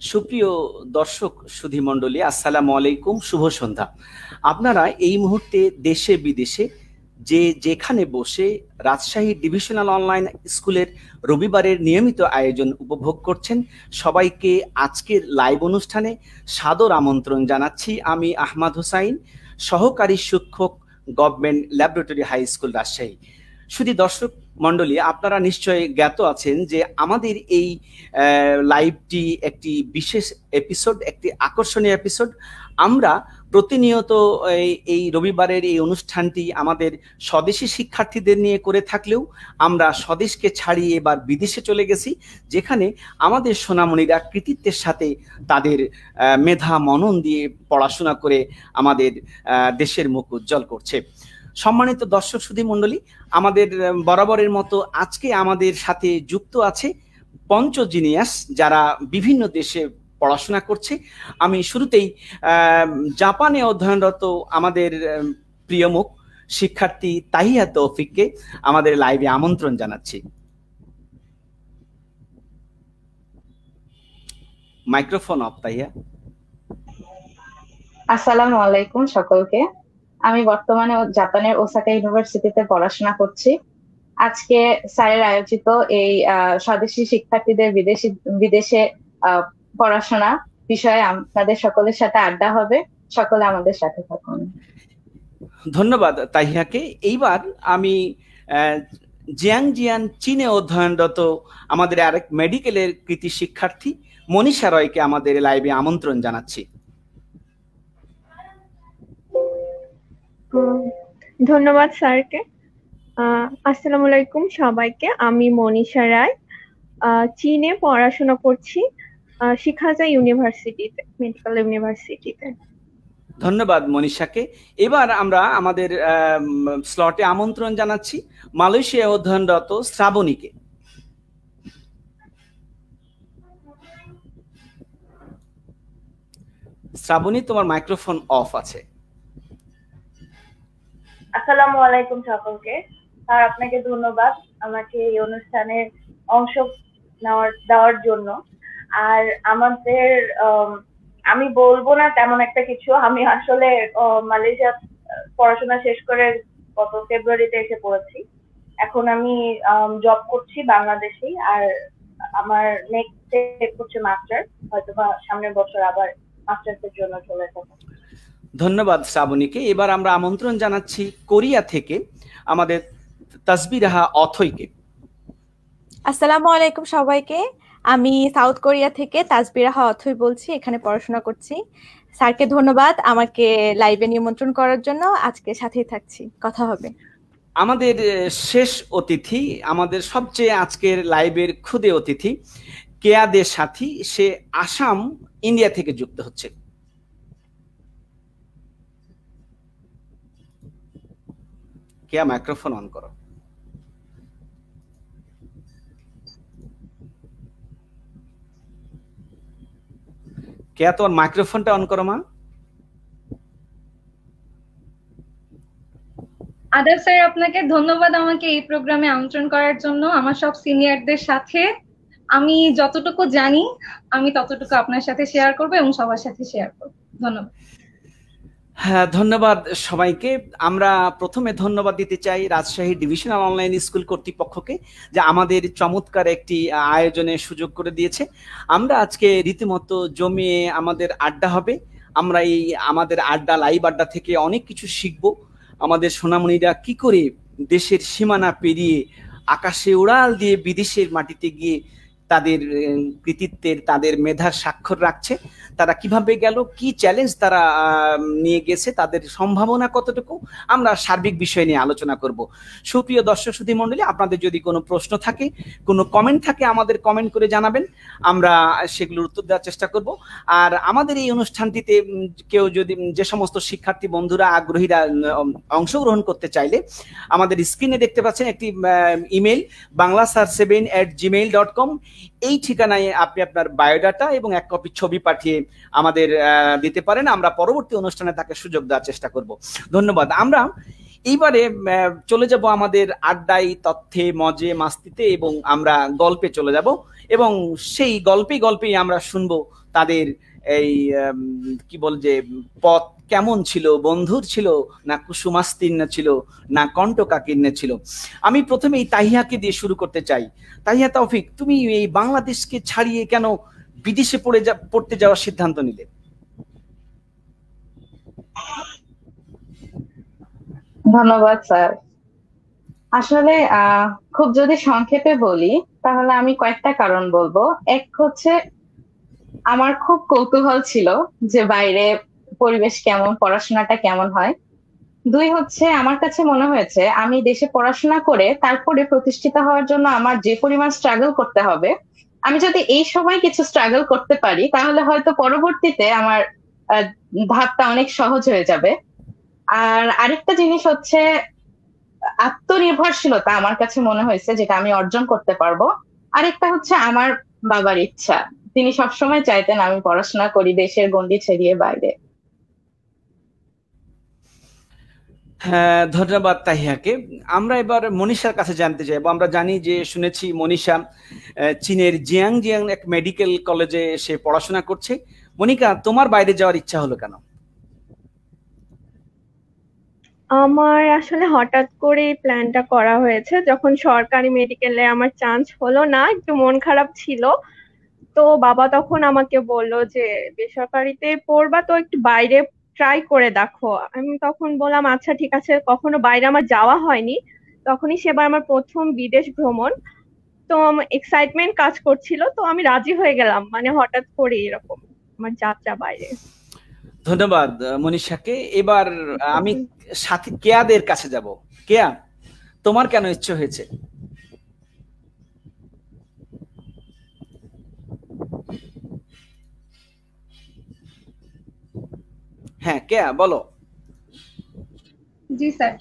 সুপ্রিয় দর্শক সুধী মণ্ডলী, আসসালামু আলাইকুম, শুভ সন্ধ্যা। আপনারা এই মুহূর্তে দেশে বিদেশে যে যেখানে বসে রাজশাহী ডিভিশনাল অনলাইন স্কুলের রবিবারের নিয়মিত আয়োজন উপভোগ করছেন, সবাইকে আজকের লাইভ অনুষ্ঠানে সাদর আমন্ত্রণ জানাচ্ছি। আমি আহমদ হুসাইন, সহকারী শিক্ষক, government laboratory high school, Rajshahi. শুধু দর্শক মণ্ডলী, আপনারা নিশ্চয়ই জ্ঞাত আছেন যে আমাদের এই লাইভটি একটি বিশেষ এপিসোড, একটি আকর্ষণীয় এপিসোড। আমরা প্রতিনিয়ত এই রবিবারের এই অনুষ্ঠানটি আমাদের স্বদেশি শিক্ষার্থীদের নিয়ে করে থাকলেও আমরা স্বদেশকে ছাড়িয়ে এবার বিদেশে চলে গেছি, যেখানে আমাদের সোনামণিরা কৃতিত্বের সাথে তাদের মেধা মনন দিয়ে পড়াশোনা করে আমাদের দেশের মুখ উজ্জ্বল করছে। সম্মানিত দর্শক সুধী মণ্ডলী, আমাদের বরাবরের মতো আজকে আমাদের সাথে যুক্ত আছে পঞ্চজিনিয়াস, যারা বিভিন্ন দেশে পড়াশোনা করছে। আমি শুরুতেই জাপানে অধ্যয়নরত আমাদের প্রিয় মুখ শিক্ষার্থী তাহিয়া তৌফিককে আমাদের লাইভে আমন্ত্রণ জানাচ্ছি। Microphone of. তাহিয়া, আসসালামু আলাইকুম সকলকে। আমি বর্তমানে জাপানের ওসাকা ইউনিভার্সিটিতে পড়াশোনা করছি। আজকে স্যারের আয়োজিত এই স্বদেশী শিক্ষার্থীদের বিদেশে পড়াশোনা বিষয়ে আপনাদের সকলের সাথে আড্ডা হবে। সকলে আমাদের সাথে থাকুন। ধন্যবাদ তাহিয়াকে। এইবার আমি জিয়াংজিয়ান চীনে অধ্যয়নরত আমাদের আরেক মেডিকেলের কৃতি শিক্ষার্থী মনীষা রয়কে আমাদের লাইভে আমন্ত্রণ জানাচ্ছি। ধন্যবাদ স্যারকে। আসসালামু আলাইকুম সবাইকে। আমি মনীষা রায়, চীনে পড়াশোনা করছি শিখাজা ইউনিভার্সিটিতে, মেডিকেল ইউনিভার্সিটিতে। ধন্যবাদ মনীষাকে। এবার আমরা আমাদের স্লটে আমন্ত্রণ জানাচ্ছি মালয়েশিয়া অধ্যয়নরত শ্রাবণীকে। শ্রাবণী, তোমার মাইক্রোফোন অফ আছে। আসসালামু আলাইকুম সকলকে। স্যার, আপনাকে ধন্যবাদ আমাকে এই অনুষ্ঠানে অংশ দেওয়ার জন্য। আর আমাদের আমি বলবো না তেমন একটা কিছু। আমি আসলে মালয়েশিয়া পড়াশোনা শেষ করে গত ফেব্রুয়ারিতে এসে পড়েছি। এখন আমি জব করছি বাংলাদেশেই। আর আমার নেক্সট স্টেপ হচ্ছে মাস্টার, হয়তো বা সামনের বছর আবার মাস্টার্সের জন্য চলে যাবো। ধন্যবাদ শ্রাবণীকে। এবার আমরা আমন্ত্রণ জানাচ্ছি কোরিয়া থেকে আমাদের তাসবিরাহা অথৈকে। আসসালামু আলাইকুম সবাইকে। আমি সাউথ কোরিয়া থেকে তাসবিরাহা অথৈ বলছি, এখানে পড়াশোনা করছি। স্যারকে ধন্যবাদ আমাকে লাইভে নিমন্ত্রণ করার জন্য। আজকে সাথেই থাকছি, কথা হবে। আমাদের শেষ অতিথি, আমাদের সবচেয়ে আজকের লাইভের ক্ষুদে অতিথি কেয়াদের সাথী, সে আসাম, ইন্ডিয়া থেকে যুক্ত হচ্ছে। কেয়া, মাইক্রোফোন অন করো। কেয়া, তোমার মাইক্রোফোনটা অন করো মা। আদাব স্যার, আপনাকে ধন্যবাদ আমাকে এই প্রোগ্রামে আমন্ত্রণ করার জন্য। আমার সব সিনিয়রদের সাথে আমি যতটুকু জানি আমি ততটুকু আপনার সাথে শেয়ার করব এবং সবার সাথে শেয়ার করব। ধন্যবাদ। হ্যাঁ, ধন্যবাদ সবাইকে। আমরা প্রথমে ধন্যবাদ দিতে চাই রাজশাহী ডিভিশনাল অনলাইন স্কুল কর্তৃপক্ষকে, যে আমাদের চমৎকার একটি আয়োজনের সুযোগ করে দিয়েছে। আমরা আজকে রীতিমতো জমিয়ে আমাদের আড্ডা হবে। আমরা এই আমাদের আড্ডা, লাইভ আড্ডা থেকে অনেক কিছু শিখব। আমাদের সোনামণিরা কি করে দেশের সীমানা পেরিয়ে আকাশে উড়াল দিয়ে বিদেশের মাটিতে গিয়ে তাদের কৃতিত্বের, তাদের মেধার স্বাক্ষর রাখছে, তারা কিভাবে গেল, কি চ্যালেঞ্জ তারা নিয়ে গেছে, তাদের সম্ভাবনা কতটুকু, আমরা সার্বিক বিষয় নিয়ে আলোচনা করব। সুপ্রিয় দর্শক সুধী মণ্ডলী, আপনাদের যদি কোনো প্রশ্ন থাকে, কোনো কমেন্ট থাকে, আমাদের কমেন্ট করে জানাবেন, আমরা সেগুলোর উত্তর দেওয়ার চেষ্টা করব। আর আমাদের এই অনুষ্ঠানটিতে কেউ যদি, যে সমস্ত শিক্ষার্থী বন্ধুরা আগ্রহীরা অংশগ্রহণ করতে চাইলে, আমাদের স্ক্রিনে দেখতে পাচ্ছেন একটি ইমেল banglasar7@gmail.com। এই ঠিকানায় আপনি আপনার বায়োডাটা এবং এক কপি ছবি পাঠিয়ে আমাদের দিতে পারেন। আমরা পরবর্তী অনুষ্ঠানে তাকে সুযোগ দেওয়ার চেষ্টা করব। ধন্যবাদ। আমরা এইবারে চলে যাব আমাদের আড্ডায়, তথ্যে, মজে, মাস্তিতে, এবং আমরা গল্পে চলে যাব, এবং সেই গল্পেই আমরা শুনবো তাদের এই কি বল যে পথ কেমন ছিল, বন্ধুর ছিল না কুসুমাস্তীর্ণ ছিল না কণ্টকাকীর্ণ ছিল। আমি প্রথমে এই তাহিয়াকে দিয়ে শুরু করতে চাই। তাহিয়া তৌফিক, তুমি এই বাংলাদেশকে ছাড়িয়ে কেন বিদেশে পড়তে যাওয়ার সিদ্ধান্ত নিলে? ধন্যবাদ স্যার। আসলে খুব যদি সংক্ষেপে বলি তাহলে আমি কয়েকটা কারণ বলবো। এক হচ্ছে আমার খুব কৌতূহল ছিল যে বাইরে পরিবেশ কেমন, পড়াশোনাটা কেমন হয়। দুই হচ্ছে আমার কাছে মনে হয়েছে আমি দেশে পড়াশোনা করে তারপরে প্রতিষ্ঠিত হওয়ার জন্য আমার যে পরিমাণ স্ট্রাগল করতে হবে, আমি যদি এই সময় কিছু স্ট্রাগল করতে পারি তাহলে হয়তো পরবর্তীতে আমার ধাপটা অনেক সহজ হয়ে যাবে। আর আরেকটা জিনিস হচ্ছে আত্মনির্ভরশীলতা আমার কাছে মনে হয়েছে যেটা আমি অর্জন করতে পারবো। আরেকটা হচ্ছে আমার বাবার ইচ্ছা, তিনি সবসময় চাইতেন আমি পড়াশোনা করি দেশের গণ্ডি ছেড়িয়ে বাইরে। হ্যাঁ, ধন্যবাদ তাহিয়াকে। আমরা এবার মনীষার কাছে জানতে চাইবো। আমরা জানি যে শুনেছি মনীষা চীনের জিয়াং এক মেডিকেল কলেজে সে পড়াশোনা করছে। মনিকা, তোমার বাইরে যাওয়ার ইচ্ছা হলো কেন? আমার আসলে হঠাৎ করে প্ল্যানটা করা হয়েছে যখন সরকারি মেডিকেলে আমার চান্স হলো না, একটু মন খারাপ ছিল। তো বাবা তখন আমাকে বললো যে বেসরকারিতে পড়বা তো একটু বাইরে ট্রাই করে দেখো। আমি তখন বললাম আচ্ছা ঠিক আছে, কখনো বাইরে আমার যাওয়া হয়নি, তখনই সেবার আমার প্রথম বিদেশ ভ্রমণ। তো এক্সাইটমেন্ট কাজ করছিল, তো আমি রাজি হয়ে গেলাম, মানে হঠাৎ করে এরকম আমার যাত্রা বাইরে। ধন্যবাদ মনীষাকে। এবার আমি সাথী কেয়াদের কাছে যাব। কেয়া, তোমার কেন ইচ্ছে হয়েছে? হ্যাঁ কেয়া, বলো। জি স্যার।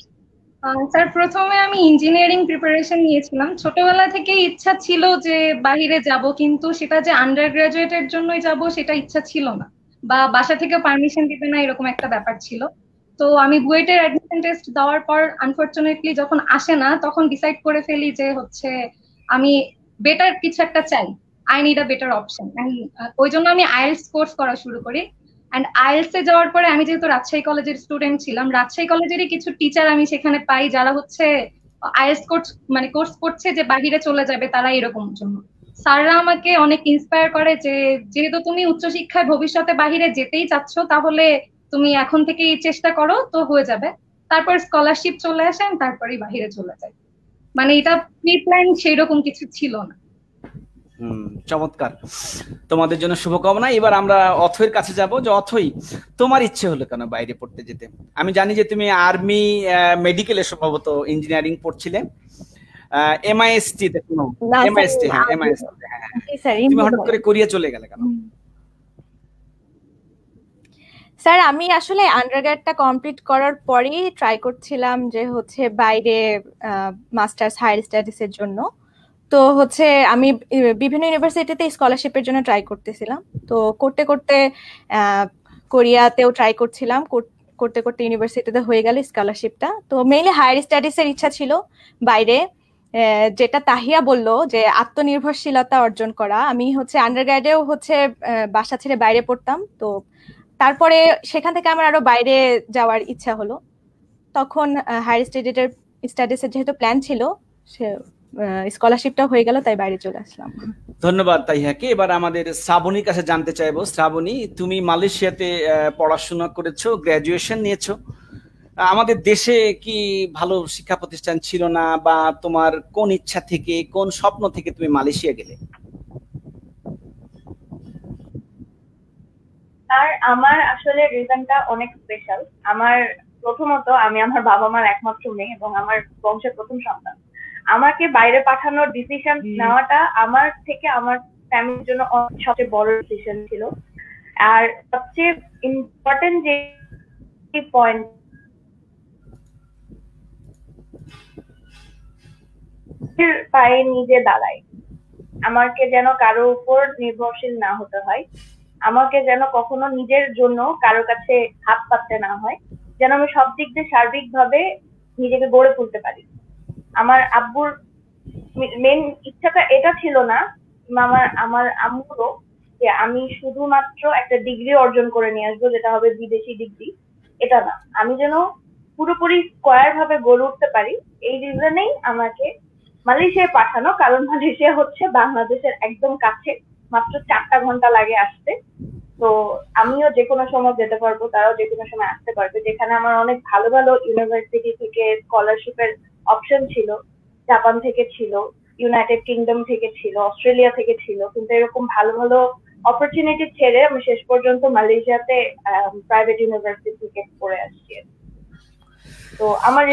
স্যার, প্রথমে আমি ইঞ্জিনিয়ারিং প্রিপারেশন নিয়েছিলাম। ছোটবেলা থেকে ইচ্ছা ছিল যে বাহিরে যাব, কিন্তু সেটা যে আন্ডার গ্রাজুয়েটের জন্যই যাব সেটা ইচ্ছা ছিল না, বা বাসা থেকে পারমিশন দিবে না, এরকম একটা ব্যাপার ছিল। তো আমি বুয়েটের অ্যাডমিশন টেস্ট দেওয়ার পর আনফরচুনেটলি যখন আসে না, তখন ডিসাইড করে ফেলি যে হচ্ছে আমি বেটার কিছু একটা চাই, I need a better option. ওই জন্য আমি আইএলটিএস কোর্স করা শুরু করি। অ্যান্ড আইএলটিএস এ যাওয়ার পরে আমি যেহেতু রাজশাহী কলেজের স্টুডেন্ট ছিলাম, রাজশাহী কলেজেরই কিছু টিচার আমি সেখানে পাই যারা হচ্ছে আইএলটিএস কোর্স করছে যে বাহিরে চলে যাবে তারা, এরকম জন্য স্যাররা আমাকে অনেক ইন্সপায়ার করে যে যেহেতু তুমি উচ্চশিক্ষায় ভবিষ্যতে বাহিরে যেতেই চাচ্ছ, তাহলে তুমি এখন থেকেই চেষ্টা করো, তো হয়ে যাবে। তারপর স্কলারশিপ চলে আসেন, তারপরেই বাহিরে চলে যায়। মানে এটা প্রি প্ল্যান সেইরকম কিছু ছিল না। চমৎকার, তোমাদের জন্য শুভকামনা। এবার আমরা অথৈর কাছে যাব। যে অথৈ, তোমার ইচ্ছে হলো কেন বাইরে পড়তে যেতে? আমি জানি যে তুমি আর্মি মেডিকেলে সম্ভবত ইঞ্জিনিয়ারিং পড়ছিলে, এমআইএসটি তে। এমআইএসটি, হ্যাঁ এমআইএসটি। তুমি হঠাৎ করে কোরিয়া চলে গেলে কেন? স্যার, আমি আসলে আন্ডারগ্রেডটা কমপ্লিট করার পরেই ট্রাই করছিলাম যে হচ্ছে বাইরে মাস্টার্স হায়ার স্টাডিজের জন্য। তো হচ্ছে আমি বিভিন্ন ইউনিভার্সিটিতে স্কলারশিপের জন্য ট্রাই করতেছিলাম। তো করতে করতে কোরিয়াতেও ট্রাই করছিলাম, করতে করতে ইউনিভার্সিটিতে হয়ে গেল স্কলারশিপটা। তো মেইনলি হায়ার স্টাডিজের ইচ্ছা ছিল বাইরে, যেটা তাহিয়া বললো যে আত্মনির্ভরশীলতা অর্জন করা। আমি হচ্ছে আন্ডারগ্রেডেও হচ্ছে বাসা ছেড়ে বাইরে পড়তাম। তো তারপরে সেখান থেকে আমার আরো বাইরে যাওয়ার ইচ্ছা হলো। তখন হায়ার স্টাডিজের যেহেতু প্ল্যান ছিল, সে স্কলারশিপটা হয়ে গেল, তাই বাইরে চলে আসলাম। ধন্যবাদ তাইহাকে। এবার আমাদের শ্রাবণীর কাছে জানতে চাইবো। শ্রাবণী, তুমি মালয়েশিয়াতে পড়াশোনা করেছো, গ্রাজুয়েশন নিয়েছো। আমাদের দেশে কি ভালো শিক্ষা প্রতিষ্ঠান ছিল না, বা তোমার কোন ইচ্ছা থেকে, কোন স্বপ্ন থেকে তুমি মালয়েশিয়া গেলে? আর আমার আসলে রিজনটা অনেক স্পেশাল। আমার প্রথমত আমি আমার বাবা মার একমাত্র মেয়ে এবং আমার বংশের প্রথম সন্তান। আমাকে বাইরে পাঠানোর ডিসিশন নেওয়াটা আমার থেকে আমার ফ্যামিলির জন্য সবচেয়ে বড় ডিসিশন ছিল। আর সবচেয়ে ইম্পর্টেন্ট যে পয়েন্ট, পায়ে নিজে দাঁড়াই, আমাকে যেন কারো উপর নির্ভরশীল না হতে হয়, আমাকে যেন কখনো নিজের জন্য কারো কাছে হাত পাততে না হয়, যেন আমি সব দিক দিয়ে সার্বিকভাবে নিজেকে গড়ে তুলতে পারি। আমার আব্বুর মেন ইচ্ছাটা এটা ছিল না, আমার আম্মুরও, যে আমি শুধুমাত্র একটা ডিগ্রি অর্জন করে নিয়ে আসবো যেটা হবে বিদেশি ডিগ্রি, এটা না, আমি যেন পুরোপুরি স্কোয়ার ভাবে গড়ে উঠতে পারি। এই রিজনেই আমাকে মালয়েশিয়ায় পাঠানো, কারণ মালয়েশিয়া হচ্ছে বাংলাদেশের একদম কাছে, মাত্র 4টা ঘন্টা লাগে আসতে। তো আমিও যে কোনো সময় যেতে পারবো, তারাও যে কোনো সময় আসতে পারবে, যেখানে আমার অনেক ভালো ভালো ইউনিভার্সিটি থেকে স্কলারশিপের অপশন ছিল। জাপান থেকে ছিল, ইউনাইটেড কিংডম থেকে ছিল, অস্ট্রেলিয়া থেকে ছিল, কিন্তু এরকম ভালো ভালো অপরচুনিটি ছেড়ে আমি শেষ পর্যন্ত মালয়েশিয়াতে প্রাইভেট ইউনিভার্সিটি থেকে পড়ে আসছি। তো আমার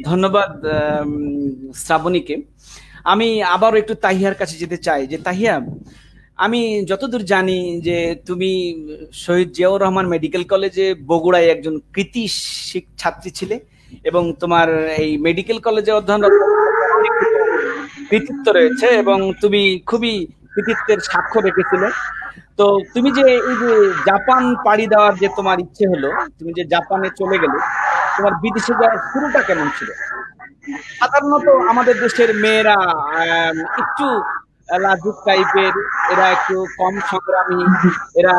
ধন্যবাদ শ্রাবণীকে। আমি আবারও একটু তাহিয়ার কাছে যেতে চাই, যে তাহিয়া, আমি যতদূর জানি যে তুমি শহীদ জিয়াউর রহমান মেডিকেল কলেজে বগুড়ায় একজন কৃতি ছাত্রী ছিলে, এবং তোমার এই মেডিকেল কলেজে অধ্যয়নরত কৃতিত্ব রয়েছে, এবং তুমি খুবই কৃতিত্বের সাক্ষ্য রেখেছিলে। তো তুমি যে এই যে জাপান পাড়ি দেওয়ার যে তোমার ইচ্ছে হলো, তুমি যে জাপানে চলে গেলে, তোমার বিদেশে যাওয়ার শুরুটা কেমন ছিল? সাধারণত আমাদের দেশের মেয়েরা একটু লাজুক টাইপের, এরা একটু কম সংগ্রামী, এরা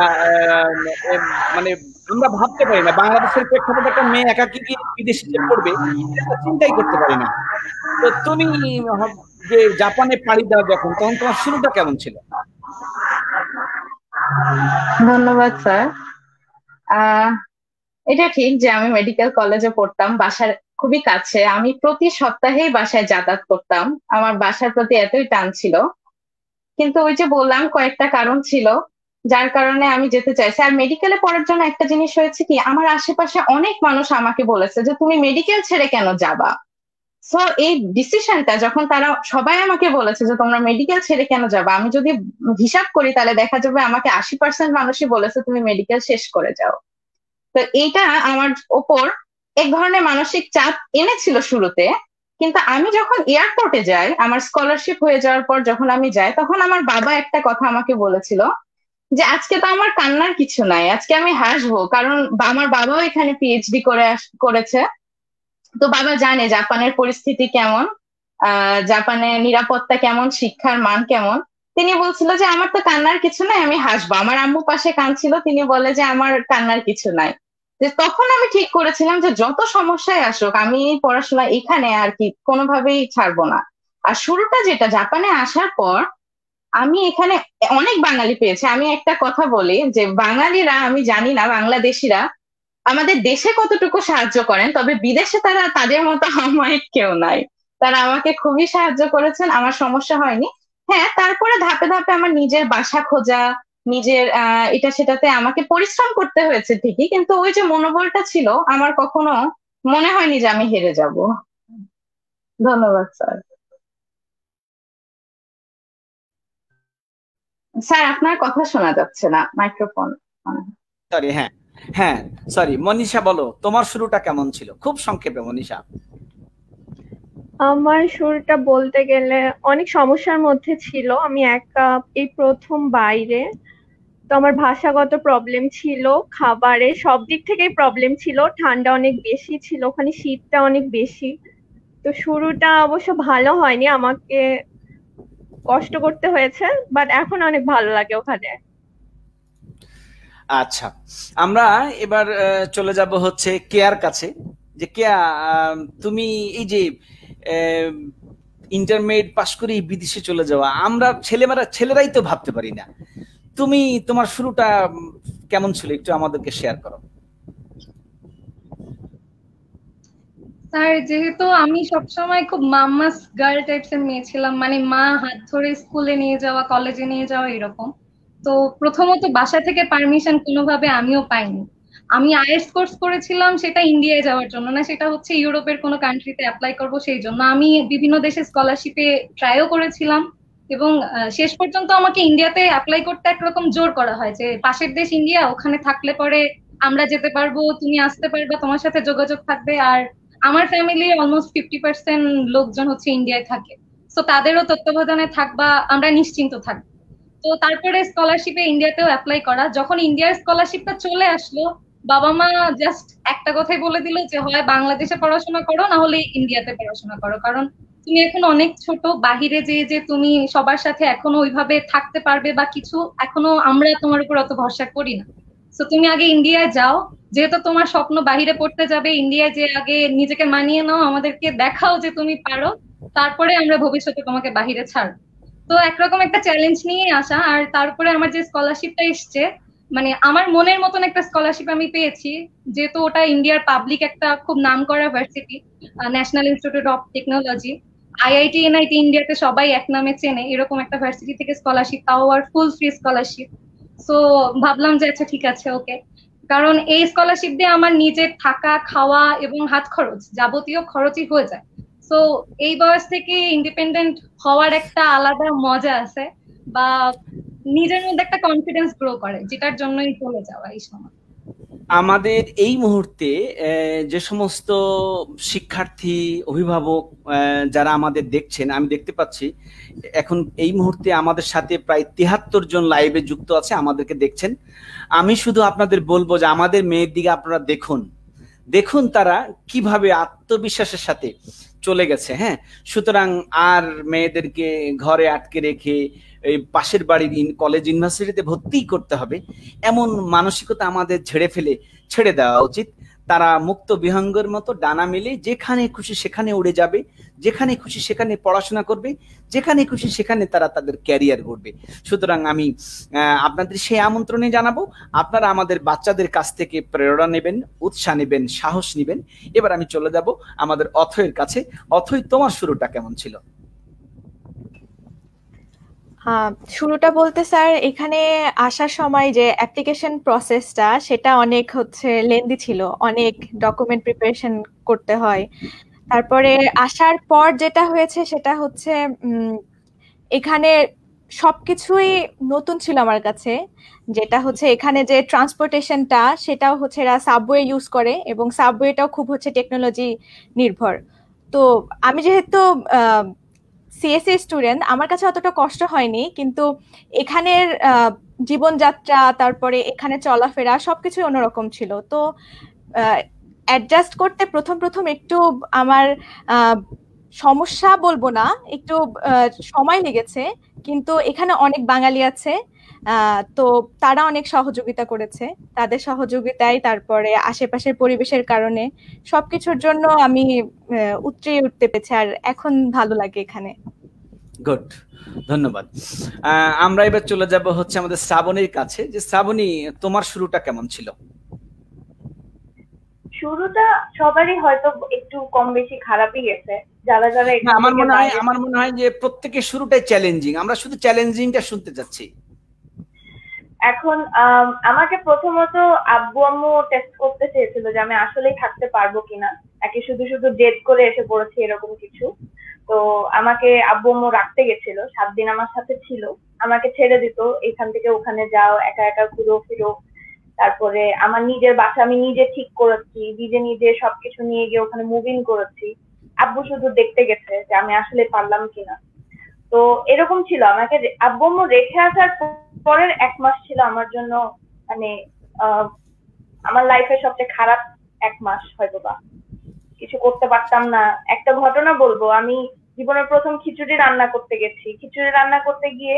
মানে আমরা ভাবতে পারি না বাংলাদেশের প্রেক্ষাপটে একটা মেয়ে একাকি গিয়ে বিদেশে যে পড়বে, এটা চিন্তাই করতে পারি না। তো তুমি যে জাপানে পাড়ি দাও যখন, তখন তোমার শুরুটা কেমন ছিল? ধন্যবাদ স্যার। এটা ঠিক যে আমি মেডিকেল কলেজে পড়তাম, বাসার খুবই কাছে। আমি প্রতি সপ্তাহেই বাসায় যাতায়াত করতাম, আমার বাসার প্রতি এতই টান ছিল। কিন্তু ওই যে বললাম, কয়েকটা কারণ ছিল যার কারণে আমি যেতে চাইছি। আর মেডিকেলে পড়ার জন্য একটা জিনিস হয়েছে কি, আমার আশেপাশে অনেক মানুষ আমাকে বলেছে যে তুমি মেডিকেল ছেড়ে কেন যাবা। সো এই ডিসিশনটা যখন তারা সবাই আমাকে বলেছে যে তোমরা মেডিকেল ছেড়ে কেন যাবা, আমি যদি হিসাব করি তাহলে দেখা যাবে আমাকে 80% মানুষই বলেছে তুমি মেডিকেল শেষ করে যাও। তো এইটা আমার ওপর এক ধরনের মানসিক চাপ এনেছিল শুরুতে। কিন্তু আমি যখন এয়ারপোর্টে যাই, আমার স্কলারশিপ হয়ে যাওয়ার পর যখন আমি যাই, তখন আমার বাবা একটা কথা আমাকে বলেছিল যে আজকে তো আমার কান্নার কিছু নাই, আজকে আমি হাসবো, কারণ আমার বাবাও এখানে পিএইচডি করেছে। তো বাবা জানে জাপানের পরিস্থিতি কেমন, জাপানের নিরাপত্তা কেমন, শিক্ষার মান কেমন। তিনি বলছিল যে আমার তো কান্নার কিছু নাই, আমি হাসবো। আমার আম্মু পাশে কাঁদছিল, তিনি বলে যে আমার কান্নার কিছু নাই। যে তখন আমি ঠিক করেছিলাম যে যত সমস্যায় আসুক আমি পড়াশোনা এখানে আর কি কোনোভাবেই ছাড়বো না। আর শুরুটা যেটা জাপানে আসার পর, আমি এখানে অনেক বাঙালি পেয়েছি। আমি একটা কথা বলি যে বাঙালিরা, আমি জানি না বাংলাদেশিরা আমাদের দেশে কতটুকু সাহায্য করেন, তবে বিদেশে তারা তাদের মতো অমায়িক কেউ নাই। তারা আমাকে খুবই সাহায্য করেছেন, আমার সমস্যা হয়নি। হ্যাঁ, তারপরে ধাপে ধাপে আমার নিজের বাসা খোঁজা, নিজের এটা সেটাতে আমাকে পরিশ্রম করতে হয়েছে ঠিকই, কিন্তু ওই যে মনোবলটা ছিল, আমার কখনো মনে হয়নি যে আমি হেরে যাব। ধন্যবাদ স্যার। স্যার আপনার কথা শোনা যাচ্ছে না, মাইক্রোফোন। সরি, হ্যাঁ হ্যাঁ সরি, মনীষা বলো তোমার শুরুটা কেমন ছিল, খুব সংক্ষেপে মনীষা। আমার শুরুটা বলতে গেলে অনেক সমস্যার মধ্যে ছিল। আমি একা এই প্রথম বাইরে, তো আমার ভাষাগত প্রবলেম ছিল, খাবারে সব দিক থেকেই প্রবলেম ছিল। ঠান্ডা অনেক বেশি ছিল ওখানে, শীতটা অনেক বেশি। তো শুরুটা অবশ্য ভালো হয়নি, আমাকে কষ্ট করতে হয়েছে, বাট এখন অনেক ভালো লাগে ওখানে। আচ্ছা, আমরা এবার চলে যাব হচ্ছে কেয়ার কাছে। যে কেয়া, তুমি এই যে ইন্টারমিডিয়েট পাশ করে বিদেশে চলে যাওয়া, আমরা ছেলেরাই তো ভাবতে পারি না। তুমি তোমার শুরুটা কেমন ছিল, একটু আমাদেরকে শেয়ার করো। স্যার, যেহেতু আমি সবসময় খুব মাম্মাস গার্ল টাইপস এর মেয়ে ছিলাম, মানে মা হাত ধরে স্কুলে নিয়ে যাওয়া, কলেজে নিয়ে যাওয়া এরকম। তো প্রথমত বাসা থেকে পারমিশন কোনোভাবে আমিও পাইনি। আমি আইএলটিএস কোর্স করেছিলাম, সেটা ইন্ডিয়ায় যাওয়ার জন্য না, সেটা হচ্ছে ইউরোপের কোনো কান্ট্রিতে অ্যাপ্লাই করব সেই জন্য। আমি বিভিন্ন দেশে স্কলারশিপে ট্রাইও করেছিলাম, এবং শেষ পর্যন্ত আমাকে ইন্ডিয়াতে অ্যাপ্লাই করতে একরকম জোর করা হয় যে পাশের দেশ ইন্ডিয়া, ওখানে থাকলে পরে আমরা যেতে পারবো, তুমি আসতে পারবে, তোমার সাথে যোগাযোগ থাকবে। আর আমার ফ্যামিলি অলমোস্ট 50% লোকজন হচ্ছে ইন্ডিয়ায় থাকে, তো তাদেরও তত্ত্বাবধানে থাকবা, আমরা নিশ্চিন্ত থাকবো। তো তারপরে স্কলারশিপে ইন্ডিয়াতেও অ্যাপ্লাই করা। যখন ইন্ডিয়ার স্কলারশিপটা চলে আসলো, বাবা মা জাস্ট একটা কথাই বলে দিল যে হয় বাংলাদেশে পড়াশোনা করো না হলে ইন্ডিয়াতে পড়াশোনা করো, কারণ তুমি এখন অনেক ছোট, বাহিরে যে তুমি সবার সাথে এখনো ওইভাবে থাকতে পারবে বা কিছু, এখনো আমরা তোমার উপর অত ভরসা করি না। তো তুমি আগে ইন্ডিয়ায় যাও, যেহেতু তোমার স্বপ্ন বাহিরে পড়তে যাবে, ইন্ডিয়ায় যে আগে নিজেকে মানিয়ে নাও, আমাদেরকে দেখাও যে তুমি পারো, তারপরে আমরা ভবিষ্যতে তোমাকে বাহিরে ছাড়বো। তো একরকম একটা চ্যালেঞ্জ নিয়ে আসা। আর তারপরে আমার যে স্কলারশিপটা এসছে, মানে আমার মনের মতন একটা স্কলারশিপ আমি পেয়েছি, যেহেতু ওটা ইন্ডিয়ার পাবলিক একটা খুব নামকরা varsity, national institute of technology, IIT NIT ইন্ডিয়াতে সবাই এক নামে চেনে, এরকম একটা ভার্সিটি থেকে স্কলারশিপ, তাও আর ফুল ফ্রি স্কলারশিপ। সো ভাবলাম যে আচ্ছা ঠিক আছে, ওকে, কারণ এই স্কলারশিপ দিয়ে আমার নিজের থাকা খাওয়া এবং হাত খরচ, যাবতীয় খরচই হয়ে যায়। সো এই বয়স থেকে ইন্ডিপেন্ডেন্ট হওয়ার একটা আলাদা মজা আছে, বা নিজের মধ্যে একটা কনফিডেন্স গ্রো করে, যেটার জন্যই চলে যাওয়া এই সময়। আমাদের এই মুহূর্তে যে সমস্ত শিক্ষার্থী অভিভাবক যারা আমাদের দেখছেন, আমি দেখতে পাচ্ছি এখন এই মুহূর্তে আমাদের সাথে প্রায় 73 জন লাইভে যুক্ত আছে, আমাদেরকে দেখছেন। আমি শুধু আপনাদের বলবো যে আমাদের মেয়ের দিকে আপনারা দেখুন, দেখুন তারা কিভাবে আত্মবিশ্বাসের সাথে চলে গেছে। হ্যাঁ, সুতরাং আর মেয়েদেরকে ঘরে আটকে রেখে এই পাশের বাড়ির কলেজ ইউনিভার্সিটিতে ভর্তি করতে হবে এমন মানসিকতা আমাদের ছেড়ে দেওয়া উচিত। তারা মুক্ত বিহঙ্গের মতো ডানা মেলে যেখানে খুশি সেখানে উড়ে যাবে, যেখানে খুশি সেখানে পড়াশোনা করবে, যেখানে খুশি সেখানে তারা তাদের ক্যারিয়ার গড়বে। সুতরাং আমি আপনাদের সেই আমন্ত্রণে জানাবো, আপনারা আমাদের বাচ্চাদের কাছ থেকে প্রেরণা নেবেন, উৎসাহ নেবেন, সাহস নেবেন। এবার আমি চলে যাব আমাদের অথয়ের কাছে। অথয়, তোমার শুরুটা কেমন ছিল? শুরুটা বলতে স্যার, এখানে আসার সময় যে অ্যাপ্লিকেশন প্রসেসটা সেটা অনেক লেন্দি ছিল, অনেক ডকুমেন্ট প্রিপারেশন করতে হয়। তারপরে আসার পর যেটা হয়েছে সেটা হচ্ছে এখানে সবকিছুই নতুন ছিল আমার কাছে। যেটা হচ্ছে এখানে যে ট্রান্সপোর্টেশনটা সেটাও হচ্ছে এরা সাবওয়ে ইউজ করে, এবং সাবওয়েটাও খুব টেকনোলজি নির্ভর। তো আমি যেহেতু সিএসসি স্টুডেন্ট, আমার কাছে অতটা কষ্ট হয়নি, কিন্তু এখানের জীবনযাত্রা, তারপরে এখানে চলাফেরা সবকিছু অন্যরকম ছিল। তো অ্যাডজাস্ট করতে প্রথম একটু আমার সমস্যা বলবো না, একটু সময় লেগেছে, কিন্তু এখানে অনেক বাঙালি আছে, তো তারা অনেক সহযোগিতা করেছে। তাদের সহযোগিতায়, তারপরে আশেপাশের পরিবেশের কারণে সবকিছুর জন্য আমি উতরে উঠতে পেরেছি, আর এখন ভালো লাগে এখানে। গুড, ধন্যবাদ। আমরা এবার চলে যাব হচ্ছে আমাদের শ্রাবণীর কাছে। যে শ্রাবণী, তোমার শুরুটা কেমন ছিল? শুরুটা সবারই হয়তো একটু কম বেশি খারাপই গেছে, যারা যারা আমার মনে হয় যে প্রত্যেকের শুরুটাই চ্যালেঞ্জিং। আমরা শুধু চ্যালেঞ্জিংটা শুনতে যাচ্ছি। এখন আমাকে প্রথমত আব্বু আম্মু টেস্ট করতে চেয়েছিল যে আমি আসলেই থাকতে পারবো কিনা, একে শুধু শুধু জেদ করে এসে পড়েছি এরকম কিছু। তো আমাকে আব্বু আম্মু রাখতে গেছিল, 7 দিন আমার সাথে ছিল, আমাকে ছেড়ে দিত এখান থেকে ওখানে যাও, একা একা ঘুরো ফিরো। তারপরে আমার নিজের বাসা আমি নিজে ঠিক করেছি, নিজে সবকিছু নিয়ে গিয়ে ওখানে মুভিং করেছি। আব্বু শুধু দেখতে গেছে যে আমি আসলে পারলাম কিনা। তো এরকম ছিল। আমাকে আব্বু আম্মু রেখে আসার পরের 1 মাস ছিল আমার জন্য মানে আমার লাইফের সবচেয়ে খারাপ 1 মাস হয়তো বা। কিছু করতে পারতাম না। একটা ঘটনা বলবো, আমি জীবনের প্রথম খিচুড়ি রান্না করতে গেছি। খিচুড়ি রান্না করতে গিয়ে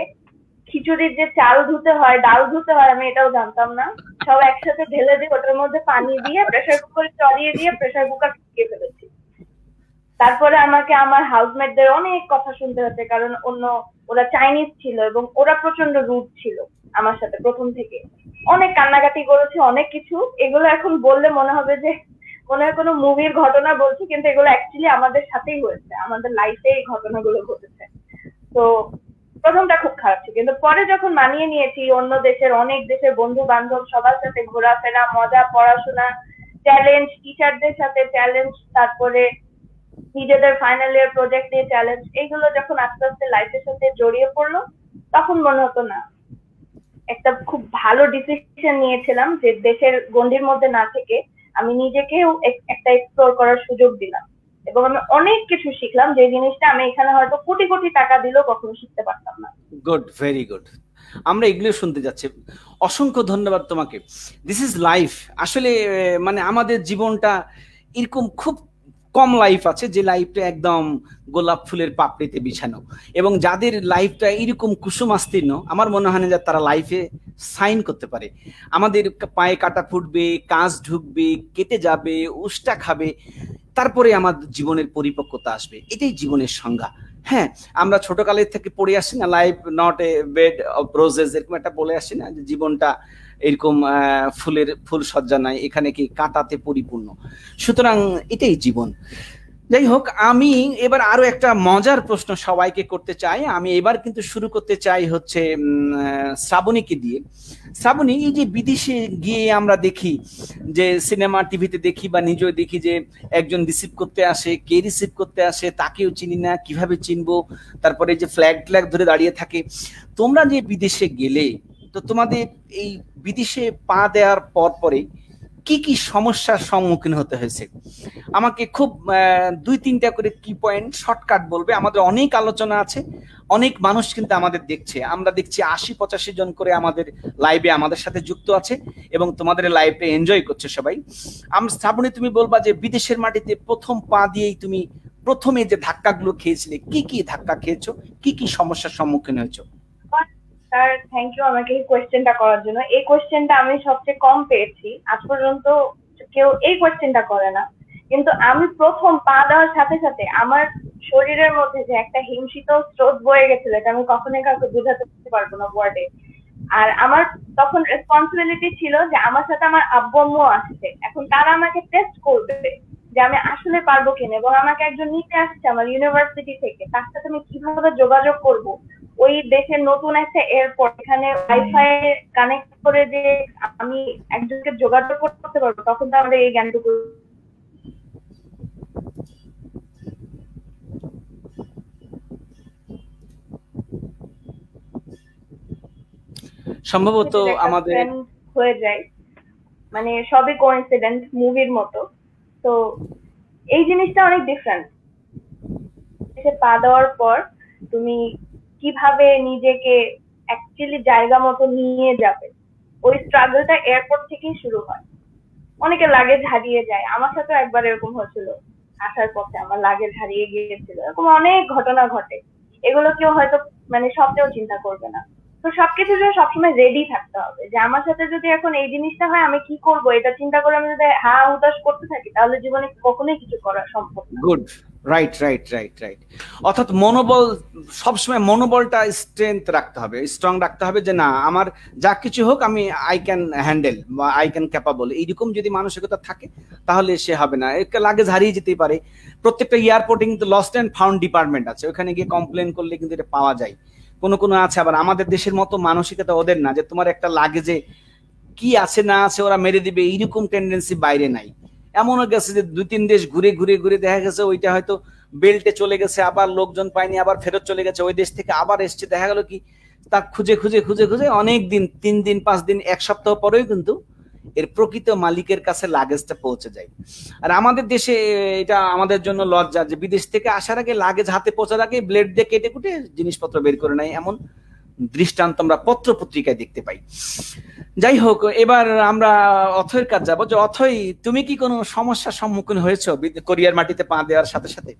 খিচুড়ির যে চাল ধুতে হয়, ডাল ধুতে হয়, আমি এটাও জানতাম না। সব একসাথে ঢেলে দিয়ে ওটার মধ্যে পানি দিয়ে প্রেসার কুকারে চড়িয়ে দিয়ে প্রেসার কুকার ঢুকিয়ে ফেলেছি। তারপরে আমাকে আমার হাউসমেটদের অনেক কথা শুনতে হচ্ছে, কারণ ওরা চাইনিজ ছিল এবং ওরা প্রচন্ড রুড ছিল আমার সাথে প্রথম থেকে। অনেক কান্নাকাটি করেছি, অনেক কিছু। এগুলো এখন বললে মনে হবে যে মনে হয় কোনো মুভির ঘটনা বলছি, কিন্তু এগুলো অ্যাকচুয়ালি আমাদের সাথেই হয়েছে, আমাদের লাইফে এই ঘটনাগুলো ঘটেছে। তো প্রথমটা খুব খারাপ ছিল, কিন্তু পরে যখন মানিয়ে নিয়েছি, অনেক দেশের বন্ধু বান্ধব সবার সাথে ঘোরাফেরা, মজা, পড়াশোনা, চ্যালেঞ্জ, টিচারদের সাথে চ্যালেঞ্জ, তারপরে নিজেদের ফাইনাল ইয়ার প্রজেক্ট নিয়ে চ্যালেঞ্জ, এইগুলো যখন আস্তে আস্তে লাইফের সাথে জড়িয়ে পড়লো, তখন মনে হতো না, একটা খুব ভালো ডিসিশন নিয়েছিলাম যে দেশের গণ্ডির মধ্যে না থেকে আমি নিজেকেও একটা এক্সপ্লোর করার সুযোগ দিলাম, এবং আমি অনেক কিছু শিখলাম যে জিনিসটা আমি এখানে হয়তো কোটি কোটি টাকা দিলেও কখনো শিখতে পারতাম না। Good, very good. আমরা এগুলো শুনতে যাচ্ছি। অসংখ্য ধন্যবাদ তোমাকে। This is life. আসলে মানে আমাদের জীবনটা এরকম খুব কম লাইফ আছে যে লাইফটা একদম গোলাপ ফুলের পাপড়িতে বিছানো, এবং যাদের লাইফটা এরকম কুসুমাস্তীর্ণ আমার মনে হয় না যে তারা লাইফে সাইন করতে পারে। আমাদের পায়ে কাটা ফুটবে, কাঁচ ঢুকবে, কেটে যাবে, উষ্টা খাবে, তারপরে আমাদের জীবনের পরিপক্কতা আসবে। এটাই জীবনের সংজ্ঞা। হ্যাঁ, আমরা ছোটকালের থেকে পড়ে আসি না, life not a bed of roses, এরকম একটা বলে আসি না, যে জীবনটা এরকম ফুল সজ্জা নাই, এখানে কি কাঁটাতে পরিপূর্ণ। সুতরাং এটাই জীবন। যাই হোক, আমি এবার আরো একটা মজার প্রশ্ন সবাইকে করতে চাই। আমি এবার কিন্তু শুরু করতে চাই হচ্ছে শ্রাবণীকে দিয়ে। শ্রাবণী, এই যে বিদেশে গিয়ে আমরা দেখি যে সিনেমা টিভিতে দেখি বা নিজেও দেখি যে একজন রিসিভ করতে আসে, কে রিসিভ করতে আসে তাকেও চিনি না, কিভাবে চিনবো, তারপরে যে ফ্ল্যাগ ধরে দাঁড়িয়ে থাকে। তোমরা যে বিদেশে গেলে, তো তোমাদের এই বিদেশে পা দেওয়ার পরে কি কি সমস্যার সম্মুখীন হতে হয়েছে? আমাকে খুব 2-3টা করে কি পয়েন্ট শর্টকাট বলবে। আমাদের অনেক আলোচনা আছে, অনেক মানুষ কিন্তু আমাদের দেখছে। আমরা দেখছি 80-85 জন করে আমাদের লাইভে আমাদের সাথে যুক্ত আছে এবং তোমাদের লাইভে এনজয় করছে সবাই। শ্রাবণী, তুমি বলবা যে বিদেশের মাটিতে প্রথম পা দিয়েই তুমি প্রথমে যে ধাক্কাগুলো খেয়েছিলে, কি কি ধাক্কা খেয়েছো, কি কি সমস্যার সম্মুখীন হয়েছো? স্যার, থ্যাংক ইউ আমাকে এই কোয়েশ্চেনটা করার জন্য। এই কোয়েশ্চেনটা আমি সবচেয়ে কম পেয়েছি, আজ পর্যন্ত কেউ এই কোয়েশ্চেনটা করে না। কিন্তু আমি প্রথম পা দেওয়ার সাথে সাথে আমার শরীরের মধ্যে যে একটা হিমশীত স্রোত বয়ে গেছিল, এটা আমি কখনোই কাউকে বোঝাতে পারবো না ওয়ার্ডে। আর আমার তখন রেসপন্সিবিলিটি ছিল যে আমার সাথে আমার আব্বু আম্মু আসছে, এখন তারা আমাকে টেস্ট করবে যে আমি আসলে পারবো কিনা, এবং আমাকে একজন নিতে আসছে আমার ইউনিভার্সিটি থেকে, তার সাথে আমি কিভাবে যোগাযোগ করব। ওই দেশের নতুন একটা এয়ারপোর্ট, এখানে ওয়াইফাই কানেক্ট করে যে আমি একজনকে যোগাযোগ করতে পারবো, তখন তো আমাদের এই জ্ঞানটুকু। সম্ভবত আমাদের হয়ে যায়, মানে সবই কোইন্সিডেন্ট, মুভির মতো। তো এই জিনিসটা অনেক ডিফারেন্ট। পা দেওয়ার পর তুমি কিভাবে নিজেকে অ্যাকচুয়ালি জায়গা মতো নিয়ে যাবে, ওই স্ট্রাগলটা এয়ারপোর্ট থেকেই শুরু হয়। অনেকে লাগেজ হারিয়ে যায়, আমার সাথে একবার এরকম হয়েছিল, আসার পথে আমার লাগেজ হারিয়ে গিয়েছিল। এরকম অনেক ঘটনা ঘটে, এগুলো কেউ হয়তো মানে স্বপ্নেও চিন্তা করবে না। তো সবকিছুর জন্য সবসময় রেডি থাকতে হবে যে আমার সাথে যদি এখন এই জিনিসটা হয় আমি কি করব, এটা চিন্তা করে আমি যদি হা হুতাশ করতে থাকি তাহলে জীবনে কখনোই কিছু করা সম্ভব না। Good, right. অর্থাৎ মনোবল, সবসময় মনোবলটা স্ট্রেংথ রাখতে হবে, স্ট্রং রাখতে হবে, যে না, আমার যা কিছু হোক আমি আই ক্যান হ্যান্ডেল বা আই ক্যান ক্যাপাবল। এইরকম যদি মানসিকতা থাকে তাহলে সে হবে না। লাগেজ হারিয়ে যেতেই পারে। প্রত্যেকটা এয়ারপোর্টে কিন্তু লস্ট অ্যান্ড ফাউন্ড ডিপার্টমেন্ট আছে, ওখানে গিয়ে কমপ্লেন করলে কিন্তু এটা পাওয়া যায়। কোনো আছে আবার আমাদের দেশের মতো মানসিকতা ওদের না, যে তোমার একটা লাগেজে কি আছে না আছে ওরা মেরে দিবে, এইরকম টেন্ডেন্সি বাইরে নাই। এমনও গেছে যে 2-3 দেশ ঘুরে দেখা গেছে ওইটা হয়তো বেল্টে চলে গেছে, আবার লোকজন পায়নি, আবার ফেরত চলে গেছে, ওই দেশ থেকে আবার এসছে, দেখা গেল কি তা খুঁজে অনেক দিন, 3 দিন 5 দিন 1 সপ্তাহ পরেও কিন্তু এর প্রকৃত মালিকের কাছে লাগেজটা পৌঁছে যায়। আর আমাদের দেশে এটা আমাদের জন্য লজ্জা যে বিদেশ থেকে আসার আগে লাগেজ হাতে পৌঁছার আগে ব্লেড দিয়ে কেটে কুটে জিনিসপত্র বের করে নেয়, এমন দৃষ্টান্ত আমরা পত্র পত্রিকায় দেখতে পাই। যাই হোক, এবার আমরা অথয়ের কাজ যাবো। যে অথয়, তুমি কি কোনো সমস্যার সম্মুখীন হয়েছো কোরিয়ার মাটিতে পা দেওয়ার সাথে সাথে?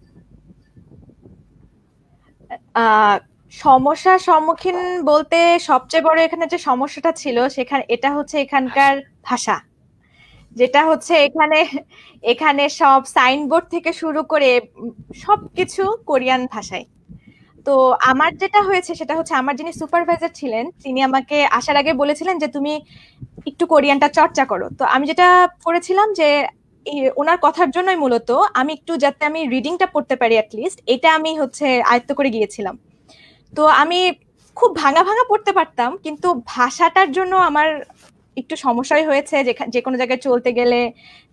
সমস্যার সম্মুখীন বলতে সবচেয়ে বড় এখানে যে সমস্যাটা ছিল সেখানে এটা হচ্ছে এখানকার ভাষা, যেটা হচ্ছে এখানে সব সাইনবোর্ড থেকে শুরু করে সবকিছু কোরিয়ান ভাষায়। তো আমার যেটা হয়েছে সেটা হচ্ছে আমার যিনি সুপারভাইজার ছিলেন তিনি আমাকে আসার আগে বলেছিলেন যে তুমি একটু কোরিয়ানটা চর্চা করো। তো আমি যেটা করেছিলাম যে ওনার কথার জন্যই মূলত আমি একটু যাতে আমি রিডিংটা পড়তে পারি অ্যাটলিস্ট, এটা আমি হচ্ছে আয়ত্ত করে গিয়েছিলাম। তো আমি খুব ভাঙা পড়তে পারতাম, কিন্তু ভাষাটার জন্য আমার একটু সমস্যাই হয়েছে। যে কোনো জায়গায় চলতে গেলে,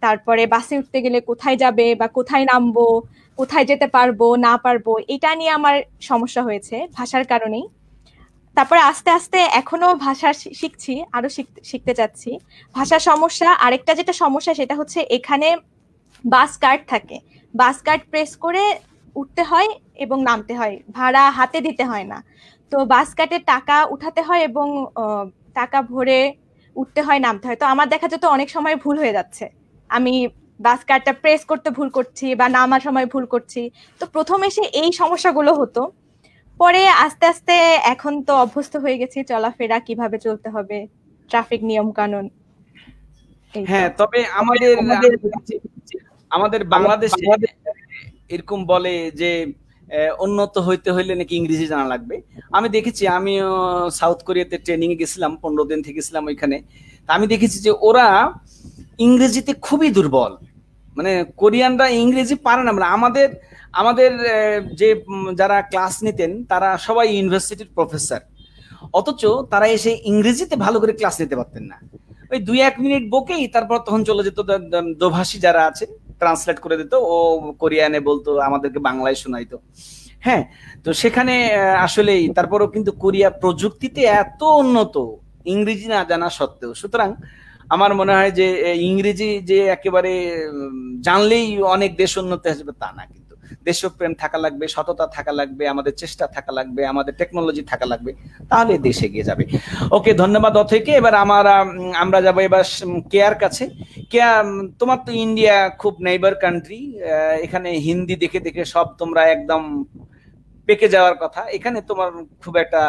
তারপরে বাসে উঠতে গেলে কোথায় যাবে বা কোথায় নামবো, কোথায় যেতে পারবো না পারবো, এটা নিয়ে আমার সমস্যা হয়েছে ভাষার কারণেই। তারপরে আস্তে আস্তে এখনো ভাষা শিখছি, আরো শিখতে চাচ্ছি। ভাষার সমস্যা আরেকটা যেটা সমস্যা সেটা হচ্ছে এখানে বাস কার্ড থাকে, বাস কার্ড প্রেস করে উঠতে হয় এবং নামতে হয়, ভাড়া হাতে দিতে হয় না। তো তো বাস কাটে টাকা উঠাতে হয় এবং টাকা ভরে উঠতে হয়, নামতে হয়। তো আমার দেখা যেত অনেক সময় ভুল হয়ে যাচ্ছে, আমি বাস কার্ডটা প্রেস করতে ভুল করছি বা নামার সময় ভুল করছি। তো প্রথম এসে এই সমস্যাগুলো হতো, পরে আস্তে আস্তে এখন তো অভ্যস্ত হয়ে গেছি চলাফেরা কিভাবে চলতে হবে, ট্রাফিক নিয়ম কানুন। হ্যাঁ, তবে আমাদের বাংলাদেশে এরকম বলে যে উন্নত হইতে হইলে নাকি ইংরেজি জানা লাগবে। আমি দেখেছি, আমিও সাউথ কোরিয়াতে ট্রেনিং এ গেছিলাম, 15 দিন থেকেছিলাম ওইখানে। আমি দেখেছি যে ওরা ইংরেজিতে খুবই দুর্বল, মানে কোরিয়ানরা ইংরেজি পারে না। মানে আমাদের আমাদের যে যারা ক্লাস নিতেন তারা সবাই ইউনিভার্সিটির প্রফেসর, অথচ তারা এসে ইংরেজিতে ভালো করে ক্লাস নিতে পারতেন না। ওই 2-1 মিনিট বকেই তারপর তখন চলে যেত, দোভাষী যারা আছে ট্রান্সলেট করে দিত, ও কোরিয়ানে বলতো, আমাদেরকে বাংলায় শোনাইতো। হ্যাঁ, তো সেখানে আসলেই তারপরও কিন্তু কোরিয়া প্রযুক্তিতে এত উন্নত ইংরেজি না জানা সত্ত্বেও। সুতরাং আমার মনে হয় যে ইংরেজি যে একেবারে জানলেই অনেক দেশ উন্নত আসবে তা না, কিন্তু দেশপ্রেম থাকা লাগবে, সততা থাকা লাগবে, আমাদের চেষ্টা থাকা লাগবে, আমাদের টেকনোলজি থাকা লাগবে, তাহলে দেশ এগিয়ে যাবে। ওকে, ধন্যবাদ অথৈকে। এবার আমরা যাবো এবার কেয়ার কাছে। কেয়া, তোমার তো ইন্ডিয়া খুব নেইবার কান্ট্রি, এখানে হিন্দি দেখে দেখে সব তোমরা একদম পেকে যাওয়ার কথা, এখানে তোমার খুব একটা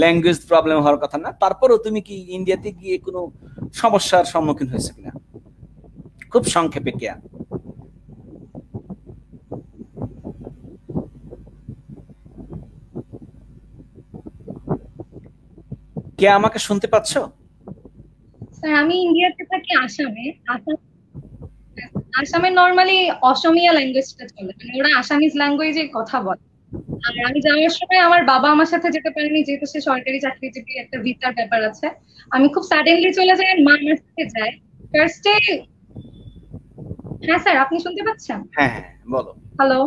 ল্যাঙ্গুয়েজ প্রবলেম হওয়ার কথা না। তারপরেও তুমি কি ইন্ডিয়াতে গিয়ে কোনো সমস্যার সম্মুখীন হয়েছে কিনা, খুব সংক্ষেপে কেয়া। কে আমাকে শুনতে পাচ্ছ? স্যার, আমি ইন্ডিয়াতে থাকি আসামে। আসামে নর্মালি অসমিয়া ল্যাঙ্গুয়েজটা চলে, মানে ওরা আসামিজ ল্যাঙ্গুয়েজে কথা বলে। আর আমি যাওয়ার সময় আমার বাবা আমার সাথে যেতে পারেনি, যেহেতু সে সরকারি চাকরিজীবী, একটা ভিসার ব্যাপার আছে। আমি খুব সাডেনলি চলে যাই, আর মা আমার সাথে যায় ফার্স্টে। হ্যাঁ স্যার, আপনি শুনতে পাচ্ছেন? হ্যাঁ হ্যাঁ, বলো। হ্যালো,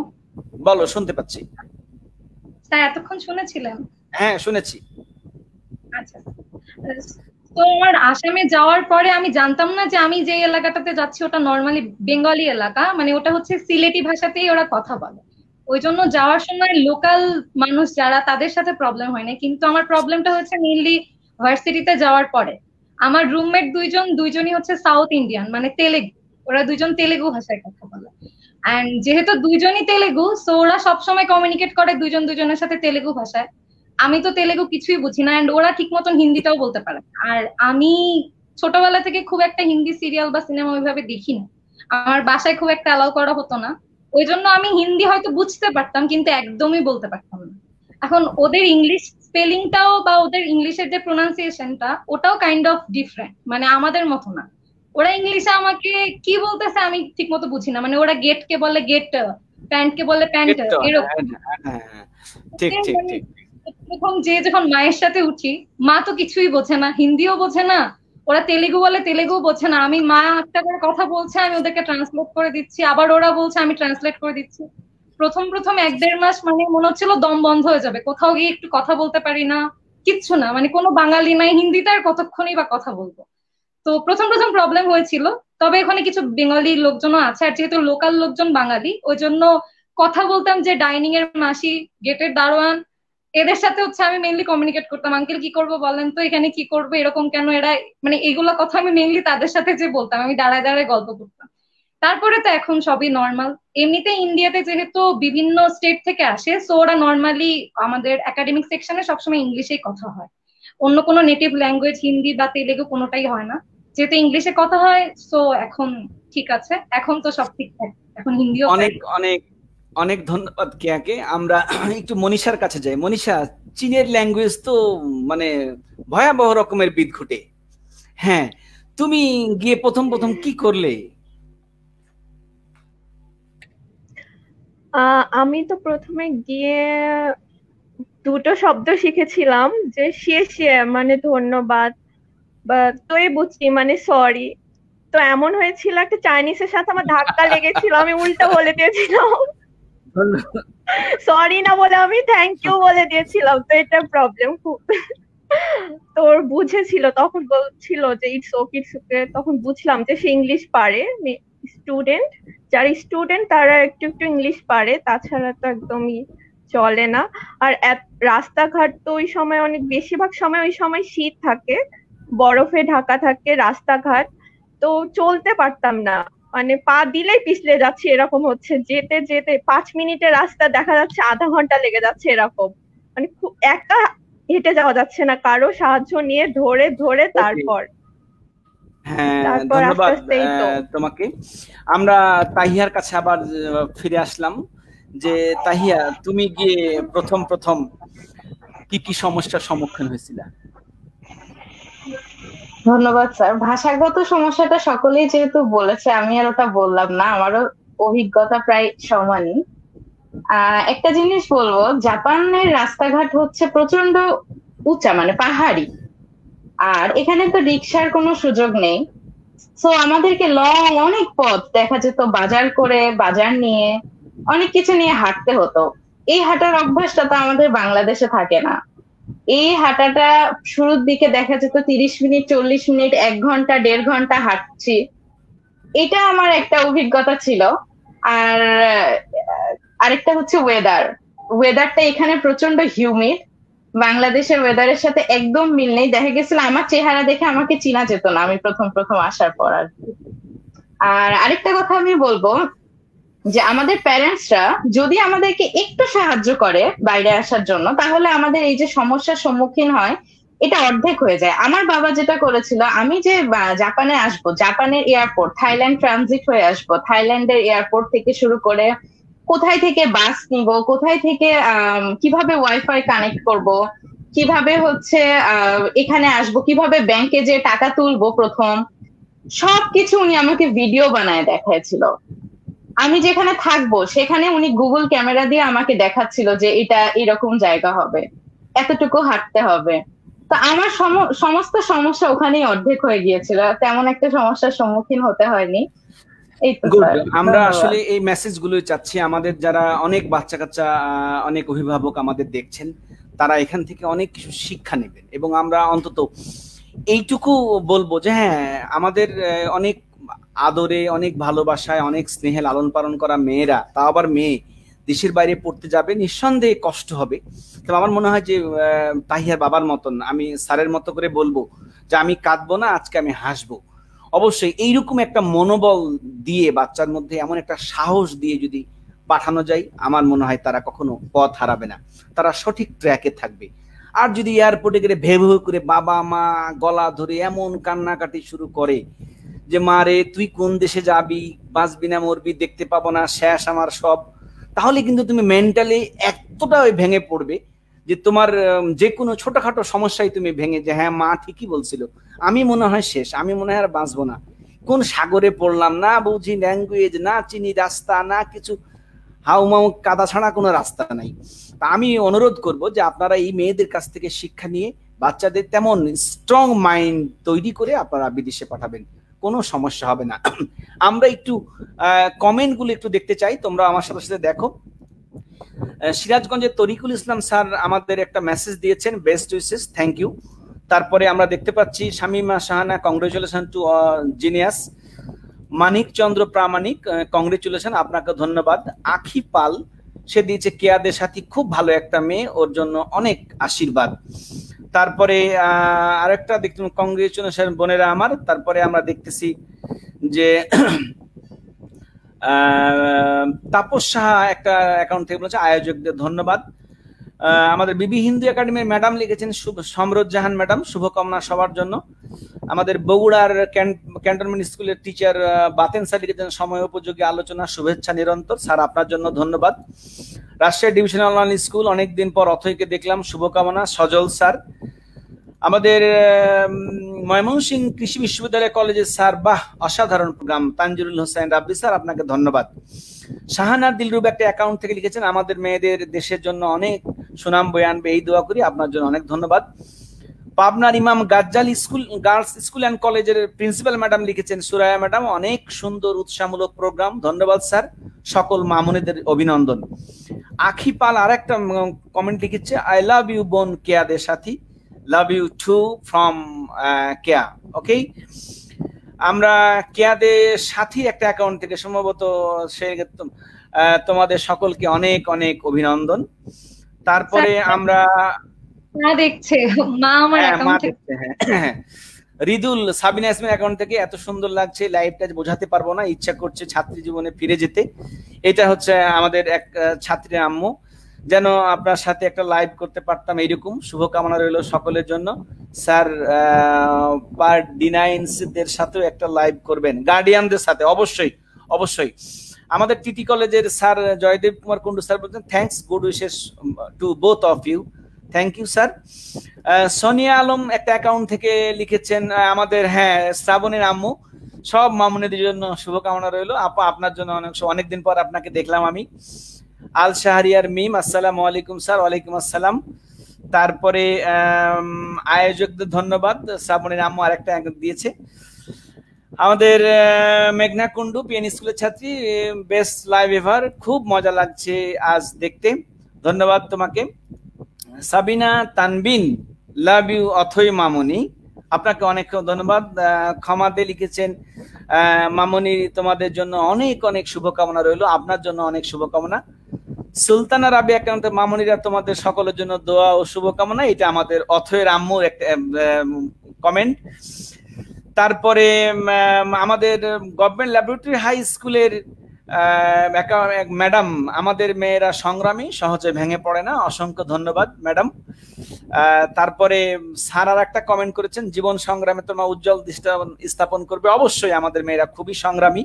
বলো, শুনতে পাচ্ছি। স্যার এতক্ষণ শুনেছিলেন? হ্যাঁ, শুনেছি। আচ্ছা, তো আমার আসামে যাওয়ার পরে আমি জানতাম না যে আমি যে এলাকাটাতে যাচ্ছি ওটা নর্মালি বেঙ্গলি এলাকা, মানে ওটা হচ্ছে সিলেটি ভাষাতেই ওরা কথা বলে। ওই জন্য যাওয়ার সময় লোকাল মানুষ যারা, তাদের সাথে প্রবলেম হয় না, কিন্তু আমার প্রবলেমটা হচ্ছে মেইনলি ভার্সিটিতে যাওয়ার পরে। আমার রুমমেট দুইজনই হচ্ছে সাউথ ইন্ডিয়ান, মানে তেলেগু। ওরা দুইজন তেলেগু ভাষায় কথা বলে, এন্ড যেহেতু দুইজনই তেলেগু, সো ওরা সবসময় কমিউনিকেট করে দুইজন দুইজনের সাথে তেলেগু ভাষায়। আমি তো তেলেগু কিছুই বুঝি না, এন্ড ওরা ঠিক মতন হিন্দিটাও বলতে পারে না। আর আমি ছোটবেলা থেকে খুব একটা হিন্দি সিরিয়াল বা সিনেমা ওইভাবে দেখি না, আমার বাসায় খুব একটা অ্যালাউ করা হতো না। ওই জন্য আমি হিন্দি হয়তো বুঝতে পারতাম, কিন্তু একদমই বলতে পারতাম না। এখন ওদের ইংলিশ স্পেলিংটাও বা ওদের ইংলিশের যে প্রোনাউন্সিয়েশনটা, ওটাও কাইন্ড অফ ডিফারেন্ট, মানে আমাদের মতো না। ওরা ইংলিশে আমাকে কি বলতেছে আমি ঠিক মতো বুঝি না, মানে ওরা গেট কে বলে গেট, প্যান্ট কে বলে প্যান্ট, এরকম। ঠিক ঠিক ঠিক। প্রথম যখন মায়ের সাথে উঠি, মা তো কিছুই বোঝে না, হিন্দিও বোঝে না, ওরা তেলেগু বলে তেলেগু বোঝে না। আমি, মা একটা করে কথা বলছে, আমি ওদেরকে ট্রান্সলেট করে দিচ্ছি, আবার ওরা বলছে, আমি ট্রান্সলেট করে দিচ্ছি। প্রথম 1-1.5 মাস মানে মনে হচ্ছিল দম বন্ধ হয়ে যাবে, কোথাও গিয়ে একটু কথা বলতে পারি না, কিচ্ছু না, মানে কোনো বাঙালি নাই, হিন্দিতে আর কতক্ষণই বা কথা বলবো। তো প্রথম প্রবলেম হয়েছিল। তবে এখানে কিছু বেঙ্গলি লোকজনও আছে, আর যেহেতু লোকাল লোকজন বাঙালি, ওই জন্য কথা বলতাম যে ডাইনিং এর মাসি, গেটের দারোয়ান, এদের সাথে হচ্ছে আমি মেইনলি কমিউনিকেট করতাম। আঙ্কেল কি করবো বলেন তো, এখানে কি করবো, এরকম কেন, এরা, মানে এইগুলো কথা আমি মেইনলি তাদের সাথে যে বলতাম, আমি দাঁড়ায় দাঁড়ায় গল্প করতাম। তারপরে তো এখন সবই নর্মাল। এমনিতে ইন্ডিয়াতে যেহেতু বিভিন্ন স্টেট থেকে আসে, সো ওরা নর্মালি আমাদের একাডেমিক সেকশনে সবসময় ইংলিশেই কথা হয়, অন্য কোনো নেটিভ ল্যাঙ্গুয়েজ হিন্দি বা তেলেগু কোনোটাই হয় না। যেহেতু ইংলিশে কথা হয়, সো এখন ঠিক আছে, এখন তো সব ঠিকঠাক, এখন হিন্দিও। অনেক অনেক অনেক ধন্যবাদ কেয়াকে। আমরা একটু মনীষার কাছে যাই। মনীষা, চীনের ল্যাঙ্গুয়েজ তো মানে ভয়াবহ রকমের বিদঘুটে। হ্যাঁ, তুমি গিয়ে প্রথম কি করলে? আমি তো প্রথমে গিয়ে দুটো শব্দ শিখেছিলাম, যে শিয়ে মানে ধন্যবাদ, বা তোই বুঝছি মানে সরি। তো এমন হয়েছিল একটা চাইনিজের সাথে আমার ধাক্কা লেগেছিল, আমি উল্টো বলে দিয়েছিলাম সরি না বলে আমি থ্যাংক ইউ বলে দিয়েছিলাম। তো এটা প্রবলেম খুব। তোর বুঝেছিল, তখন বলছিল যে ইটস ওকে ইটস ওকে, তখন বুঝলাম যে সে ইংলিশ পারে। স্টুডেন্ট, যারা স্টুডেন্ট তারা একটু একটু ইংলিশ পারে, তাছাড়া তো একদমই চলে না। আর রাস্তাঘাট তো ওই সময় অনেক বেশিরভাগ সময় ওই সময় শীত থাকে, বরফে ঢাকা থাকে রাস্তাঘাট, তো চলতে পারতাম না, মানে পা দিলেই পিছলে যাচ্ছে এরকম হচ্ছে, যেতে যেতে 5 মিনিটের রাস্তা দেখা যাচ্ছে আধা ঘন্টা লেগে যাচ্ছে এরকম, মানে খুব একা হেঁটে যাওয়া যাচ্ছে না, কারো সাহায্য নিয়ে ধরে ধরে তারপর হ্যাঁ, তারপর আস্তে ধন্যবাদ আস্তে এই তো। তোমাকে। আমরা তাহিয়ার কাছে আবার ফিরে আসলাম, যে তাহিয়া তুমি গিয়ে প্রথম প্রথম কি কি সমস্যার সম্মুখীন হয়েছিল? ধন্যবাদ স্যার। ভাষাগত সমস্যাটা সকলেই যেহেতু বলেছে, আমি আর ওটা বললাম না, আমারও অভিজ্ঞতা প্রায় সমানই। একটা জিনিস বলবো, জাপানের রাস্তাঘাট হচ্ছে প্রচন্ড উঁচা, মানে পাহাড়ি, আর এখানে তো রিক্সার কোনো সুযোগ নেই। তো আমাদেরকে অনেক পথ দেখা যেত, বাজার করে, বাজার নিয়ে, অনেক কিছু নিয়ে হাঁটতে হতো। এই হাঁটার অভ্যাসটা তো আমাদের বাংলাদেশে থাকে না। এই হাঁটাটা শুরুর দিকে দেখা যেত 30 মিনিট, 40 মিনিট, 1 ঘন্টা, 1.5 ঘন্টা হাঁটছি। এটা আমার একটা অভিজ্ঞতা ছিল। আর আরেকটা হচ্ছে ওয়েদারটা এখানে প্রচন্ড হিউমিড। বাংলাদেশের ওয়েদারের সাথে একদম মিল নেই। দেখা গেছিল আমার চেহারা দেখে আমাকে চেনা যেত না, আমি প্রথম প্রথম আসার পর আর কি। আর আরেকটা কথা আমি বলবো, যে আমাদের প্যারেন্টসরা যদি আমাদেরকে একটু সাহায্য করে বাইরে আসার জন্য, তাহলে আমাদের এই যে সমস্যার সম্মুখীন হয় এটা অর্ধেক হয়ে যায়। আমার বাবা যেটা করেছিল, আমি যে জাপানে আসবো, জাপানের এয়ারপোর্ট, থাইল্যান্ড ট্রানজিট হয়ে আসবো, থাইল্যান্ডের এয়ারপোর্ট থেকে শুরু করে কোথায় থেকে বাস নিব, কোথায় থেকে কিভাবে ওয়াইফাই কানেক্ট করব, কিভাবে হচ্ছে এখানে আসবো, কিভাবে ব্যাংকে যে টাকা তুলবো প্রথম, সবকিছু উনি আমাকে ভিডিও বানায় দেখাইছিল। আমি যেখানে থাকবো সেখানে উনি গুগল ক্যামেরা দিয়ে আমাকে দেখাচ্ছিল যে এটা এরকম জায়গা হবে, এতটুকু হাঁটতে হবে। তো আমার সমস্ত সমস্যা ওখানেই অর্ধেক হয়ে গিয়েছিল, তেমন একটা সমস্যার সম্মুখীন হতে হয়নি। এই তো গুড। স্যার, আমরা ধন্যবাদ। আসলে এই মেসেজ গুলোই চাচ্ছি, আমাদের যারা অনেক বাচ্চা কাচ্চা, অনেক অভিভাবক আমাদের দেখছেন, তারা এখান থেকে অনেক কিছু শিক্ষা নেবেন। এবং আমরা অন্তত এইটুকু বলবো যে হ্যাঁ, আমাদের অনেক আদরে, অনেক ভালোবাসায়, অনেক স্নেহে লালন পালন করা মেয়েরা, তা আবার মেয়ে, দেশের বাইরে পড়তে যাবে, নিঃসন্দেহে কষ্ট হবে। তবে আমার মনে হয় যে তাহিয়ার বাবার মতন, আমি স্যারের মতো করে বলবো যে আমি কাঁদবো না, আজকে আমি হাসবো। অবশ্যই এইরকম একটা মনোবল দিয়ে, বাচ্চার মধ্যে এমন একটা সাহস দিয়ে যদি পাঠানো যায়, আমার মনে হয় তারা কখনো পথ হারাবে না, তারা সঠিক ট্র্যাকে থাকবে। আর যদি এয়ারপোর্টে গেলে ভেউ ভেউ করে বাবা মা গলা ধরে এমন কান্নাকাটি শুরু করে যে মা রে তুই কোন দেশে যাবি, বাঁচবি না মরবি, দেখতে পাবো না, শেষ আমার সব, তাহলে কিন্তু তুমি মেন্টালি এতটা ভেঙে পড়বে যে তোমার যে কোনো ছোটখাটো সমস্যায় তুমি ভেঙে, যে হ্যাঁ মা ঠিকই বলছিল, আমি মনে হয় শেষ, আমি মনে হয় আর বাঁচবো না, কোন সাগরে পড়লাম, না বুঝি ল্যাঙ্গুয়েজ, না চিনি রাস্তা, না কিছু, হাউমাউ কাদা ছাড়া কোনো রাস্তা নাই। তা আমি অনুরোধ করব যে আপনারা এই মেয়েদের কাছ থেকে শিক্ষা নিয়ে বাচ্চাদের তেমন স্ট্রং মাইন্ড তৈরি করে আপনারা বিদেশে পাঠাবেন, কোনো সমস্যা হবে না। আমরা একটু কমেন্ট গুলো একটু দেখতে চাই, তোমরা আমার সাথে সাথে দেখো। সিরাজগঞ্জের তরিকুল ইসলাম স্যার আমাদের একটা মেসেজ দিয়েছেন, বেস্ট উইসেস, থ্যাংক ইউ। তারপরে আমরা দেখতে পাচ্ছি Shamima Shahana, congratulation two genius. মানিক চন্দ্র প্রামাণিক, কংগ্রেচুলেশন, আপনাকে ধন্যবাদ। আখি পাল, সে দিয়েছে কেয়াদের সাথী খুব ভালো একটা মেয়ে, ওর জন্য অনেক আশীর্বাদ। তারপরে আরেকটা দেখুন, কংগ্রেচুলেশন বোনেরা আমার। তারপরে আমরা দেখতেছি যে তাপস সাহা একটা অ্যাকাউন্ট থেকে বলেছে আয়োজকদের ধন্যবাদ। আমাদের বিবি হিন্দু একাডেমির ম্যাডাম লিখেছেন সমরুজ জাহান ম্যাডাম, শুভকামনা সবার জন্য। আমাদের বগুড়ার ক্যান্টনমেন্ট স্কুলের টিচার বাতেন স্যার লিখেছেন সময় উপযোগী আলোচনা, শুভেচ্ছা নিরন্তর, স্যার আপনার জন্য ধন্যবাদ। রাজশাহী ডিভিশনাল অনলাইন স্কুল, অনেকদিন পর অথৈকে দেখলাম, শুভকামনা, সজল স্যার। আমাদের ময়মনসিংহ কৃষি বিশ্ববিদ্যালয় কলেজের স্যার, বাহ অসাধারণ programme, Tanzirul Hossain rabbi sir, আপনাকে ধন্যবাদ। শাহানার দিলরুব একটা অ্যাকাউন্ট থেকে লিখেছেন আমাদের মেয়েদের দেশের জন্য অনেক সুনাম বয়ে আনবে, এই দোয়া করি, আপনার জন্য অনেক ধন্যবাদ। পাবনার ইমাম গাজ্জাল গার্লস স্কুল অ্যান্ড কলেজের প্রিন্সিপাল ম্যাডাম লিখেছেন সুরায়া ম্যাডাম, অনেক সুন্দর উৎসাহমূলক প্রোগ্রাম, ধন্যবাদ স্যার, সকল মামুনিদের অভিনন্দন। আখি পাল আর একটা কমেন্ট লিখেছে, আই লাভ ইউ বোন কেয়াদের সাথী, লাভ ইউ টু ফ্রম কেয়া। ওকে, আমরা কেয়াদের সাথী একটা অ্যাকাউন্ট থেকে সম্ভবত সে তোমাদের সকলকে অনেক অনেক অভিনন্দন। তারপরে আমরা মা দেখছে, মা আমার মা অ্যাকাউন্ট থেকে দেখছে, হ্যাঁ রিদুল সাবিনা ইয়াসমিন অ্যাকাউন্ট থেকে এত সুন্দর লাগছে, লাইভটা বোঝাতে পারবো না, ইচ্ছা করছে ছাত্রী জীবনে ফিরে যেতে। এটা হচ্ছে আমাদের এক ছাত্রীর আম্মু, যেন আপনার সাথে একটা লাইভ করতে পারতাম, এইরকম শুভকামনা রইল সকলের জন্য। স্যার পার ডিনাইন্সদের সাথেও একটা লাইভ করবেন, গার্ডিয়ানদের সাথে অবশ্যই অবশ্যই। আমাদের টিটি কলেজের স্যার জয়দেব কুমার কুন্ডু স্যার বলছেন thanks, good wishes to both of you. Thank you sir. Sonia Alam একটা অ্যাকাউন্ট থেকে লিখেছেন আমাদের শ্রাবণীর আম্মু, সব মামুনিদের জন্য শুভকামনা রইল। আপা আপনার জন্য অনেকদিন পর আপনাকে দেখলাম আমি। আল শাহরিয়ার মিম, আসসালামু আলাইকুম স্যার। ওয়ালাইকুম আসসালাম। তারপরে আয়োজকদের ধন্যবাদ, শ্রাবণীর আম্মু আরেকটা দিয়েছে। আমাদের মেঘনা কুন্ডু পিএন স্কুলের ছাত্রী, বেস্ট লাইভ এভার, খুব মজা লাগছে আজ দেখতে, ধন্যবাদ তোমাকে। সাবিনা তানবিন, লাভ ইউ অথই মামুনি, আপনাকে অনেক ধন্যবাদ। ক্ষমাতে লিখেছেন মামুনি তোমাদের জন্য অনেক অনেক শুভকামনা রইল, আপনার জন্য অনেক শুভকামনা। সুলতানা রাবি অ্যাকাউন্টে মামুনিরা তোমাদের সকলের জন্য দোয়া ও শুভকামনা, এটা আমাদের অথয়ের আম্মুর একটা কমেন্ট। তারপরে আমাদের গভর্নমেন্ট ল্যাবরেটরি হাই স্কুলের ম্যাডাম, আমাদের মেয়েরা সংগ্রামী, সহজে ভেঙে পড়ে না, অসংখ্য ধন্যবাদ ম্যাডাম। তারপরে স্যার আর একটা কমেন্ট করেছেন, জীবন সংগ্রামে তোমার উজ্জ্বল দৃষ্টি স্থাপন করবে। অবশ্যই আমাদের মেয়েরা খুবই সংগ্রামী,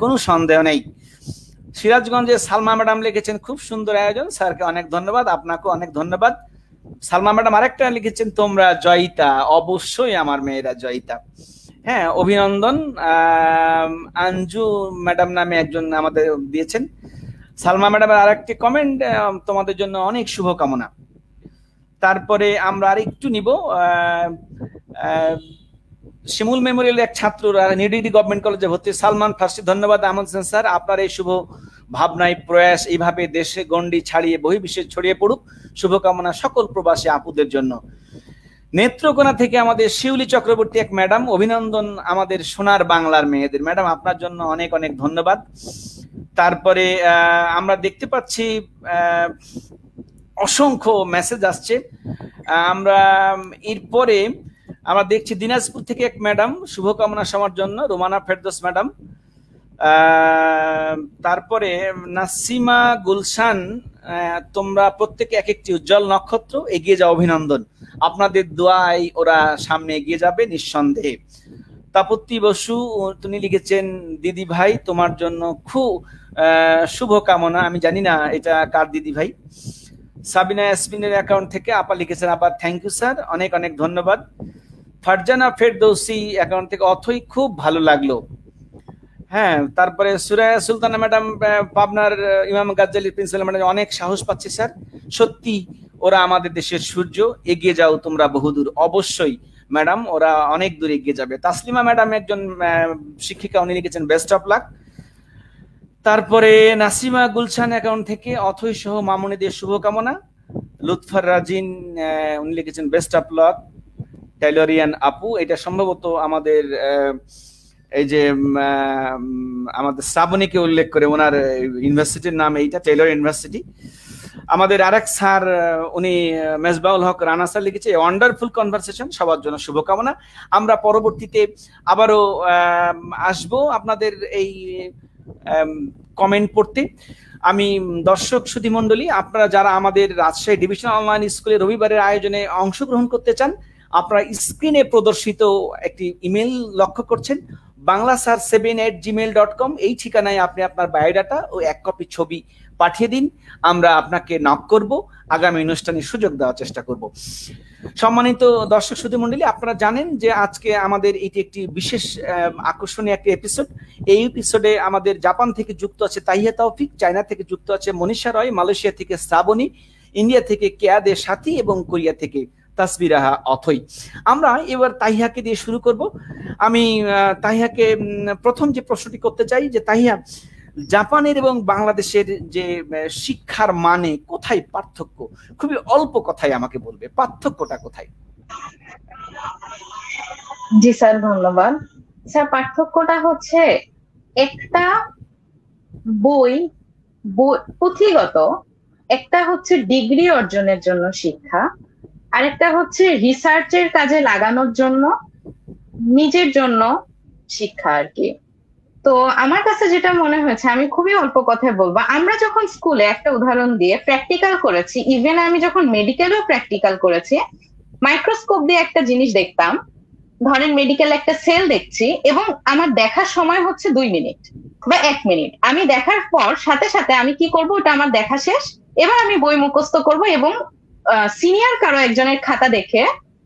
কোনো সন্দেহ নেই। সিরাজগঞ্জের সালমা ম্যাডাম লিখেছেন খুব সুন্দর আয়োজন, স্যারকে অনেক ধন্যবাদ, আপনাকে অনেক ধন্যবাদ। সালমা ম্যাডাম আরেকটা লিখেছেন তোমরা জয়িতা, অবশ্যই আমার মেয়েরা জয়িতা, হ্যাঁ অভিনন্দন। আঞ্জু ম্যাডাম নামে একজন আমাদের দিয়েছেন। সালমা ম্যাডামের আরেকটি কমেন্ট, তোমাদের জন্য অনেক শুভকামনা। তারপরে আমরা আরেকটু নিব, শিমুল মেমোরিয়াল এক ছাত্র নিউডিডি গভর্নমেন্ট কলেজে ভর্তি সালমান ফার্সি, ধন্যবাদ আহমদ হোসেন স্যার, আপনার এই শুভ ভাবনায় প্রয়াস এইভাবে দেশে গণ্ডি ছাড়িয়ে বহির্বিশ্বে ছড়িয়ে পড়ুক, শুভকামনা সকল প্রবাসী আপুদের জন্য। নেত্রকোনা থেকে আমাদের শিউলি চক্রবর্তী এক ম্যাডাম, অভিনন্দন আমাদের সোনার বাংলার মেয়েদের, ম্যাডাম আপনার জন্য অনেক অনেক ধন্যবাদ। তারপরে আমরা দেখতে পাচ্ছি অসংখ্য মেসেজ আসছে। আমরা এরপরে আমরা দেখছি দিনাজপুর থেকে এক ম্যাডাম, শুভকামনা সবার জন্য, রোমানা ফেরদৌস ম্যাডাম। তারপরে নাসিমা গুলশান, তোমরা প্রত্যেকে এক একটি উজ্জ্বল নক্ষত্র, এগিয়ে যাও, অভিনন্দন, আপনাদের দোয়ায় ওরা সামনে এগিয়ে যাবে নিঃসন্দেহে। তাপত্তি বসু তুমি লিখেছেন দিদি ভাই তোমার জন্য খুব শুভকামনা, আমি জানি না এটা কার দিদি ভাই। সাবিনা ইয়াসমিনের অ্যাকাউন্ট থেকে আপা লিখেছেন আবার থ্যাংক ইউ স্যার, অনেক অনেক ধন্যবাদ। ফারজানা ফেরদৌসি অ্যাকাউন্ট থেকে অথই খুব ভালো লাগলো, হ্যাঁ। তারপরে সুরায়া সুলতানা ম্যাডাম পাবনার ইমাম গাজ্জালি প্রিন্সিপাল ম্যাডাম, অনেক সাহস পাচ্ছি স্যার, সত্যি ওরা আমাদের দেশের সূর্য, এগিয়ে যাও তোমরা বহুদূর। অবশ্যই ম্যাডাম, ওরা অনেক দূর এগিয়ে যাবে। তাসলিমা ম্যাডাম একজন শিক্ষিকা, উনি লিখেছেন বেস্ট অফ লাক। তারপরে নাসিমা গুলশান অ্যাকাউন্ট থেকে অথৈ সহ মামুনিদের শুভকামনা। লুৎফার রাজিন উনি লিখেছেন বেস্ট অফ লাক টেইলরিয়ান আপু, এটা সম্ভবত আমাদের এই যে আমাদের শ্রাবণীকে উল্লেখ করে ওনার ইউনিভার্সিটির নাম এইটা, টেইলর ইউনিভার্সিটি। আমাদের আরেক স্যার উনি মেজবাউল হক রানা স্যার লিখেছে ওয়ান্ডারফুল কনভারসেশন, সবার জন্য শুভকামনা। আমরা পরবর্তীতে আবারও আসবো আপনাদের এই কমেন্ট পড়তে। আমি দর্শক সুধী মণ্ডলী, আপনারা যারা আমাদের রাজশাহী ডিভিশনাল অনলাইন স্কুলে রবিবারের আয়োজনে অংশগ্রহণ করতে চান, আপনারা স্ক্রিনে প্রদর্শিত একটি ইমেল লক্ষ্য করছেন, banglasar7@gmail.com, এই ঠিকানায় আপনি আপনার বায়োডাটা ও এক কপি ছবি পাঠিয়ে দিন, আমরা আপনাকে নক করব, আগামী অনুষ্ঠানের সুযোগ দেওয়ার চেষ্টা করব। সম্মানিত দর্শক সুধী মণ্ডলী, আপনারা জানেন যে আজকে আমাদের এটি একটি বিশেষ আকর্ষণীয় একটি এপিসোড। এই এপিসোডে আমাদের জাপান থেকে যুক্ত আছে তাহিয়া তৌফিক, চায়না থেকে যুক্ত আছে মনীষা রয়, মালয়েশিয়া থেকে শ্রাবণী, ইন্ডিয়া থেকে কেয়াদে সাথী এবং কোরিয়া থেকে তাসবিরাহা অথই। আমরা এবার তাহিয়াকে দিয়ে শুরু করব। আমি তাহিয়াকে প্রথম যে প্রশ্নটি করতে চাই যে তাহিয়া, জাপানের এবং বাংলাদেশের যে শিক্ষার মানে কোথায় পার্থক্য, খুবই অল্প কথায় আমাকে বলবে পার্থক্যটা কোথায়? জি স্যার, ধন্যবাদ স্যার। পার্থক্যটা হচ্ছে একটা বই, পুঁথিগত, একটা হচ্ছে ডিগ্রি অর্জনের জন্য শিক্ষা, আর একটা হচ্ছে রিসার্চের কাজে লাগানোর জন্য, নিজের জন্য শিক্ষা আর কি। তো আমার কাছে যেটা মনে হয়েছে, আমি খুবই অল্প কথায় বলবো, আমরা যখন স্কুলে একটা উদাহরণ দিয়ে প্র্যাকটিক্যাল করেছি, ইভেন আমি যখন মেডিকেলেও প্র্যাকটিক্যাল করেছি, মাইক্রোস্কোপ দিয়ে একটা জিনিস দেখতাম, ধরেন মেডিকেল একটা সেল দেখছি এবং আমার দেখার সময় হচ্ছে 2 মিনিট বা 1 মিনিট, আমি দেখার পর সাথে সাথে আমি কি করব, ওটা আমার দেখা শেষ, এবার আমি বই মুখস্থ করব এবং সিনিয়র কারো একজনের খাতা দেখে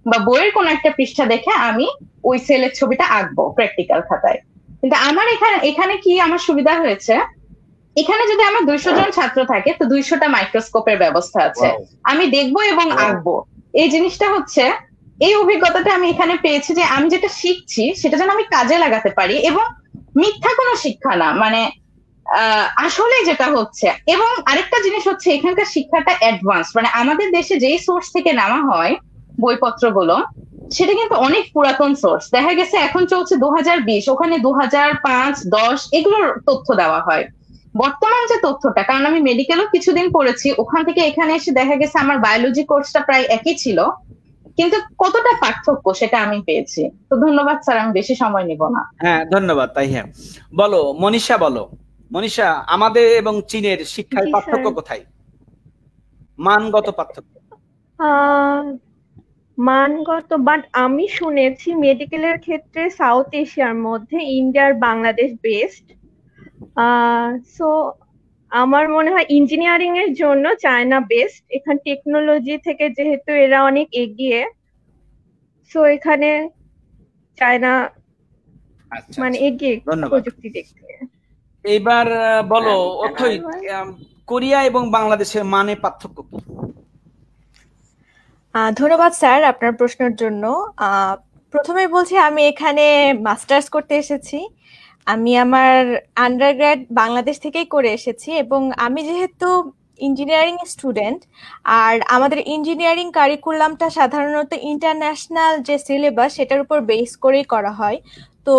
বা বইয়ের কোন একটা পৃষ্ঠা দেখে আমি ওই সেলের ছবিটা আঁকবো প্র্যাকটিক্যাল খাতায়। কিন্তু আমার এখানে এখানে কি আমার সুবিধা হয়েছে, এখানে যদি আমার 200 জন ছাত্র থাকে তো 200টা মাইক্রোস্কোপের ব্যবস্থা আছে, আমি দেখবো এবং আঁকবো। এই জিনিসটা হচ্ছে, এই অভিজ্ঞতাটা আমি এখানে পেয়েছি যে আমি যেটা শিখছি সেটা যেন আমি কাজে লাগাতে পারি, এবং মিথ্যা কোনো শিক্ষা না, মানে আসলে যেটা হচ্ছে। এবং আরেকটা জিনিস হচ্ছে, এখানকার শিক্ষাটা অ্যাডভান্স, মানে আমাদের দেশে যেই সোর্স থেকে নেওয়া হয় বইপত্রগুলো, সেটা কিন্তু অনেক পুরাতন সোর্স, দেখা গেছে এখন চলছে 2020, ওখানে 2005, 10 এগুলোর তথ্য দেওয়া হয়। বর্তমান যে তথ্যটা, কারণ আমি মেডিকেলও কিছুদিন পড়েছি, ওখান থেকে এখানে এসে দেখা গেছে আমার বায়োলজি কোর্সটা প্রায় একই ছিল, কিন্তু কতটা পার্থক্য সেটা আমি পেয়েছি। তো ধন্যবাদ স্যার, আমি বেশি সময় নিব না। হ্যাঁ, ধন্যবাদ। তাই হ্যাঁ, বলো মনীষা, বলো মনীষা, আমাদের এবং চীনের শিক্ষার জি পার্থক্য স্যার। কোথায়, মানগত পার্থক্য? মানগত, বাট আমি শুনেছি মেডিকেলের ক্ষেত্রে সাউথ এশিয়ার মধ্যে ইন্ডিয়ার বাংলাদেশ বেস্ট। সো আমার মনে হয় ইঞ্জিনিয়ারিং এর জন্য চায়না বেস্ট, এখানে টেকনোলজি থেকে যেহেতু এরা অনেক এগিয়ে, সো এখানে চায়না আচ্ছা মানে আচ্ছা, এগিয়ে ধন্যবাদ। প্রযুক্তি দিক থেকে। এইবার বলো আর অথই, কোরিয়া এবং বাংলাদেশের মানে পার্থক্য কি? ধন্যবাদ স্যার আপনার প্রশ্নের জন্য। প্রথমে বলছি, আমি এখানে মাস্টার্স করতে এসেছি। আমি আমার আন্ডারগ্র্যাড বাংলাদেশ থেকেই করে এসেছি, এবং আমি যেহেতু ইঞ্জিনিয়ারিং স্টুডেন্ট, আর আমাদের ইঞ্জিনিয়ারিং কারিকুলামটা সাধারণত ইন্টারন্যাশনাল যে সিলেবাস সেটার উপর বেস করেই করা হয়। তো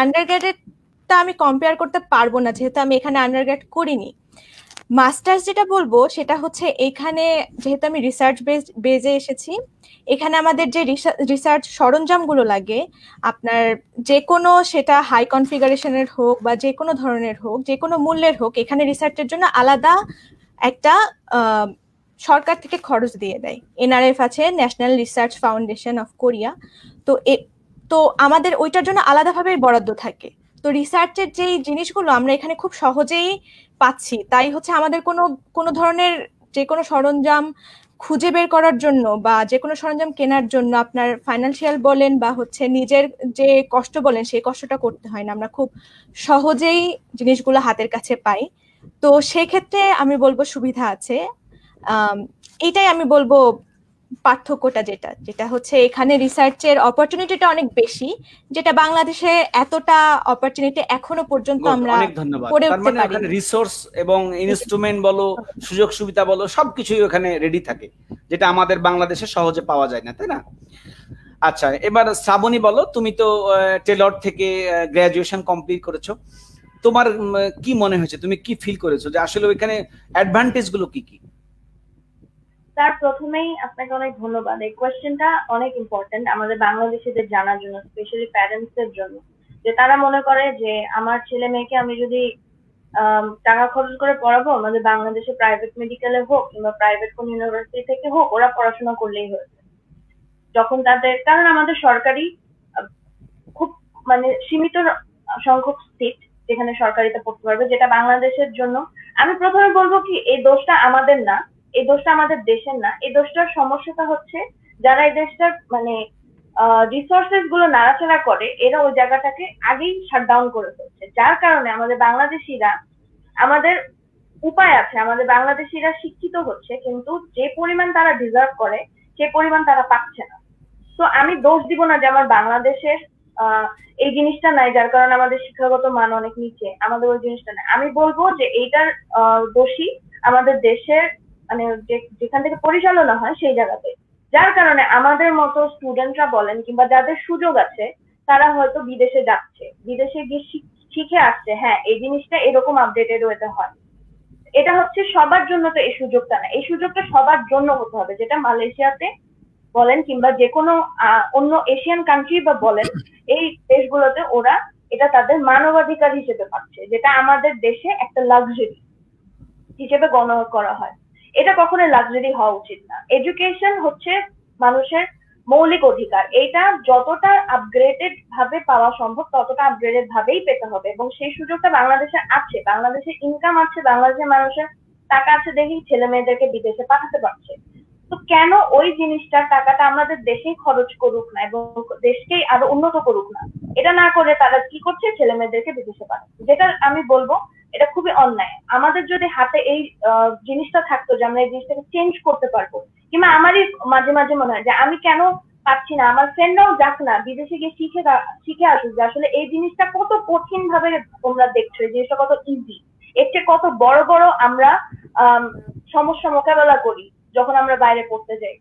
আন্ডারগ্র্যাডেরটা আমি কম্পেয়ার করতে পারবো না, যেহেতু আমি এখানে আন্ডারগ্র্যাড করিনি। মাস্টার্স যেটা বলবো সেটা হচ্ছে, এখানে যেহেতু আমি রিসার্চ বেজে এসেছি, এখানে আমাদের যে রিসার্চ সরঞ্জামগুলো লাগে, আপনার যে কোনো, সেটা হাই কনফিগারেশনের হোক বা যে কোনো ধরনের হোক, যে কোনো মূল্যের হোক, এখানে রিসার্চের জন্য আলাদা একটা সরকার থেকে খরচ দিয়ে দেয়। এনআরএফ আছে, national research foundation of Korea. তো তো আমাদের ওইটার জন্য আলাদাভাবে বরাদ্দ থাকে। তো রিসার্চের যে জিনিসগুলো আমরা এখানে খুব সহজেই পাচ্ছি, তাই হচ্ছে আমাদের কোনো ধরনের যে কোনো সরঞ্জাম খুঁজে বের করার জন্য বা যে কোনো সরঞ্জাম কেনার জন্য আপনার ফাইন্যান্সিয়াল বলেন বা হচ্ছে নিজের যে কষ্ট বলেন, সেই কষ্টটা করতে হয় না, আমরা খুব সহজেই জিনিসগুলো হাতের কাছে পাই। তো সেক্ষেত্রে আমি বলবো সুবিধা আছে। এটাই আমি বলবো পার্থক্যটা, যেটা হচ্ছে এখানে রিসার্চের অপরচুনিটিটা অনেক বেশি, যেটা বাংলাদেশে এতটা অপরচুনিটি এখনো পর্যন্ত আমরা অনেক ধন্যবাদ। করে তার উঠতে মানে পারি। ওখানে রিসোর্স এবং ইনস্ট্রুমেন্ট বলো, সুযোগ সুবিধা বলো, সবকিছুই ওখানে রেডি থাকে, যেটা আমাদের বাংলাদেশে সহজে পাওয়া যায় না, তাই না? আচ্ছা, এবার শ্রাবণী বলো, তুমি তো টেলর থেকে গ্রাজুয়েশন কমপ্লিট করেছো, তোমার কি মনে হয়েছে, তুমি কি ফিল করেছো যে আসলে ওইখানে অ্যাডভান্টেজ গুলো কি কি? তার প্রথমেই আপনাকে অনেক ধন্যবাদ, এই কোয়েশ্চেনটা অনেক ইম্পর্টেন্ট আমাদের বাংলাদেশিদের জানার জন্য, স্পেশালি প্যারেন্টস এর জন্য, যে তারা মনে করে যে আমার ছেলে মেয়েকে আমি যদি টাকা খরচ করে পড়াবো, আমাদের বাংলাদেশে প্রাইভেট মেডিকেলে হোক কিংবা প্রাইভেট কোন ইউনিভার্সিটি থেকে হোক, ওরা পড়াশোনা করলেই হয়েছে। যখন তাদের, কারণ আমাদের সরকারি খুব মানে সীমিত সংখ্যক সিট যেখানে সরকারিতে পড়তে পারবে, যেটা বাংলাদেশের জন্য, আমি প্রথমে বলবো কি, এই দোষটা আমাদের না, এই দোষটা আমাদের দেশের না, এই দোষটার সমস্যাটা হচ্ছে যারা এই দেশটার মানে রিসোর্সেস গুলো নাড়াচাড়া করে, এরা ওই জায়গাটাকে আগেই শাটডাউন করে ফেলছে, যার কারণে আমাদের বাংলাদেশিরা, আমাদের উপায় আছে, আমাদের বাংলাদেশিরা শিক্ষিত হচ্ছে, কিন্তু যে পরিমাণ তারা ডিজার্ভ করে সে পরিমাণ তারা পাচ্ছে না। তো আমি দোষ দিব না যে আমার বাংলাদেশের এই জিনিসটা নাই, যার কারণে আমাদের শিক্ষাগত মান অনেক নিচে, আমাদের ওই জিনিসটা নাই। আমি বলবো যে এইটার দোষী আমাদের দেশের, মানে যেখান থেকে পরিচালনা হয় সেই জায়গাতে, যার কারণে আমাদের মতো স্টুডেন্টরা বলেন কিংবা যাদের সুযোগ আছে, তারা হয়তো বিদেশে যাচ্ছে, বিদেশে গিয়ে শিখে আসছে, হ্যাঁ এই জিনিসটা এরকম আপডেটেড হতে হয়। এটা হচ্ছে সবার জন্য তো এই সুযোগটা না, এই সুযোগটা সবার জন্য হতে হবে, যেটা মালয়েশিয়াতে বলেন কিংবা যে কোনো অন্য এশিয়ান কান্ট্রি বা বলেন, এই দেশগুলোতে ওরা এটা তাদের মানবাধিকার হিসেবে পাচ্ছে, যেটা আমাদের দেশে একটা লাক্সারি হিসেবে গণনা করা হয়। এটা কখনো লাক্সারি হওয়া উচিত না। এডুকেশন হচ্ছে মানুষের মৌলিক অধিকার, এটা যতটা আপগ্রেডেড ভাবে পাওয়া সম্ভব ততটা আপগ্রেডেড ভাবেই পেতে হবে, এবং সেই সুযোগটা বাংলাদেশে আছে, বাংলাদেশের ইনকাম আছে, বাংলাদেশের মানুষের টাকা আছে দেখেই ছেলে মেয়েদেরকে বিদেশে পাঠাতে পারছে। তো কেন ওই জিনিসটার টাকাটা আমাদের দেশেই খরচ করুক না এবং দেশকেই আরো উন্নত করুক না? এটা না করে তারা কি করছে, ছেলে মেয়েদেরকে বিদেশে পাঠাচ্ছে, যেটা আমি বলবো এটা খুবই অন্যায়। আমাদের যদি হাতে এই জিনিসটা থাকতো যে আমরা এই জিনিসটাকে চেঞ্জ করতে পারবো, কিংবা আমারই মাঝে মাঝে মনে হয় যে আমি কেন পাচ্ছি না, আমার ফ্রেন্ডরাও যাক না বিদেশে গিয়ে শিখে আসুক যে আসলে এই জিনিসটা কত কঠিন ভাবে তোমরা দেখছো, এই জিনিসটা কত ইজি, এর চেয়ে কত বড় বড় আমরা সমস্যা মোকাবেলা করি যখন আমরা বাইরে পড়তে যাই।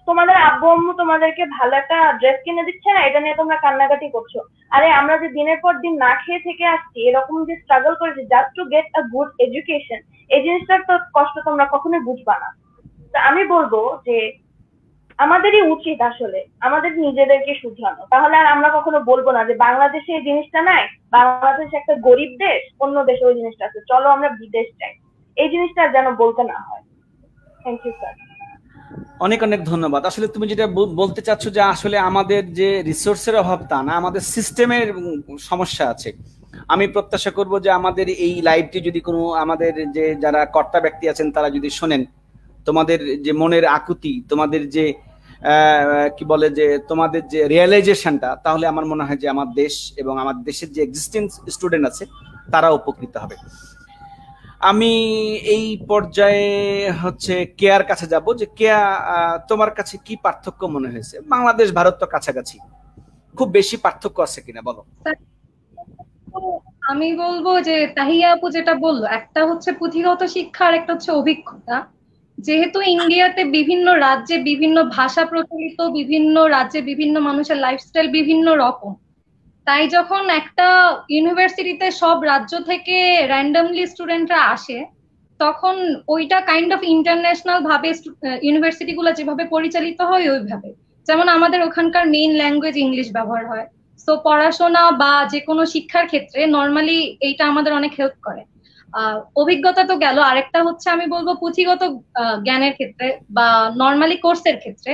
তোমাদের আব্বু আম্মু তোমাদেরকে ভালো একটা ড্রেস কিনে দিচ্ছে না, এটা নিয়ে তোমরা কান্নাকাটি করছো। আরে আমরা যে দিনের পর দিন না খেয়ে থেকে আসছি, এরকম যে স্ট্রাগল করেছি just to get a good education, এই জিনিসটার তো কষ্ট তোমরা কখনোই বুঝবা না। তো আমি বলবো যে আমাদেরই উচিত আসলে আমাদের নিজেদেরকে শুধরানো, তাহলে আর আমরা কখনো বলবো না যে বাংলাদেশে এই জিনিসটা নাই, বাংলাদেশ একটা গরিব দেশ, অন্য দেশে ওই জিনিসটা আছে, চলো আমরা বিদেশ যাই, এই জিনিসটা যেন বলতে না হয়। Thank you sir. অনেক অনেক ধন্যবাদ। আসলে তুমি যেটা বলতে চাচ্ছ যে আসলে আমাদের যে রিসোর্সের অভাব তা না, আমাদের সিস্টেমের সমস্যা আছে। আমি প্রত্যাশা করব যে আমাদের এই লাইভটি যদি কোনো আমাদের যে যারা কর্তা ব্যক্তি আছেন তারা যদি শোনেন, তোমাদের যে মনের আকুতি, তোমাদের যে কি বলে যে তোমাদের যে রিয়েলাইজেশনটা, তাহলে আমার মনে হয় যে আমার দেশ এবং আমার দেশের যে এক্সিস্টেন্স স্টুডেন্ট আছে তারা উপকৃত হবে। আমি এই পর্যায়ে হচ্ছে কেয়ার কাছে যাব, যে কেয়া তোমার কাছে কি পার্থক্য মনে হয়েছে? বাংলাদেশ ভারত তো কাছাকাছি, খুব বেশি পার্থক্য আছে কিনা বলো। আমি বলবো যে তাহিয়া আপু যেটা বললো, একটা হচ্ছে পুঁথিগত শিক্ষা আর একটা হচ্ছে অভিজ্ঞতা। যেহেতু ইন্ডিয়াতে বিভিন্ন রাজ্যে বিভিন্ন ভাষা প্রচলিত, বিভিন্ন রাজ্যে বিভিন্ন মানুষের লাইফস্টাইল বিভিন্ন রকম, তাই যখন একটা ইউনিভার্সিটিতে সব রাজ্য থেকে র্যান্ডমলি স্টুডেন্টরা আসে, তখন ওইটা কাইন্ড অফ ইন্টারন্যাশনাল ভাবে ইউনিভার্সিটি গুলো যেভাবে পরিচালিত হয় ওইভাবে, যেমন আমাদের ওখানকার মেইন ল্যাঙ্গুয়েজ ইংলিশ ব্যবহার হয়। তো পড়াশোনা বা যে কোনো শিক্ষার ক্ষেত্রে নর্মালি এইটা আমাদের অনেক হেল্প করে। অভিজ্ঞতা তো গেল, আরেকটা হচ্ছে আমি বলবো পুঁথিগত জ্ঞানের ক্ষেত্রে বা নর্মালি কোর্সের ক্ষেত্রে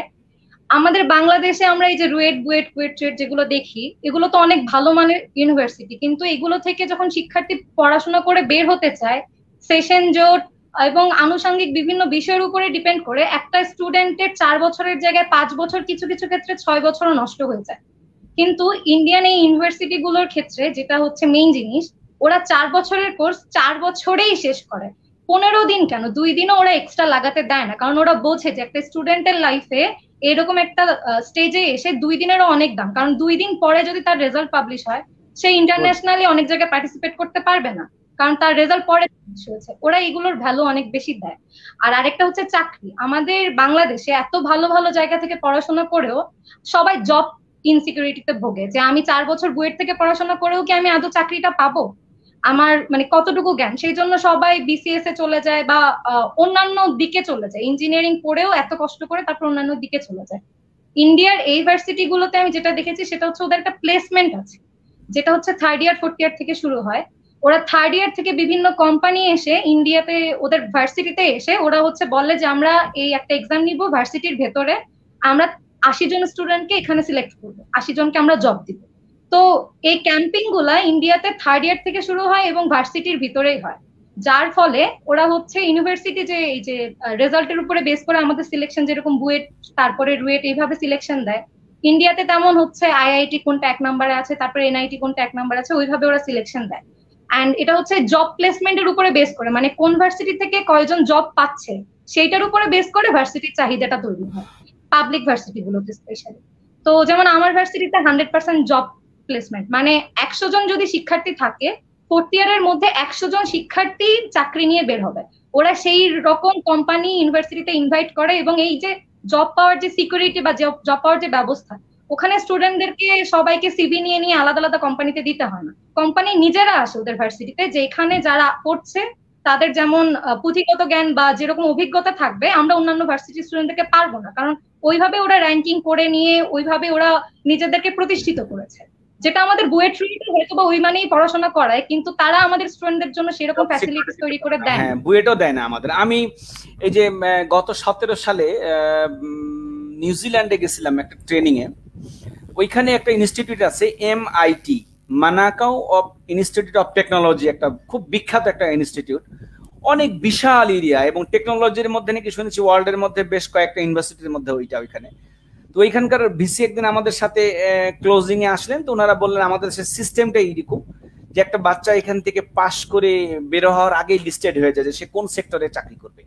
আমাদের বাংলাদেশে আমরা এই যে রুয়েট বুয়েট কুয়েট যেগুলো দেখি, এগুলো তো অনেক ভালো মানের ইউনিভার্সিটি, কিন্তু এগুলো থেকে যখন শিক্ষার্থী পড়াশোনা করে বের হতে চায়, সেশন জোট এবং আনুষঙ্গিক বিভিন্ন বিষয়ের উপরে ডিপেন্ড করে একটা স্টুডেন্টের 4 বছরের জায়গায় 5 বছর, কিছু কিছু ক্ষেত্রে 6 বছরও নষ্ট হয়ে যায়। কিন্তু ইন্ডিয়ান এই ইউনিভার্সিটি গুলোর ক্ষেত্রে যেটা হচ্ছে মেইন জিনিস, ওরা 4 বছরের কোর্স 4 বছরেই শেষ করে। 15 দিন কেন, 2 দিনও ওরা এক্সট্রা লাগাতে দেয় না, কারণ ওরা বোঝে যে একটা স্টুডেন্টের লাইফে এরকম একটা স্টেজে এসে 2 দিনেরও অনেক দাম, কারণ 2 দিন পরে যদি তার রেজাল্ট পাবলিশ হয়, সে ইন্টারন্যাশনালি অনেক জায়গায় পার্টিসিপেট করতে পারবে না, কারণ তার রেজাল্ট পরে হয়েছে। ওরা এগুলোর ভ্যালু অনেক বেশি দেয়। আর আরেকটা হচ্ছে চাকরি। আমাদের বাংলাদেশে এত ভালো ভালো জায়গা থেকে পড়াশোনা করেও সবাই জব ইনসিকিউরিটিতে ভোগে, যে আমি 4 বছর বুয়েট থেকে পড়াশোনা করেও কি আমি আদৌ চাকরিটা পাবো, আমার মানে কতটুকু জ্ঞান, সেই জন্য সবাই বিসিএস এ চলে যায় বা অন্যান্য দিকে চলে যায়, ইঞ্জিনিয়ারিং পড়েও এত কষ্ট করে তারপর অন্যান্য দিকে চলে যায়। ইন্ডিয়ার এই ভার্সিটি গুলোতে আমি যেটা দেখেছি সেটা হচ্ছে ওদের একটা প্লেসমেন্ট আছে, যেটা হচ্ছে 3rd ইয়ার 4th ইয়ার থেকে শুরু হয়। ওরা 3rd ইয়ার থেকে বিভিন্ন কোম্পানি এসে ইন্ডিয়াতে ওদের ভার্সিটিতে এসে ওরা হচ্ছে বলে যে আমরা এই একটা এক্সাম নিব ভার্সিটির ভেতরে, আমরা 80 জন স্টুডেন্টকে এখানে সিলেক্ট করবো, 80 জনকে আমরা জব দিব। তো এই ক্যাম্পিং গুলা ইন্ডিয়াতে 3rd ইয়ার থেকে শুরু হয় এবং ভার্সিটির ভিতরেই হয়, যার ফলে ওরা হচ্ছে ইউনিভার্সিটি যে এই যে রেজাল্টের উপরে বেস করে আমাদের সিলেকশন যেরকম বুয়েট তারপরে রুয়েট এইভাবে সিলেকশন দেয়, ইন্ডিয়াতে তেমন হচ্ছে আইআইটি কোনটা 1 নম্বরে আছে, তারপরে এনআইটি কোনটা 1 নম্বরে আছে, ওইভাবে ওরা সিলেকশন দেয়। এন্ড এটা হচ্ছে জব প্লেসমেন্টের উপরে বেস করে, মানে কোন ভার্সিটি থেকে কয়জন জব পাচ্ছে সেইটার উপরে বেস করে ভার্সিটির চাহিদাটা তৈরি হয়, পাবলিক ভার্সিটি গুলোতে স্পেশালি। তো যেমন আমার ভার্সিটিতে 100% জব প্লেসমেন্ট, মানে 100 জন যদি শিক্ষার্থী থাকে 4th ইয়ারের মধ্যে 100 জন শিক্ষার্থী চাকরি নিয়ে বের হবে। ওরা সেই রকম কোম্পানি ইউনিভার্সিটিতে ইনভাইট করে এবং এই যে জব পাওয়ার যে সিকিউরিটি বা জব পাওয়ার যে ব্যবস্থা, ওখানে স্টুডেন্টদেরকে সবাইকে সিভি নিয়ে নিয়ে আলাদা আলাদা কোম্পানিতে দিতে হয় না, কোম্পানি নিজেরা আসে ওদের ভার্সিটিতে, যেখানে যারা পড়ছে তাদের যেমন পুঁথিগত জ্ঞান বা যেরকম অভিজ্ঞতা থাকবে আমরা অন্যান্য ভার্সিটি স্টুডেন্টদেরকে পারবো না, কারণ ওইভাবে ওরা র্যাঙ্কিং করে নিয়ে ওইভাবে ওরা নিজেদেরকে প্রতিষ্ঠিত করেছে। যেটা আমাদের বুয়েট ট্রিতে হয়তো বা ওই মানেই পড়াশোনা করায়, কিন্তু তারা আমাদের স্টুডেন্টদের জন্য সেরকম ফ্যাসিলিটিস তৈরি করে দেয়। হ্যাঁ, বুয়েটও দেয় না আমাদের। আমি এই যে গত 17 সালে নিউজিল্যান্ডে গেছিলাম একটা ট্রেনিং এ। ওইখানে একটা ইনস্টিটিউট আছে MIT, মানাকাও অফ ইনস্টিটিউট অফ টেকনোলজি, একটা খুব বিখ্যাত একটা ইনস্টিটিউট, অনেক বিশাল এরিয়া, এবং টেকনোলজির মধ্যে নাকি শুনেছি ওয়ার্ল্ডের মধ্যে বেশ কয়েকটা ইউনিভার্সিটির মধ্যে ওইখানে। তো ওইখানকার ভিসি একদিন আমাদের সাথে ক্লোজিং এ আসলেন, তো ওনারা বললেন আমাদের সিস্টেমটা এইরকম যে একটা বাচ্চা এখান থেকে পাশ করে বের হওয়ার আগেই লিস্টেড হয়ে যায় যে সে কোন সেক্টরে চাকরি করবে,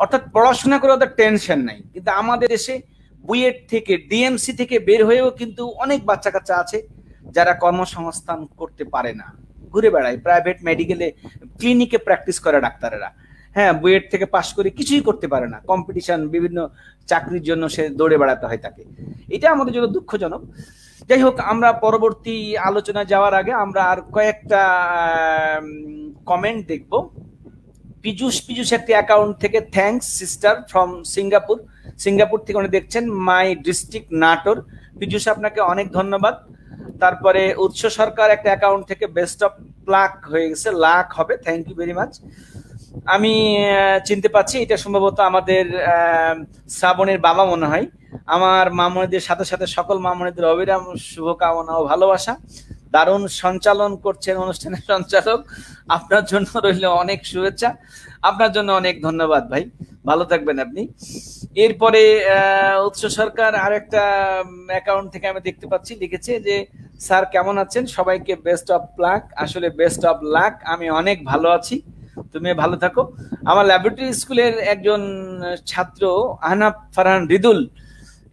অর্থাৎ পড়াশোনা করে ওদের টেনশন নাই। কিন্তু আমাদের দেশে বুয়েট থেকে ডিএমসি থেকে বের হয়েও কিন্তু অনেক বাচ্চা কাচ্চা আছে যারা কর্মসংস্থান করতে পারে না, ঘুরে বেড়ায় প্রাইভেট মেডিকেলে ক্লিনিকে প্র্যাকটিস করে ডাক্তারেরা। হ্যাঁ, বুয়েট থেকে পাশ করে কিছুই করতে পারে না, কম্পিটিশন বিভিন্ন চাকরির জন্য সে দৌড়ে বেড়াতে হয় তাকে। এটা আমাদের জন্য দুঃখজনক। যাই হোক, আমরা পরবর্তী আলোচনা যাওয়ার আগে আমরা আর কয়েকটা কমেন্ট দেখব। পীযুষ একটি অ্যাকাউন্ট থেকে, থ্যাঙ্কস সিস্টার ফ্রম সিঙ্গাপুর থেকে উনি দেখছেন, মাই ডিস্ট্রিক্ট নাটোর। পীযুষ, আপনাকে অনেক ধন্যবাদ। তারপরে উৎস সরকার একটা অ্যাকাউন্ট থেকে, বেস্ট অফ লাক হয়ে গেছে, লাক হবে, থ্যাংক ইউ ভেরি মাচ। আমি চিনতে পাচ্ছি এটা সম্ভবত আমাদের শ্রাবণের বাবা মনে হয়। আমার মামনিদের সাথে সাথে সকল মামনিদের অবিরাম শুভকামনা ও ভালোবাসা। দারুণ সঞ্চালন করছেন অনুষ্ঠানের সঞ্চালক, আপনার জন্য রইল অনেক শুভেচ্ছা, আপনার জন্য অনেক ধন্যবাদ ভাই, ভালো থাকবেন আপনি। এরপরে উৎস সরকার আরেকটা অ্যাকাউন্ট থেকে আমি দেখতে পাচ্ছি, লিখেছে যে স্যার কেমন আছেন, সবাইকে বেস্ট অফ লাক। আসলে বেস্ট অফ লাক, আমি অনেক ভালো আছি, তুমি ভালো থাকো। আমার ল্যাবরেটরি স্কুলের একজন ছাত্র আহনাফ ফারহান রিদুল,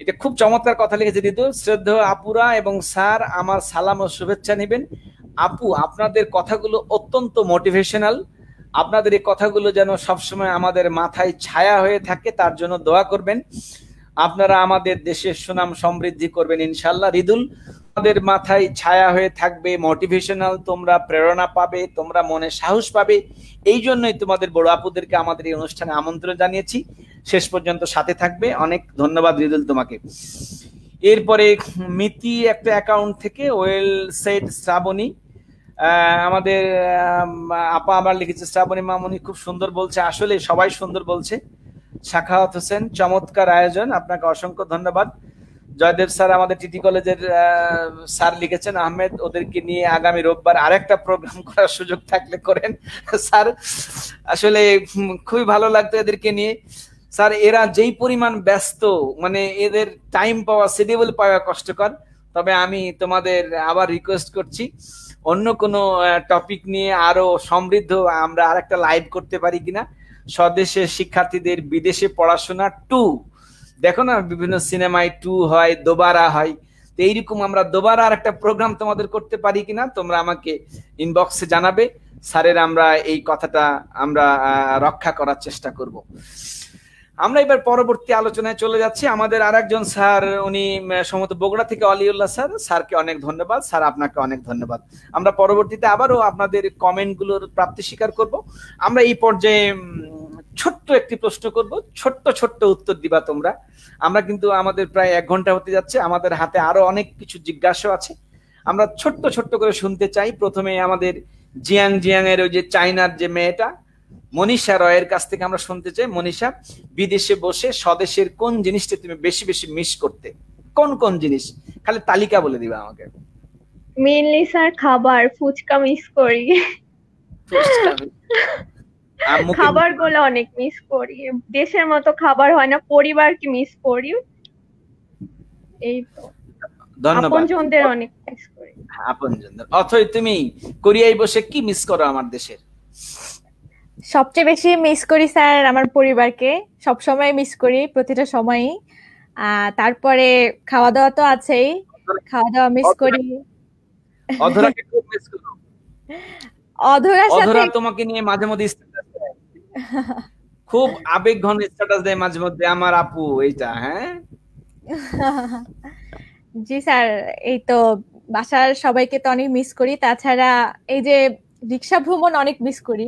এটা খুব চমৎকার কথা লিখেছে। রিদুল, শ্রদ্ধেয় আপুরা এবং স্যার আমার সালাম ও শুভেচ্ছা নেবেন। আপু, আপনাদের কথাগুলো অত্যন্ত মোটিভেশনাল, আপনাদের এই কথাগুলো যেন সবসময় আমাদের মাথায় ছায়া হয়ে থাকে, তার জন্য দোয়া করবেন। আপনারা আমাদের দেশের সুনাম সমৃদ্ধি করবেন ইনশাল্লাহ। রিদুল, আমাদের মাথায় ছায়া হয়ে থাকবে, মোটিভেশনাল, তোমরা প্রেরণা পাবে, তোমরা মনে সাহস পাবে। এই জন্যই তোমাদের বড় আপুদেরকে আমাদের এই অনুষ্ঠানে আমন্ত্রণ জানিয়েছি, শেষ পর্যন্ত সাথে থাকবে। অনেক ধন্যবাদ রিদুল তোমাকে। এরপরে মিতি একটা অ্যাকাউন্ট থেকে, ওয়েল সেড শ্রাবণী, আমাদের আপা আবার লিখেছে, শ্রাবণী মামনি খুব সুন্দর বলছে, আসলে সবাই সুন্দর বলছে। শাখাওয়াত হোসেন, চমৎকার আয়োজন, আপনাকে অসংখ্য ধন্যবাদ। জয়দেব স্যার আমাদের টিটি কলেজের স্যার লিখেছেন, আহমেদ, ওদেরকে নিয়ে আগামী রোববার আরেকটা প্রোগ্রাম করার সুযোগ থাকলে করেন স্যার, আসলে খুবই ভালো লাগতো এদেরকে নিয়ে। স্যার, এরা যেই পরিমাণ ব্যস্ত, মানে এদের টাইম পাওয়া, শিডিউল পাওয়া কষ্টকর। তবে আমি তোমাদের আবার রিকোয়েস্ট করছি, অন্য কোনো টপিক নিয়ে আরো সমৃদ্ধ আমরা আরেকটা লাইভ করতে পারি কিনা। স্বদেশের শিক্ষার্থীদের বিদেশে পড়াশোনা 2, দেখো না বিভিন্ন সিনেমায় 2 হয়, দোবারা হয়, তো এইরকম আমরা দোবারা আর একটা প্রোগ্রাম তোমাদের করতে পারি কিনা, তোমরা আমাকে ইনবক্সে জানাবে। স্যারের আমরা এই কথাটা আমরা রক্ষা করার চেষ্টা করব। আমরা এবার পরবর্তী আলোচনায় চলে যাচ্ছি। আমাদের আরেকজন স্যার, উনি সম্ভবত বগুড়া থেকে, অলিউল্লাহ স্যার, স্যারকে অনেক ধন্যবাদ। স্যার, আপনাকে অনেক ধন্যবাদ। আমরা পরবর্তীতে আবারও আপনাদের কমেন্টগুলোর প্রাপ্তি স্বীকার করব। আমরা এই পর্যায়ে ছোট্ট একটি প্রশ্ন করব, ছোট্ট উত্তর দিবা তোমরা। আমরা কিন্তু আমাদের প্রায় 1 ঘন্টা হতে যাচ্ছে, আমাদের হাতে আরো অনেক কিছু জিজ্ঞাসা আছে, আমরা ছোট্ট করে শুনতে চাই। প্রথমে আমাদের জিয়াং এর ওই যে চাইনার যে মেয়েটা মনীষা রয়ের কাছ থেকে আমরা শুনতে চাই। মনীষা, বিদেশে বসে স্বদেশের কোন জিনিসটা তুমি বেশি বেশি মিস করতে, কোন জিনিস, খালি তালিকা বলে দিবা আমাকে। মেইনলি স্যার খাবার, ফুচকা মিস করি, খাবার গুলো অনেক মিস করি, দেশের মতো খাবার হয় না, পরিবারকে মিস করি, এই তো। ধন্যবাদ। আপনজনদের অনেক মিস করি। আপনজনদের। অথই, তুমি কোরিয়ায় বসে কি মিস করো আমার দেশের? সবচেয়ে বেশি মিস করি স্যার আমার পরিবারকে, সবসময় মিস করি, প্রতিটা সময়ই। তারপরে খাওয়া দাওয়া তো আছেই, খাওয়া দাওয়া মিস করি। অধরাকে খুব মিস করো। অধরার সাথে, অধরা তোমাকে নিয়ে মাঝে মধ্যে খুব আবেগ ঘন স্ট্যাটাস দেয় মাঝে মধ্যে, আমার আপু এইটা। হ্যাঁ জি স্যার, এই তো বাসার সবাইকে তো অনেক মিস করি, তাছাড়া এই যে রিক্সা ভ্রমণ অনেক মিস করি,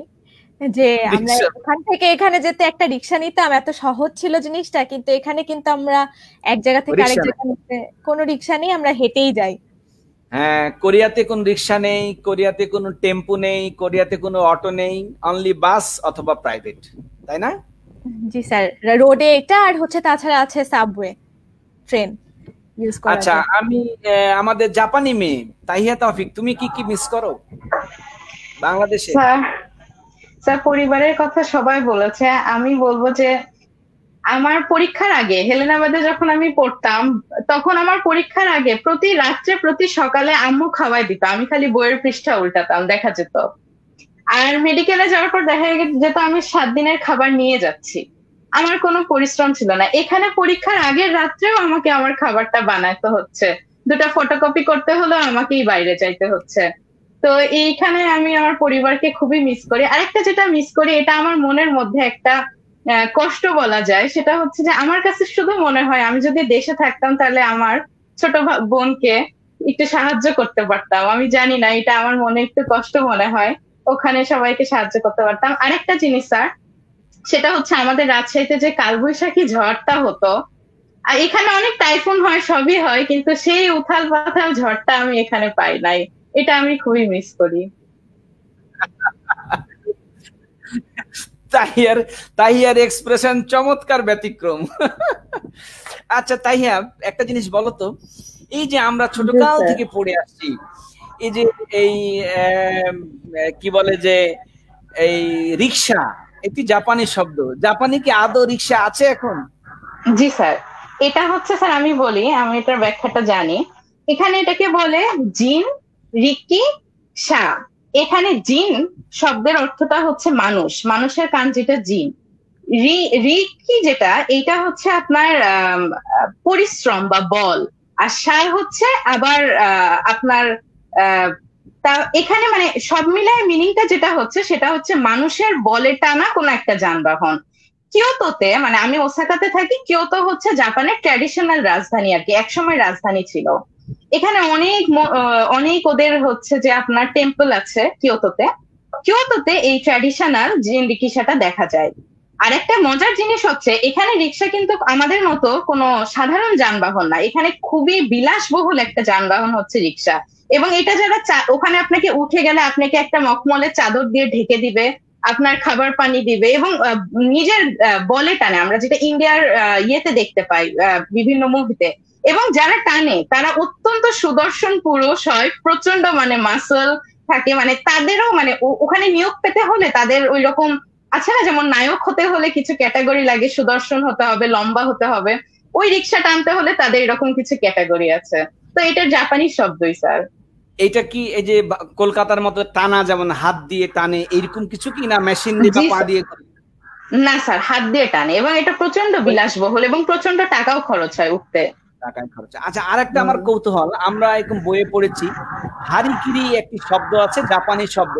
যে আমরা রিক্সা ওখান থেকে এখানে যেতে একটা রিক্সা নিতাম, এত সহজ ছিল জিনিসটা, কিন্তু এখানে কিন্তু আমরা এক জায়গা থেকে আরেক রিক্সা নেই। জায়গা নিতে কোনো রিক্সা নেই, আমরা হেঁটেই যাই। হ্যাঁ, কোরিয়াতে কোনো রিক্সা নেই, কোরিয়াতে কোনো টেম্পু নেই, কোরিয়াতে কোনো অটো নেই, অনলি বাস অথবা প্রাইভেট, তাই না? জি স্যার, রোডে এটা আর হচ্ছে, তাছাড়া আছে সাবওয়ে, ট্রেন ইউজ করা আচ্ছা, যায়। আমি আমাদের জাপানি মেয়ে তাহিয়া তৌফিক, তুমি কি কি মিস করো বাংলাদেশে? স্যার স্যার পরিবারের কথা সবাই বলেছে, আমি বলবো যে আমার পরীক্ষার আগে হেলেনাবাদে যখন আমি পড়তাম, তখন আমার পরীক্ষার আগে প্রতি রাত্রে প্রতি সকালে আম্মু খাওয়াই দিত, আমি খালি বইয়ের পৃষ্ঠা উল্টাতাম, দেখা যেত। আর মেডিকেলে যাওয়ার পর দেখা যেত আমি 7 দিনের খাবার নিয়ে যাচ্ছি, আমার কোনো পরিশ্রম ছিল না। এখানে পরীক্ষার আগের রাত্রেও আমাকে আমার খাবারটা বানাতে হচ্ছে, 2টা ফটোকপি করতে হলেও আমাকেই বাইরে যাইতে হচ্ছে। তো এইখানে আমি আমার পরিবারকে খুবই মিস করি। আরেকটা যেটা মিস করি, এটা আমার মনের মধ্যে একটা কষ্ট বলা যায়, সেটা হচ্ছে যে আমার কাছে শুধু মনে হয় আমি যদি দেশে থাকতাম তাহলে আমার ছোট বোনকে একটু সাহায্য করতে পারতাম। আমি জানি না, এটা আমার মনে একটু কষ্ট মনে হয়, ওখানে সবাইকে সাহায্য করতে পারতাম। আরেকটা জিনিস স্যার, সেটা হচ্ছে আমাদের রাজশাহীতে যে কালবৈশাখী ঝড়টা হতো, আর এখানে অনেক টাইফুন হয়, সবই হয়, কিন্তু সেই উথাল পাথাল ঝড়টা আমি এখানে পাই নাই, এটা আমি খুবই মিস করি। তাহিয়ার তাহিয়ার এক্সপ্রেশন চমৎকার ব্যতিক্রম। আচ্ছা তাহিয়া, একটা জিনিস বলো তো, এই যে আমরা জি ছোটকাল স্যার। থেকে পড়ে আসছি, এই যে এই কি বলে যে এই রিক্সা, একটি জাপানি শব্দ, জাপানি কি আদৌ রিক্সা আছে এখন? জি স্যার, এটা হচ্ছে স্যার, আমি বলি, আমি এটার ব্যাখ্যাটা জানি। এখানে এটাকে বলে জিন, রিকি, সা। এখানে জিন শব্দের অর্থটা হচ্ছে মানুষ, মানুষের কাঞ্জিটা জিন। রিকি যেটা, এটা হচ্ছে আপনার পরিশ্রম বা বল। আর সার হচ্ছে আবার আপনার আহ, তা এখানে মানে সব মিলায় মিনিংটা যেটা হচ্ছে, সেটা হচ্ছে মানুষের বলে টানা কোন একটা যানবাহন। কিয়োতোতে, মানে আমি ওসাকাতে থাকি, কিয়োতো হচ্ছে জাপানের ট্র্যাডিশনাল রাজধানী আর কি, একসময় রাজধানী ছিল। এখানে অনেক ওদের হচ্ছে যে আপনার টেম্পল আছে কিয়োতোতে। কিয়োতোতে এই ট্র্যাডিশনাল জিন রিক্সাটা দেখা যায়। আর একটা মজার জিনিস হচ্ছে, এখানে রিক্সা কিন্তু আমাদের মতো কোনো সাধারণ যানবাহন না, এখানে খুবই বিলাসবহুল একটা যানবাহন হচ্ছে রিক্সা। এবং এটা যারা ওখানে আপনাকে উঠে গেলে আপনাকে একটা মখমলের চাদর দিয়ে ঢেকে দিবে, আপনার খাবার পানি দিবে, এবং নিজের বলে টানে, আমরা যেটা ইন্ডিয়ার ইয়েতে দেখতে পাই বিভিন্ন মুভিতে। এবং যারা টানে তারা অত্যন্ত সুদর্শন পুরুষ হয়, প্রচন্ড মানে মাসল থাকে, মানে তাদেরও মানে ওখানে নিয়োগ পেতে হলে তাদের ওই রকম আছে না, যেমন নায়ক হতে হলে কিছু ক্যাটাগরি লাগে, সুদর্শন হতে হবে, লম্বা হতে হবে, ওই রিক্সা টানতে হলে তাদের এরকম কিছু ক্যাটাগরি আছে। তো এটা জাপানি শব্দই স্যার। এইটা কি এই যে কলকাতার মতো টানা, যেমন হাত দিয়ে টানে এরকম কিছু কি, না মেশিন দিয়ে বা জি পা স্যার, দিয়ে? না স্যার, হাত দিয়ে টানে, এবং এটা প্রচন্ড বিলাসবহুল এবং প্রচন্ড টাকাও খরচ হয় উঠতে। টাকায় খরচ। আচ্ছা, আরেকটা আমার কৌতূহল, আমরা এরকম বইয়ে পড়েছি হারিকিরি একটি শব্দ আছে, জাপানি শব্দ,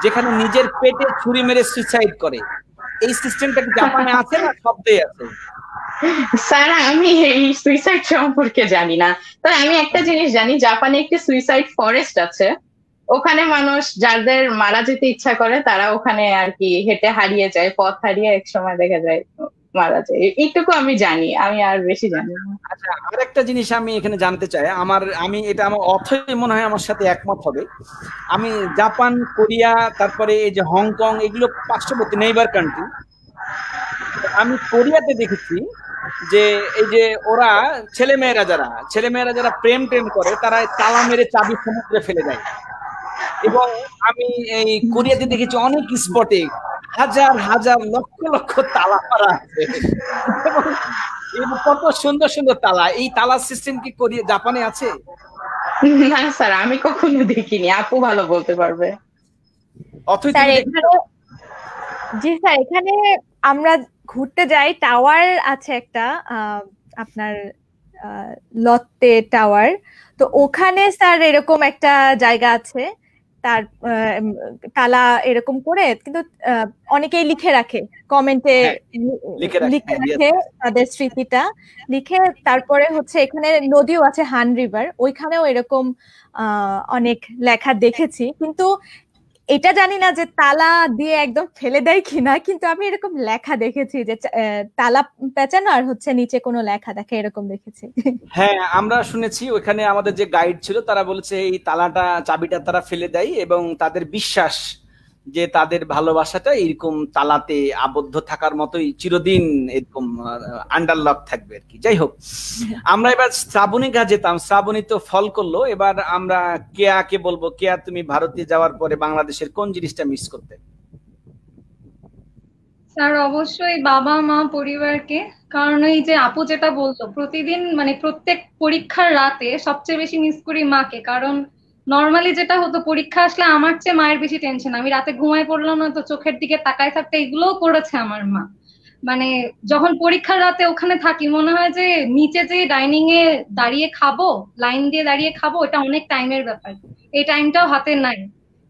যেখানে নিজের পেটে ছুরি মেরে সুইসাইড করে, এই সিস্টেমটা কি জাপানে আছে না শব্দেই আছে? স্যার আমি এই সুইসাইড সম্পর্কে জানি না, তবে আমি একটা জিনিস জানি, জাপানে একটি সুইসাইড ফরেস্ট আছে। ওখানে মানুষ যাদের মারা যেতে ইচ্ছা করে তারা ওখানে আর কি হেঁটে হারিয়ে যায়, পথ হারিয়ে এক সময় দেখা যায় মারা যায়, এইটুকু আমি জানি, আমি আর বেশি জানি না। আচ্ছা, আরেকটা জিনিস আমি এখানে জানতে চাই, আমি এটা আমার অথই মনে হয় আমার সাথে একমত হবে। আমি জাপান, কোরিয়া, তারপরে এই যে হংকং, এগুলো পার্শ্ববর্তী নেইবার কান্ট্রি। আমি কোরিয়াতে দেখেছি যে এই যে ওরা ছেলেমেয়েরা যারা প্রেম করে, তারা তালা মেরে চাবি সমুদ্রে ফেলে দেয়। এবং আমি এই কোরিয়াতে দেখেছি অনেক স্পটে হাজার হাজার লক্ষ লক্ষ তালা মারা আছে, এবং কত সুন্দর সুন্দর তালা। এই তালা সিস্টেম কি কোরিয়া, জাপানে আছে? না স্যার, আমি কখনো দেখিনি, আপু ভালো বলতে পারবে। অথই স্যার তুমি এখানে, জি স্যার, এখানে আমরা ঘুরতে যাই, টাওয়ার আছে একটা, আপনার লত্তে টাওয়ার, তো ওখানে স্যার এরকম একটা জায়গা আছে। তার তালা এরকম করে, কিন্তু অনেকেই লিখে রাখে কমেন্টে, লিখে রাখে তাদের স্মৃতিটা লিখে। তারপরে হচ্ছে এখানে নদীও আছে, হান রিভার, ওইখানেও এরকম অনেক লেখা দেখেছি, কিন্তু এটা জানি না যে তালা দিয়ে একদম ফেলে দেয় কিনা, কিন্তু আমি এরকম লেখা দেখেছি যে তালা পেঁচানো আর হচ্ছে নিচে কোনো লেখা দেখে, এরকম দেখেছি। হ্যাঁ, আমরা শুনেছি ওখানে আমাদের যে গাইড ছিল তারা বলেছে এই তালাটা, চাবিটা তারা ফেলে দেয় এবং তাদের বিশ্বাস যে তাদের ভালোবাসাটা এরকম তালাতে আবদ্ধ থাকার মতোই চিরদিন এরকম আন্ডারলক থাকবে আর কি। যাই হোক, আমরা এবার শ্রাবণী গা যেতাম, শ্রাবণী তো ফল করলো। এবার আমরা কেয়াকে বলবো, কেয়া তুমি ভারতে যাওয়ার পরে বাংলাদেশের কোন জিনিসটা মিস করতে? স্যার অবশ্যই বাবা মা পরিবারকে, কারণ এই যে আপু যেটা বলতো প্রতিদিন মানে প্রত্যেক পরীক্ষার রাতে সবচেয়ে বেশি মিস করি মাকে। কারণ নর্মালি যেটা হতো পরীক্ষা আসলে আমার চেয়ে মায়ের বেশি টেনশন, আমি রাতে ঘুমাই পড়লাম না তো চোখের দিকে তাকায় থাকতে, এগুলোও করেছে আমার মা। মানে যখন পরীক্ষার রাতে ওখানে থাকি মনে হয় যে নিচে যে ডাইনিং এ দাঁড়িয়ে খাবো, লাইন দিয়ে দাঁড়িয়ে খাবো, এটা অনেক টাইমের ব্যাপার, এই টাইমটাও হাতে নাই,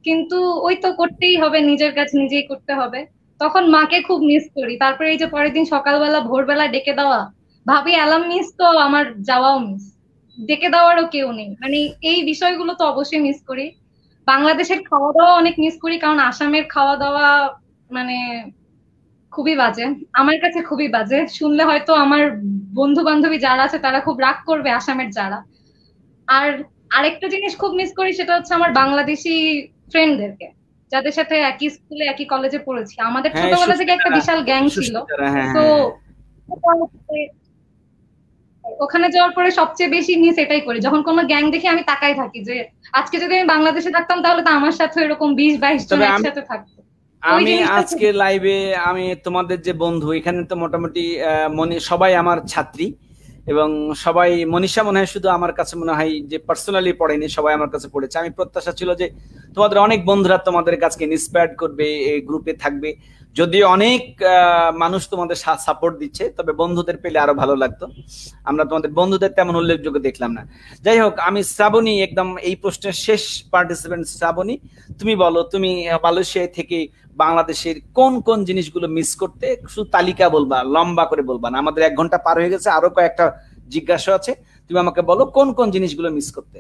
কিন্তু ওই তো করতেই হবে, নিজের কাছে নিজেই করতে হবে। তখন মাকে খুব মিস করি। তারপরে এই যে পরের দিন সকালবেলা ভোরবেলা ডেকে দেওয়া, ভাবি অ্যালার্ম মিস তো আমার যাওয়াও মিস, ডেকে দেওয়ারও কেউ নেই, মানে এই বিষয়গুলো তো অবশ্যই মিস করি। বাংলাদেশের খাওয়া দাওয়া অনেক মিস করি, কারণ আসামের খাওয়া দাওয়া মানে খুবই বাজে, আমার কাছে খুবই বাজে। শুনলে হয়তো আমার বন্ধু বান্ধবী যারা আছে তারা খুব রাগ করবে, আসামের যারা। আর আরেকটা জিনিস খুব মিস করি, সেটা হচ্ছে আমার বাংলাদেশি ফ্রেন্ডদেরকে, যাদের সাথে একই স্কুলে একই কলেজে পড়েছি। আমাদের ছোটবেলা থেকে একটা বিশাল গ্যাং ছিল, তো ওখানে যাওয়ার পরে সবচেয়ে বেশি মিস এটাই করি, যখন কোনো গ্যাং দেখি আমি তাকাই থাকি যে আজকে যদি আমি বাংলাদেশে থাকতাম তাহলে তো আমার সাথে এরকম 20-22 জন একসাথে থাকতো। আমি আজকে লাইভে আমি তোমাদের যে বন্ধু, এখানে তো মোটামুটি সবাই আমার ছাত্রী, এবং সবাই, মনীষা মনে হয় শুধু আমার কাছে মনে হয় যে পার্সোনালি পড়েনি, সবাই আমার কাছে পড়েছে। আমি প্রত্যাশা ছিল যে তোমাদের অনেক বন্ধুরা তোমাদের কাছে ইন্সপায়ার্ড করবে, এই গ্রুপে থাকবে। যদিও অনেক মানুষ তোমাদের সাপোর্ট দিচ্ছে, তবে বন্ধুদের পেলে আরো ভালো লাগতো। আমরা তোমাদের বন্ধুদের তেমন উল্লেখযোগ্য দেখলাম না। যাই হোক, আমি শ্রাবণী, একদম এই প্রশ্নের শেষ পার্টিসিপেন্ট শ্রাবণী, তুমি বলো, তুমি মালয়েশিয়া থেকে বাংলাদেশের কোন কোন জিনিসগুলো মিস করতে? শুধু তালিকা বলবা, লম্বা করে বলবা না, আমাদের 1 ঘন্টা পার হয়ে গেছে, আরো কয়েকটা জিজ্ঞাসা আছে। তুমি আমাকে বলো কোন কোন জিনিসগুলো মিস করতে।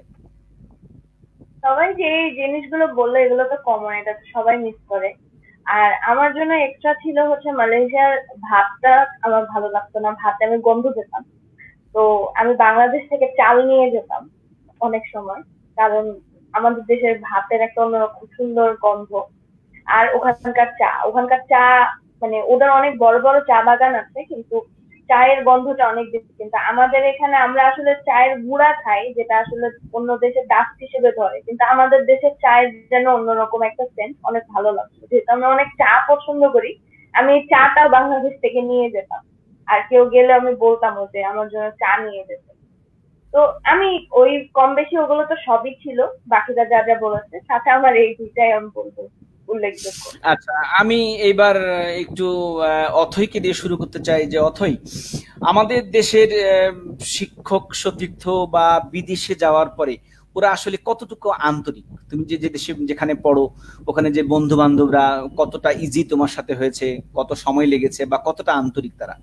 সবাই যে জিনিসগুলো বললো এগুলো তো কমন, এটা তো সবাই মিস করে। আর আমার জন্য এক্সট্রা ছিল হচ্ছে মালয়েশিয়ার ভাতটা আমার ভালো লাগতো না, ভাতে আমি গন্ধ পেতাম। তো আমি বাংলাদেশ থেকে চাল নিয়ে যেতাম অনেক সময়, কারণ আমাদের দেশের ভাতের একটা অন্যরকম সুন্দর গন্ধ। আর ওখানকার চা মানে ওদের অনেক বড় বড় চা বাগান আছে, কিন্তু চায়ের গন্ধটা অনেক বেশি। কিন্তু আমাদের এখানে আমরা আসলে চায়ের গুঁড়া খাই, যেটা আসলে অন্য দেশে ডাস্ট হিসেবে ধরে, কিন্তু আমাদের দেশের চায়ের যেন অন্যরকম একটা সেন্ট, অনেক ভালো লাগতো। যেহেতু আমি অনেক চা পছন্দ করি, আমি চাটা বাংলাদেশ থেকে নিয়ে যেতাম, আর কেউ গেলে আমি বলতাম যে আমার জন্য চা নিয়ে যেতে। তো আমি ওই কম বেশি ওগুলো তো সবই ছিল, বাকিরা যা যা বলেছে, সাথে আমার এই দুইটাই আমি বলবো উল্লেখযোগ্য। আচ্ছা, আমি এইবার একটু অথৈকে দিয়ে শুরু করতে চাই। যে অথৈ, আমাদের দেশের শিক্ষক সতীর্থ বা বিদেশে যাওয়ার পরে ওরা আসলে কতটুকু আন্তরিক? তুমি যে যে দেশে যেখানে পড়ো, ওখানে যে বন্ধু বান্ধবরা কতটা ইজি তোমার সাথে হয়েছে, কত সময় লেগেছে, বা কতটা আন্তরিক তারা?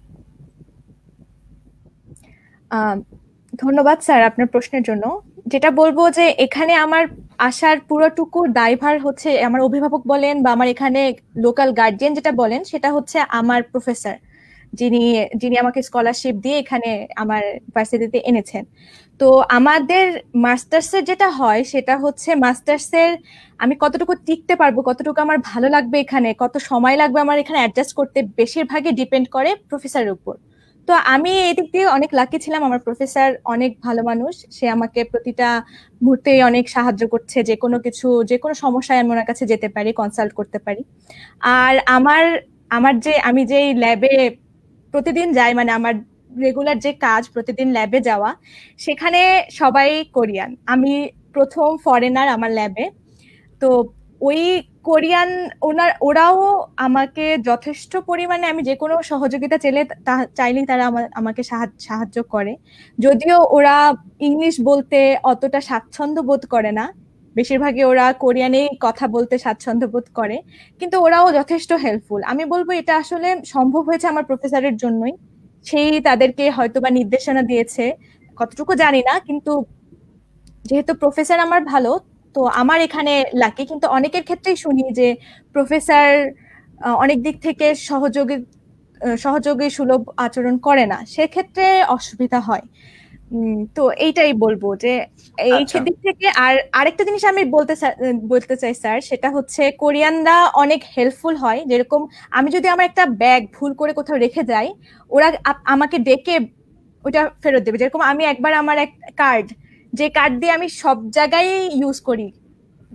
ধন্যবাদ স্যার আপনার প্রশ্নের জন্য। যেটা বলবো যে এখানে আমার আসার পুরোটুকু দায়ভার হচ্ছে আমার অভিভাবক বলেন বা আমার এখানে লোকাল গার্জিয়ান যেটা বলেন, সেটা হচ্ছে আমার প্রফেসর, যিনি আমাকে স্কলারশিপ দিয়ে এখানে আমার ভার্সিটিতে এনেছেন। তো আমাদের মাস্টার্সের যেটা হয় সেটা হচ্ছে মাস্টার্সের আমি কতটুকু টিকতে পারবো, কতটুকু আমার ভালো লাগবে, এখানে কত সময় লাগবে আমার এখানে অ্যাডজাস্ট করতে, বেশিরভাগই ডিপেন্ড করে প্রফেসরের উপর। তো আমি এদিক দিয়ে অনেক লাকি ছিলাম, আমার প্রফেসর অনেক ভালো মানুষ, সে আমাকে প্রতিটা মুহূর্তে অনেক সাহায্য করছে, যে কোনো সমস্যায় আমি ওনার কাছে যেতে পারি, কনসাল্ট করতে পারি। আর আমি যে ল্যাবে প্রতিদিন যাই, মানে আমার রেগুলার যে কাজ প্রতিদিন ল্যাবে যাওয়া, সেখানে সবাই কোরিয়ান, আমি প্রথম ফরেনার আমার ল্যাবে। তো ওই কোরিয়ান ওরাও আমাকে যথেষ্ট পরিমাণে, আমি যে কোনো সহযোগিতা চাইলেই তারা আমাকে সাহায্য করে। যদিও ওরা ইংলিশ বলতে অতটা স্বাচ্ছন্দ্য বোধ করে না, বেশিরভাগই ওরা কোরিয়ানেই কথা বলতে স্বাচ্ছন্দ্য বোধ করে, কিন্তু ওরাও যথেষ্ট হেল্পফুল। আমি বলবো এটা আসলে সম্ভব হয়েছে আমার প্রফেসরের জন্যই। সেই তাদেরকে হয়তোবা নির্দেশনা দিয়েছে, কতটুকু জানি না, কিন্তু যেহেতু প্রফেসর আমার ভালো, তো আমার এখানে লাকি। কিন্তু অনেকের ক্ষেত্রেই শুনি যে প্রফেসর অনেক দিক থেকে সহযোগী সুলভ আচরণ করে না, সেক্ষেত্রে অসুবিধা হয়। তো এইটাই বলবো যে এই দিক থেকে। আর আরেকটা জিনিস আমি বলতে চাই স্যার, সেটা হচ্ছে কোরিয়ানরা অনেক হেল্পফুল হয়। যেরকম আমি যদি আমার একটা ব্যাগ ভুল করে কোথাও রেখে যাই, ওরা আমাকে ডেকে ওটা ফেরত দেবে। যেরকম আমি একবার আমার এক কার্ড, যে কার্ড দিয়ে আমি সব জায়গায় ইউজ করি,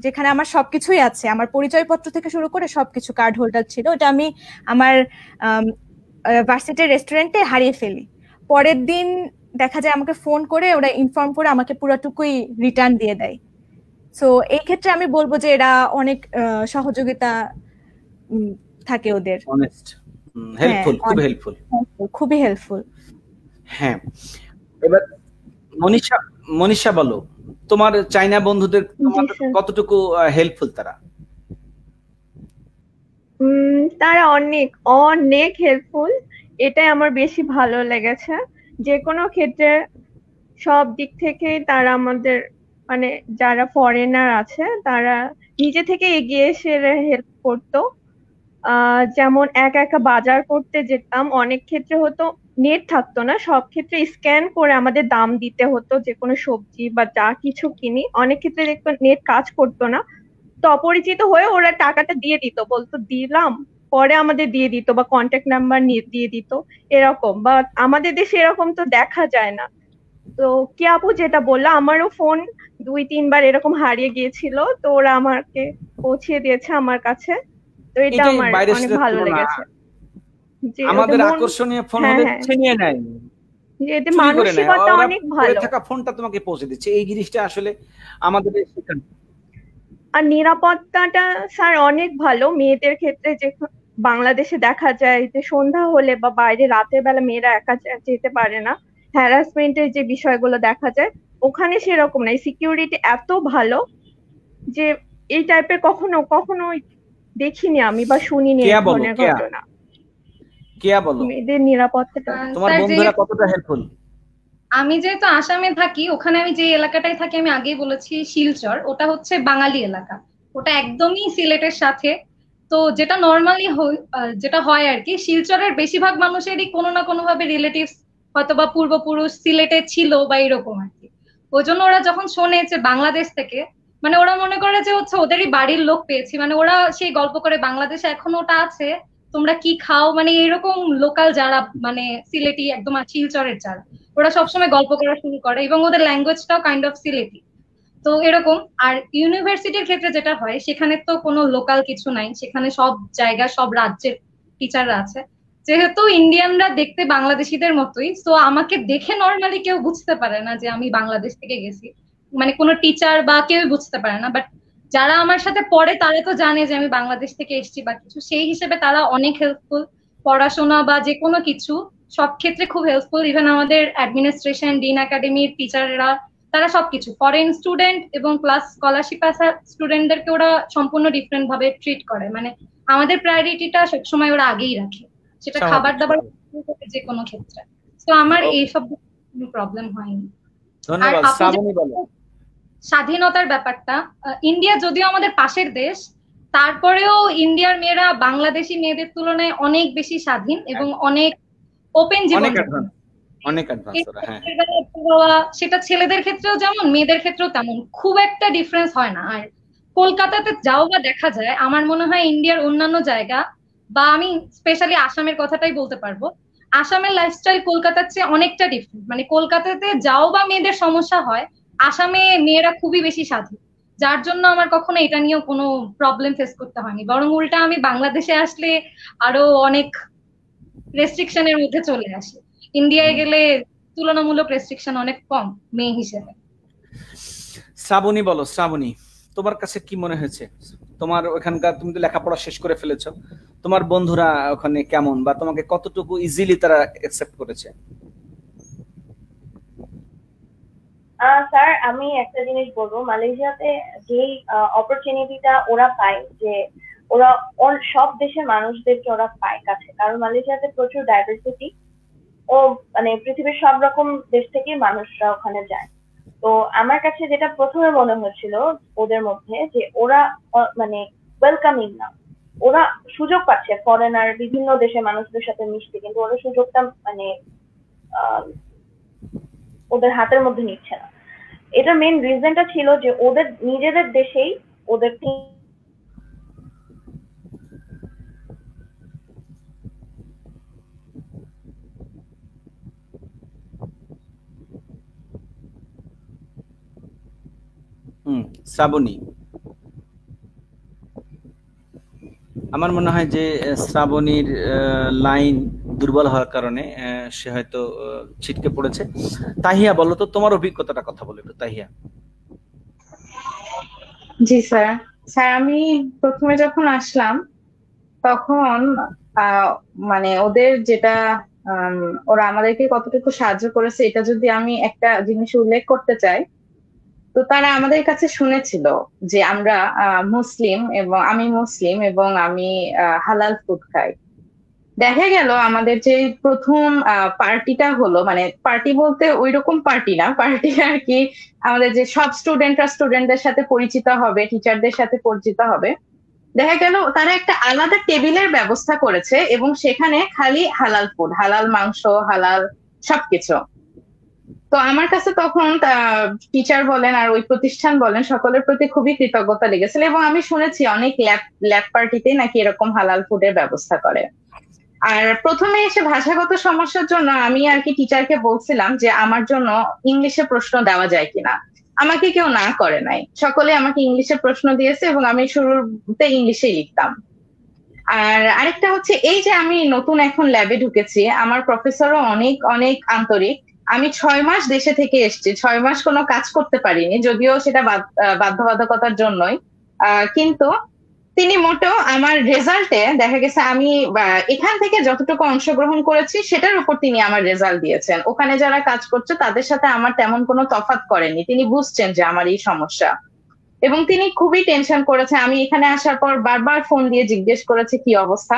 যেখানে আমার সবকিছুই আছে, আমার পরিচয়পত্র থেকে শুরু করে সবকিছু কার্ড হোল্ডার ছিল, ওটা আমি আমার ভার্সিটির রেস্টুরেন্টে হারিয়ে ফেলি। পরের দিন দেখা যায় আমাকে ফোন করে ওরা ইনফর্ম করে আমাকে পুরোটুকুই রিটার্ন দিয়ে দেয়। সো এই ক্ষেত্রে আমি বলবো যে এরা অনেক সহযোগিতা থাকে ওদের। অনেস্ট, হেল্পফুল, খুবই হেল্পফুল, খুবই হেল্পফুল। হ্যাঁ, এবার মনীষা বলো, তোমার চাইনা বন্ধুদের কতটুকু হেল্পফুল তারা? তারা অনেক অনেক হেল্পফুল, এটাই আমার বেশি ভালো লেগেছে। যে কোনো ক্ষেত্রে সব দিক থেকেই তারা আমাদের, মানে যারা ফরেনার আছে তারা নিজে থেকে এগিয়ে এসে হেল্প করতো। যেমন একা বাজার করতে যেতাম, অনেক ক্ষেত্রে হতো নেট থাকতো না, সব ক্ষেত্রে স্ক্যান করে আমাদের দাম দিতে হতো। যে কোনো সবজি বা যা কিছু কিনি, অনেক ক্ষেত্রে দেখতো নেট কাজ করতো না, তো অপরিচিত হয়ে ওরা টাকাটা দিয়ে দিত, বলতো দিলাম, পরে আমাদের দিয়ে দিত, বা কন্ট্যাক্ট নাম্বার দিয়ে দিত এরকম। বা আমাদের দেশে এরকম তো দেখা যায় না। তো কি আপু যেটা বললো, আমারও ফোন 2-3 বার এরকম হারিয়ে গিয়েছিল, তো ওরা আমাকে পৌঁছিয়ে দিয়েছে আমার কাছে। তো এটা আমার অনেক ভালো লেগেছে। আমাদের আকর্ষণীয় ফোন হলে ছিনিয়ে নেয়, যে মানসিকতা অনেক ভালো, থাকা ফোনটা তোমাকে পৌঁছে দিচ্ছে, এই জিনিসটা আসলে আমাদের শেখানো। আর নিরাপত্তাটা স্যার অনেক ভালো মেয়েদের ক্ষেত্রে। যে বাংলাদেশে দেখা যায় যে সন্ধ্যা হলে বা বাইরে রাতের বেলা মেয়েরা একা যেতে পারে না, হ্যারাসমেন্টের যে বিষয়গুলো দেখা যায়, ওখানে সেরকম নাই। সিকিউরিটি এত ভালো যে এই টাইপের কখনো দেখিনি আমি বা শুনিনি এই ধরনের ঘটনা। মেয়েদের নিরাপত্তাটা। তোমার বন্ধুরা কতটা হেল্পফুল? আমি যেহেতু আসামে থাকি, ওখানে আমি যে এলাকাটায় থাকি, আমি আগেই বলেছি শিলচর, ওটা হচ্ছে বাঙালি এলাকা, ওটা একদমই সিলেটের সাথে। তো যেটা নর্মালি যেটা হয় আর কি, শিলচরের বেশিরভাগ মানুষেরই কোনো না কোনো ভাবে রিলেটিভস হয়তো বা পূর্বপুরুষ সিলেটে ছিল বা এরকম আর কি। ওই জন্য ওরা যখন শোনে যে বাংলাদেশ থেকে, মানে ওরা মনে করে যে হচ্ছে ওদেরই বাড়ির লোক পেয়েছি। মানে ওরা সেই গল্প করে, বাংলাদেশে এখনো ওটা আছে, তোমরা কি খাও, মানে এরকম লোকাল যারা মানে সিলেটি একদম শিলচরের যারা, ওরা সবসময় গল্প করা শুরু করে, এবং ওদের ল্যাঙ্গুয়েজটাও কাইন্ড অফ সিলেটি। তো এরকম। আর ইউনিভার্সিটির ক্ষেত্রে যেটা হয়, সেখানে তো কোনো লোকাল কিছু নাই, সেখানে সব জায়গা সব রাজ্যের টিচাররা আছে। যেহেতু ইন্ডিয়ানরা দেখতে বাংলাদেশিদের মতোই, তো আমাকে দেখে নর্মালি কেউ বুঝতে পারে না যে আমি বাংলাদেশ থেকে গেছি, মানে কোনো টিচার বা কেউ বুঝতে পারে না। বাট যারা আমার সাথে পড়ে তারা তো জানে যে আমি বাংলাদেশ থেকে এসেছি বা কিছু, সেই হিসেবে তারা অনেক হেল্পফুল। পড়াশোনা বা যে কোনো কিছু সব ক্ষেত্রে খুব হেল্পফুল। ইভেন আমাদের অ্যাডমিনিস্ট্রেশন, ডিন একাডেমির টিচাররা, তারা সবকিছু, ফরেন স্টুডেন্ট এবং প্লাস স্কলারশিপ আসা স্টুডেন্টদেরকে ওরা সম্পূর্ণ ডিফারেন্ট ভাবে ট্রিট করে। মানে আমাদের প্রায়োরিটিটা সবসময় ওরা আগেই রাখে, সেটা খাবার দাবার যে কোনো ক্ষেত্রে। তো আমার এইসব কোনো প্রবলেম হয়নি। আর স্বাধীনতার ব্যাপারটা, ইন্ডিয়া যদিও আমাদের পাশের দেশ, তারপরেও ইন্ডিয়ার মেয়েরা বাংলাদেশি মেয়েদের তুলনায় অনেক বেশি স্বাধীন এবং অনেক ওপেন জীবন। সেটা ছেলেদের ক্ষেত্রেও যেমন, মেয়েদের ক্ষেত্রেও তেমন, খুব একটা ডিফারেন্স হয় না। আর কলকাতাতে যাও বা দেখা যায়, আমার মনে হয় ইন্ডিয়ার অন্যান্য জায়গা, বা আমি স্পেশালি আসামের কথাটাই বলতে পারবো, আসামের লাইফস্টাইল কলকাতার চেয়ে অনেকটা ডিফারেন্ট। মানে কলকাতাতে যাও বা মেয়েদের সমস্যা হয়, আসামে মেয়েরা খুবই বেশি স্বাধীন, যার জন্য আমার কখনো এটা নিয়েও কোনো প্রবলেম ফেস করতে হয়নি। বরং উল্টা আমি বাংলাদেশে আসলে আরো অনেক রেস্ট্রিকশনের মধ্যে চলে আসি। ইন্ডিয়ায় গেলে তুলনামূলক রেস্ট্রিকশন অনেক কম মেয়ে হিসেবে। শ্রাবণী বলো, শ্রাবণী তোমার কাছে কি মনে হয়েছে? তোমার ওখানকার, তুমি তো লেখাপড়া শেষ করে ফেলেছো, তোমার বন্ধুরা ওখানে কেমন, বা তোমাকে কতটুকু ইজিলি তারা অ্যাকসেপ্ট করেছে? স্যার আমি একটা জিনিস বলবো, মালয়েশিয়াতে যেই অপরচুনিটিটা ওরা পায়, যে ওরা সব দেশের মানুষদেরকে ওরা পায় কাছে, কারণ মালয়েশিয়াতে প্রচুর ডাইভার্সিটি ও মানে পৃথিবীর সব রকম দেশ থেকে মানুষরা ওখানে যায়। তো আমার কাছে যেটা প্রথমে মনে হয়েছিল ওদের মধ্যে, যে ওরা মানে ওয়েলকামিং না, ওরা সুযোগ পাচ্ছে ফরেনার বিভিন্ন দেশের মানুষদের সাথে মিশতে, কিন্তু ওরা সুযোগটা মানে ওদের হাতের মধ্যে নিচ্ছে না। এটার মেইন রিজনটা ছিল যে ওদের নিজেদের দেশেই ওদের শ্রাবণী, আমার মনে হয় যে শ্রাবণীর লাইন দুর্বল হওয়ার কারণে সে হয়তো ছিটকে পড়েছে। তাহিয়া, বলো তো তোমার অভিজ্ঞতাটা, কথা বলো একটু তাহিয়া। জি স্যার। স্যার আমি প্রথমে যখন আসলাম তখন মানে ওদের যেটা ওরা আমাদেরকে কতটুকু সাহায্য করেছে এটা যদি আমি একটা জিনিস উল্লেখ করতে চাই, তো তারা আমাদের কাছে শুনেছিল যে আমরা মুসলিম এবং আমি মুসলিম এবং আমি হালাল ফুড খাই। দেখা গেল আমাদের যে প্রথম পার্টিটা হলো, মানে পার্টি বলতে ওই রকম পার্টি না, পার্টি আর কি আমাদের যে সব স্টুডেন্টদের সাথে পরিচিত হবে, টিচারদের সাথে পরিচিত হবে। দেখা গেল তারা একটা আলাদা টেবিলের ব্যবস্থা করেছে এবং সেখানে খালি হালাল ফুড, হালাল মাংস, হালাল সবকিছু। তো আমার কাছে তখন টিচার বলেন আর ওই প্রতিষ্ঠান বলেন সকলের প্রতি খুবই কৃতজ্ঞতা লেগেছিল, এবং আমি শুনেছি অনেক ল্যাব পার্টিতে নাকি এরকম হালাল ফুডের ব্যবস্থা করে। আর প্রথমে এসে ভাষাগত সমস্যার জন্য আমি আর কি টিচারকে বলছিলাম যে আমার জন্য ইংলিশে প্রশ্ন দেওয়া যায় কিনা। আমাকে কেউ না করে নাই, সকলে আমাকে ইংলিশে প্রশ্ন দিয়েছে এবং আমি শুরুতে ইংলিশেই লিখতাম। আর আরেকটা হচ্ছে এই যে আমি নতুন এখন ল্যাবে ঢুকেছি, আমার প্রফেসরও অনেক অনেক আন্তরিক। আমি 6 মাস দেশে থেকে এসেছি, 6 মাস কোনো কাজ করতে পারিনি, যদিও সেটা বাধ্যবাধকতার জন্যই, কিন্তু তিনি মোটেও আমার রেজাল্টে দেখা গেছে আমি এখান থেকে যতটুকু অংশগ্রহণ করেছি সেটার উপর তিনি আমার রেজাল্ট দিয়েছেন। ওখানে যারা কাজ করছে তাদের সাথে আমার তেমন কোনো তফাৎ করেনি, তিনি বুঝছেন যে আমার এই সমস্যা, এবং তিনি খুবই টেনশন করেছে। আমি এখানে আসার পর বারবার ফোন দিয়ে জিজ্ঞেস করেছে কি অবস্থা।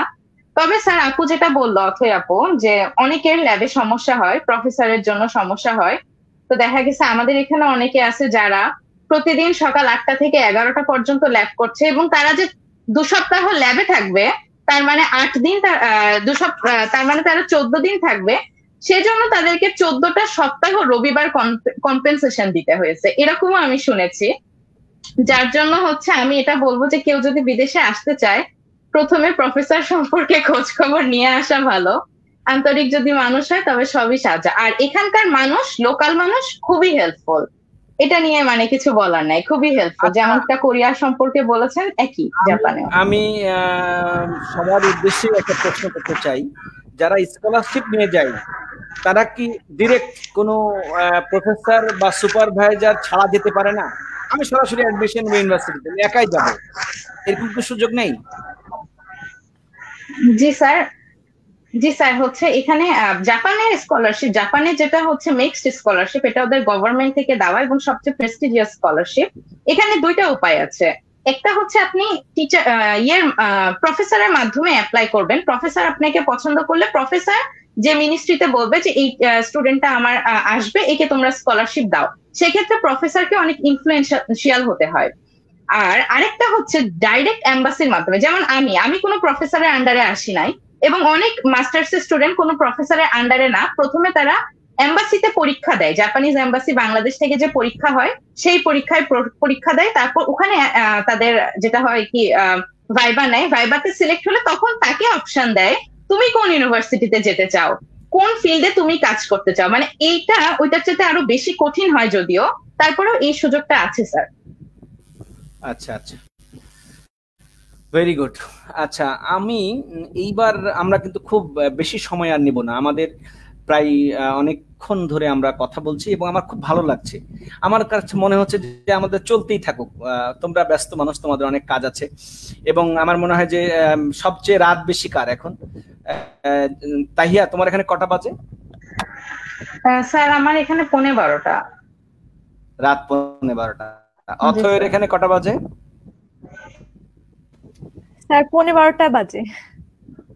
তবে স্যার আপু যেটা বললো, অথৈ আপু, যে অনেকের ল্যাবে সমস্যা হয়, প্রফেসরের জন্য সমস্যা হয়। তো দেখা গেছে আমাদের এখানে অনেকে আছে যারা প্রতিদিন সকাল 8টা থেকে 11টা পর্যন্ত ল্যাব করছে, এবং তারা যে 2 সপ্তাহ ল্যাবে থাকবে তার মানে 8 দিন, তার মানে তারা 14 দিন থাকবে, সেজন্য তাদেরকে 14টা সপ্তাহ রবিবার কম্পেনসেশন দিতে হয়েছে, এরকমও আমি শুনেছি। যার জন্য হচ্ছে আমি এটা বলবো যে কেউ যদি বিদেশে আসতে চায় প্রথমে প্রফেসর সম্পর্কে খোঁজ খবর নিয়ে আসা ভালো। আন্তরিক যদি মানুষ হয় তবে সবই সাহায্য। আর এখানকার মানুষ, লোকাল মানুষ খুবই হেল্পফুল, এটা নিয়ে মানে কিছু বলার নাই, খুবই হেল্পফুল। যেমনটা কোরিয়া সম্পর্কে বলেছেন একই জাপানে। আমি সবার উদ্দেশ্যে একটা প্রশ্ন করতে চাই, যারা স্কলারশিপ নিয়ে যায় তারা কি ডিরেক্ট কোনো প্রফেসর বা সুপারভাইজার ছাড়া যেতে পারে না? আমি সরাসরি অ্যাডমিশন ইউনিভার্সিটিতে একাই যাব, এরকম কোনো সুযোগ নেই? জি স্যার, জি স্যার, হচ্ছে এখানে জাপানের স্কলারশিপ, জাপানে যেটা হচ্ছে মিক্সড স্কলারশিপ, এটা ওদের গভর্নমেন্ট থেকে দেওয়া এবং সবচেয়ে প্রেস্টিজিয়াস স্কলারশিপ। এখানে 2টা উপায় আছে। একটা হচ্ছে আপনি টিচার প্রফেসরের মাধ্যমে অ্যাপ্লাই করবেন, প্রফেসর আপনাকে পছন্দ করলে প্রফেসর যে মিনিস্ট্রিতে বলবে যে এই স্টুডেন্টটা আমার আসবে, একে তোমরা স্কলারশিপ দাও, সেক্ষেত্রে প্রফেসরকে অনেক ইনফ্লুয়েন্সিয়াল হতে হয়। আর আরেকটা হচ্ছে ডাইরেক্ট এম্বাসির মাধ্যমে, যেমন আমি কোনো প্রফেসরের আন্ডারে আসি নাই, এবং অনেক মাস্টার্স এর কোনো প্রফেসরের আন্ডারে না, প্রথমে তারা এম্বাসিতে পরীক্ষা দেয়, জাপানিজ এম্বাসি বাংলাদেশ থেকে যে পরীক্ষা হয় সেই পরীক্ষায় পরীক্ষা দেয়, তারপর ওখানে তাদের যেটা হয় কি ভাইবা নেয়, ভাইবাতে সিলেক্ট হলে তখন তাকে অপশন দেয় তুমি কোন ইউনিভার্সিটিতে যেতে চাও, কোন ফিল্ডে তুমি কাজ করতে চাও। মানে এইটা ওইটার চেয়ে আরো বেশি কঠিন হয় যদিও, তারপরেও এই সুযোগটা আছে স্যার। আচ্ছা আচ্ছা, ভেরি গুড। আচ্ছা, আমি এইবার আমরা কিন্তু খুব বেশি সময় আর নিব না, আমাদের প্রায় অনেকক্ষণ ধরে আমরা কথা বলছি এবং আমার খুব ভালো লাগছে। আমার কাছে মনে হচ্ছে যে আমাদের চলতেই থাকুক, তোমরা ব্যস্ত মানুষ, তোমাদের অনেক কাজ আছে, এবং আমার মনে হয় যে সবচেয়ে রাত বেশি কার এখন? তাহিয়া, তোমার এখানে কটা বাজে? স্যার আমার এখানে 12:15। রাত 12:15। জি অথয়ের স্যার। এখানে কটা বাজে? স্যার 12:15 বাজে।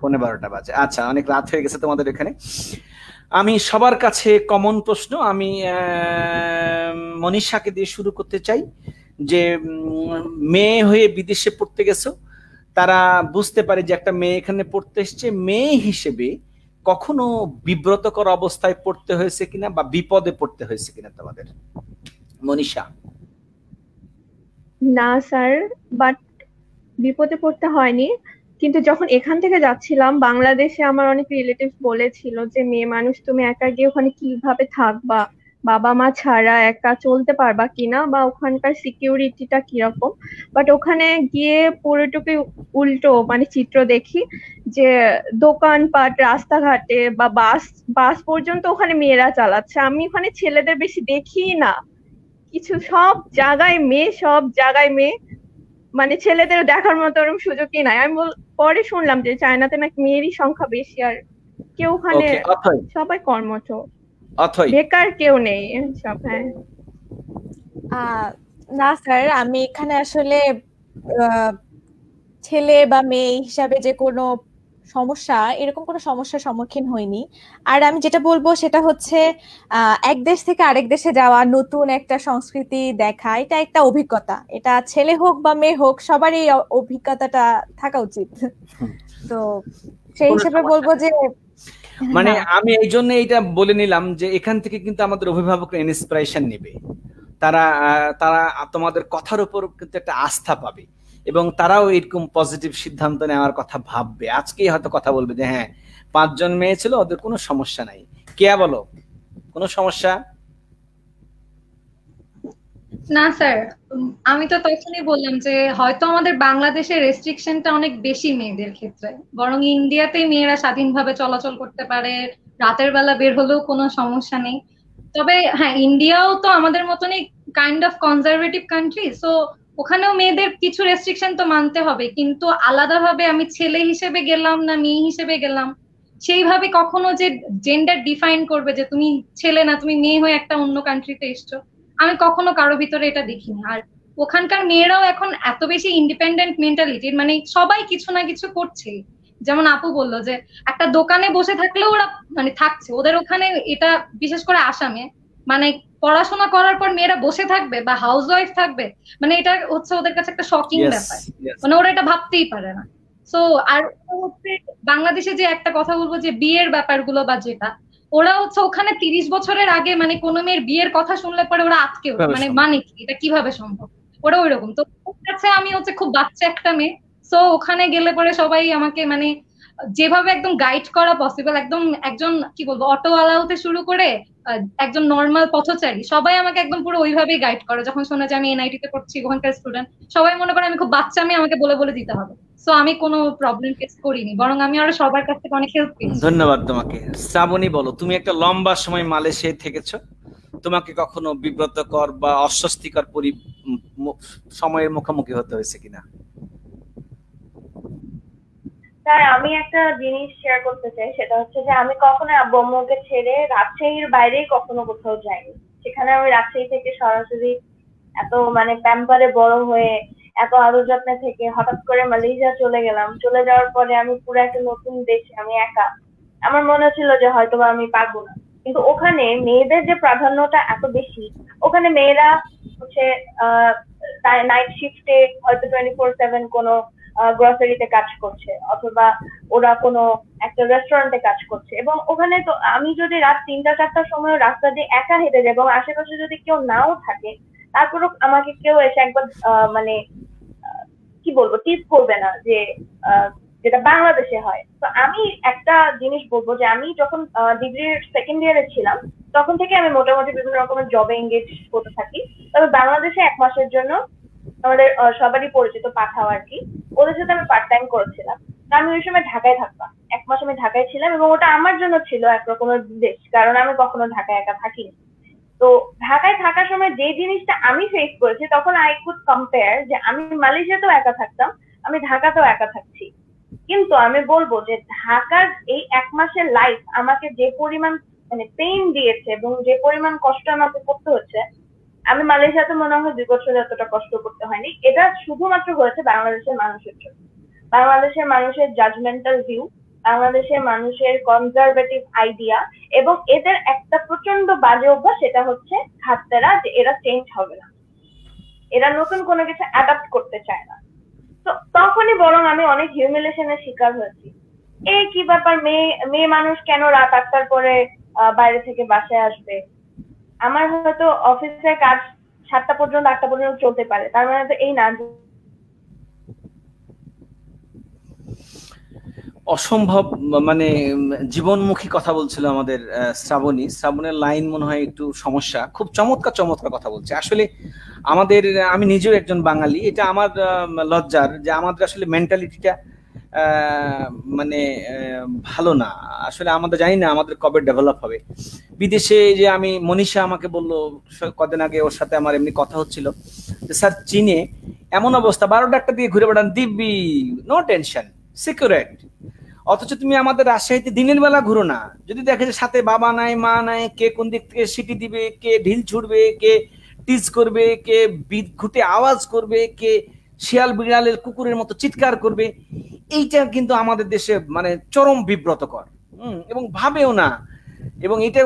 12:15 বাজে। আচ্ছা, অনেক রাত হয়ে গেছে তোমাদের এখানে। আমি সবার কাছে কমন প্রশ্ন, আমি মনীষাকে দিয়ে শুরু করতে চাই। যে মেয়ে হয়ে বিদেশে পড়তে গেছো, তারা বুঝতে পারে যে একটা মেয়ে এখানে পড়তে এসছে, মেয়ে হিসেবে কখনো বিব্রতকর অবস্থায় পড়তে হয়েছে কিনা বা বিপদে পড়তে হয়েছে কিনা তোমাদের? মনীষা। না স্যার, বাট বিপদে পড়তে হয়নি। কিন্তু যখন এখান থেকে যাচ্ছিলাম বাংলাদেশে, আমার অনেক রিলেটিভস বলেছিল যে মেয়ে মানুষ তুমি একা গিয়ে ওখানে কিভাবে থাকবা, বাবা মা ছাড়া একা চলতে পারবা কিনা, বা ওখানকার সিকিউরিটিটা কিরকম। বাট ওখানে গিয়ে পুরোটুকু উল্টো মানে চিত্র দেখি, যে দোকানপাট, রাস্তাঘাটে বা বাস বাস পর্যন্ত ওখানে মেয়েরা চালাচ্ছে। আমি ওখানে ছেলেদের বেশি দেখি না, কিছু সব জায়গায় মেয়ে, সব জায়গায় মেয়ে, মানে ছেলেদের দেখার মতো ওরকম সুযোগই নাই। আমি পরে শুনলাম যে চায়নাতে নাকি মেয়েরই সংখ্যা বেশি, আর কেউ ওখানে ওকে, অথয়। সবাই কর্মঠ, অথয়। বেকার কেউ নেই সব। হ্যাঁ না স্যার, আমি এখানে আসলে আহ, ছেলে বা মেয়ে হিসাবে যে কোনো সমস্যা, এরকম কোনো সমস্যার সম্মুখীন হইনি। আর আমি যেটা বলবো সেটা হচ্ছে এক দেশ থেকে আরেক দেশে যাওয়া, নতুন একটা সংস্কৃতি দেখা, এটা একটা অভিজ্ঞতা। এটা ছেলে হোক বা মেয়ে হোক, সবারই এই অভিজ্ঞতাটা থাকা উচিত। তো সেই কোনো হিসেবে সমস্যা বলবো নেই। যে মানে হ্যাঁ, আমি এই জন্য এইটা বলে নিলাম যে এখান থেকে কিন্তু আমাদের অভিভাবকরা ইন্সপিরেশন নেবে। তারা তারা তোমাদের কথার উপর কিন্তু একটা আস্থা পাবে, এবং তারাও এরকম পজিটিভ সিদ্ধান্ত নেওয়ার কথা ভাববে। আজকেই হয়তো কথা বলবে যে হ্যাঁ, 5 জন মেয়ে ছিল, ওদের কোনো সমস্যা নাই। কেয়া বলো, কোনো সমস্যা? না স্যার, আমি তো তখনই বললাম যে হয়তো আমাদের বাংলাদেশের রেস্ট্রিকশনটা অনেক বেশি মেয়েদের ক্ষেত্রে, বরং ইন্ডিয়াতেই মেয়েরা স্বাধীনভাবে চলাচল করতে পারে, রাতের বেলা বের হলেও কোনো সমস্যা নেই। তবে হ্যাঁ, ইন্ডিয়াও তো আমাদের মতনই kind of conservative country, so ওখানেও মেয়েদের কিছু রেস্ট্রিকশন তো মানতে হবে, কিন্তু আলাদাভাবে আমি ছেলে হিসেবে গেলাম না মেয়ে হিসেবে গেলাম সেইভাবে কখনো যে জেন্ডার ডিফাইন করবে যে তুমি ছেলে না তুমি মেয়ে হয়ে একটা অন্য কান্ট্রিতে এসছো, আমি কখনো কারো ভিতরে এটা দেখিনি। আর ওখানকার মেয়েরাও এখন এত বেশি ইন্ডিপেন্ডেন্ট মেন্টালিটির, মানে সবাই কিছু না কিছু করছে। যেমন আপু বললো যে একটা দোকানে বসে থাকলেও ওরা মানে থাকছে, ওদের ওখানে এটা বিশেষ করে আসামে মানে পড়াশোনা করার পর মেয়েরা বসে থাকবে বা হাউস ওয়াইফ থাকবে, মানে এটা হচ্ছে ওদের কাছে একটা শকিং ইয়েস, ব্যাপার, ইয়েস। মানে ওরা এটা ভাবতেই পারে না। সো আর হচ্ছে বাংলাদেশে যে একটা কথা বলবো যে বিয়ের ব্যাপারগুলো বা যেটা, ওরা হচ্ছে ওখানে 30 বছরের আগে মানে কোনো মেয়ের বিয়ের কথা শুনলে পরে ওরা আটকে ওঠে, কিভাবে মানে সম্ভব? মানে কি এটা কিভাবে সম্ভব, ওরা ওইরকম। তো ওর কাছে আমি হচ্ছে খুব বাচ্চা একটা মেয়ে, সো ওখানে গেলে পরে সবাই আমাকে মানে যেভাবে একদম গাইড করা পসিবল, একদম একজন কি বলবো অটোওয়ালা হতে শুরু করে একজন নর্মাল পথচারী সবাই আমাকে একদম পুরো ওইভাবেই গাইড করে। যখন শোনা যে আমি এনআইটি তে পড়ছি, ওখানকার স্টুডেন্ট, সবাই মনে করে আমি খুব বাচ্চা মেয়ে, আমাকে বলে বলে দিতে হবে। সো আমি কোনো প্রবলেম ফেস করিনি, বরং আমি আরো সবার কাছ থেকে অনেক হেল্প পেয়েছি। ধন্যবাদ তোমাকে। শ্রাবণী বলো, তুমি একটা লম্বা সময় মালয়েশিয়ায় থেকেছো, তোমাকে কখনো বিব্রতকর বা অস্বস্তিকর সময়ের মুখোমুখি হতে হয়েছে কিনা? স্যার, আমি একটা জিনিস শেয়ার করতে চাই, সেটা হচ্ছে যে আমি কখনো আব্বু আম্মুকে ছেড়ে রাজশাহীর বাইরেই কখনো কোথাও যাইনি। সেখানে আমি রাজশাহী থেকে সরাসরি এত মানে প্যাম্পারে বড় হয়ে এত আদর যত্নে থেকে হঠাৎ করে মালয়েশিয়া চলে গেলাম। চলে যাওয়ার পরে আমি পুরো একটা নতুন দেশে আমি একা, আমার মনে ছিল যে হয়তো বা আমি পারবো না। কিন্তু ওখানে মেয়েদের যে প্রাধান্যটা এত বেশি, ওখানে মেয়েরা হচ্ছে আহ নাইট শিফটে হয়তো 24/7 কোনো গ্রসারিতে কাজ করছে, অথবা ওরা কোনো একটা রেস্টুরেন্টে কাজ করছে। এবং ওখানে তো আমি যদি রাত 3টা 4টার সময় রাস্তা দিয়ে একা হেঁটে যাই এবং আশেপাশে যদি কেউ নাও থাকে, তারপরও আমাকে কেউ এসে একবার মানে কি বলবো টিজ করবে না, যে যেটা বাংলাদেশে হয়। তো আমি একটা জিনিস বলবো যে আমি যখন ডিগ্রির সেকেন্ড ইয়ারে ছিলাম, তখন থেকে আমি মোটামুটি বিভিন্ন রকমের জবে এঙ্গেজ করতে থাকি। তবে বাংলাদেশে 1 মাসের জন্য আমাদের সবারই পরিচিত পাঠাও আর কি, ওদের সাথে আমি পার্ট টাইম করেছিলাম। আমি ওই সময় ঢাকায় থাকতাম, 1 মাস আমি ঢাকায় ছিলাম, এবং ওটা আমার জন্য ছিল এক রকমের দেশ, কারণ আমি কখনো ঢাকায় একা থাকিনি। তো ঢাকায় থাকার সময় যে জিনিসটা আমি ফেস করেছি, তখন আই কুড কম্পেয়ার যে আমি মালয়েশিয়াতেও একা থাকতাম, আমি ঢাকাতেও একা থাকছি। কিন্তু আমি বলবো যে ঢাকার এই 1 মাসের লাইফ আমাকে যে পরিমাণ মানে পেইন দিয়েছে এবং যে পরিমাণ কষ্ট আমাকে করতে হচ্ছে, আমি মালয়েশিয়াতে মনে হয় 2 বছর এতটা কষ্ট করতে হয়নি। এটা শুধুমাত্র হয়েছে বাংলাদেশের মানুষের জন্য। বাংলাদেশের মানুষের জাজমেন্টাল ভিউ, বাংলাদেশের মানুষের কনজারভেটিভ আইডিয়া, এবং এদের একটা প্রচন্ড বাজে অভ্যাস, সেটা হচ্ছে হাততেরা, যে এরা চেঞ্জ হবে না, এরা নতুন কোনো কিছু অ্যাডাপ্ট করতে চায় না। তো তখনই বরং আমি অনেক হিউমিলেশনের শিকার হয়েছি। এই কি ব্যাপার, মেয়ে মানুষ কেন রাত 8টার পরে বাইরে থেকে বাসায় আসবে? আমার হয়তো অফিসের কাজ 7টা পর্যন্ত 8টা পর্যন্ত চলতে পারে, তার মানে তো এই না। অসম্ভব মানে জীবনমুখী কথা বলছিল আমাদের শ্রাবণের লাইন মনে হয় একটু সমস্যা। খুব চমৎকার কথা বলছে। আসলে আমাদের, আমি নিজেও একজন বাঙালি, এটা আমার লজ্জার যে আমাদের আসলে মেন্টালিটিটা মানে ভালো না। আসলে আমাদের জানি না আমাদের কবে ডেভেলপ হবে। বিদেশে যে আমি, মনীষা আমাকে বললো কদিন আগে, ওর সাথে আমার এমনি কথা হচ্ছিল যে স্যার চীনে এমন অবস্থা, 12টা একটা দিয়ে ঘুরে বেড়ান দিব্যি, নো টেনশন, সিকিউরেট। অথচ তুমি আমাদের রাজশাহীতে দিনের বেলা ঘুরো না, যদি দেখে যে সাথে বাবা নাই মা নাই, কে কোন দিক থেকে সিটি দিবে, কে ঢিল ছুড়বে, কে টিজ করবে, কে ঘুটে আওয়াজ করবে, কে শিয়াল বিড়ালের কুকুরের মতো চিৎকার করবে, এইটা কিন্তু আমাদের দেশে মানে চরম বিব্রতকর। এবং ভাবেও না, এবং এটা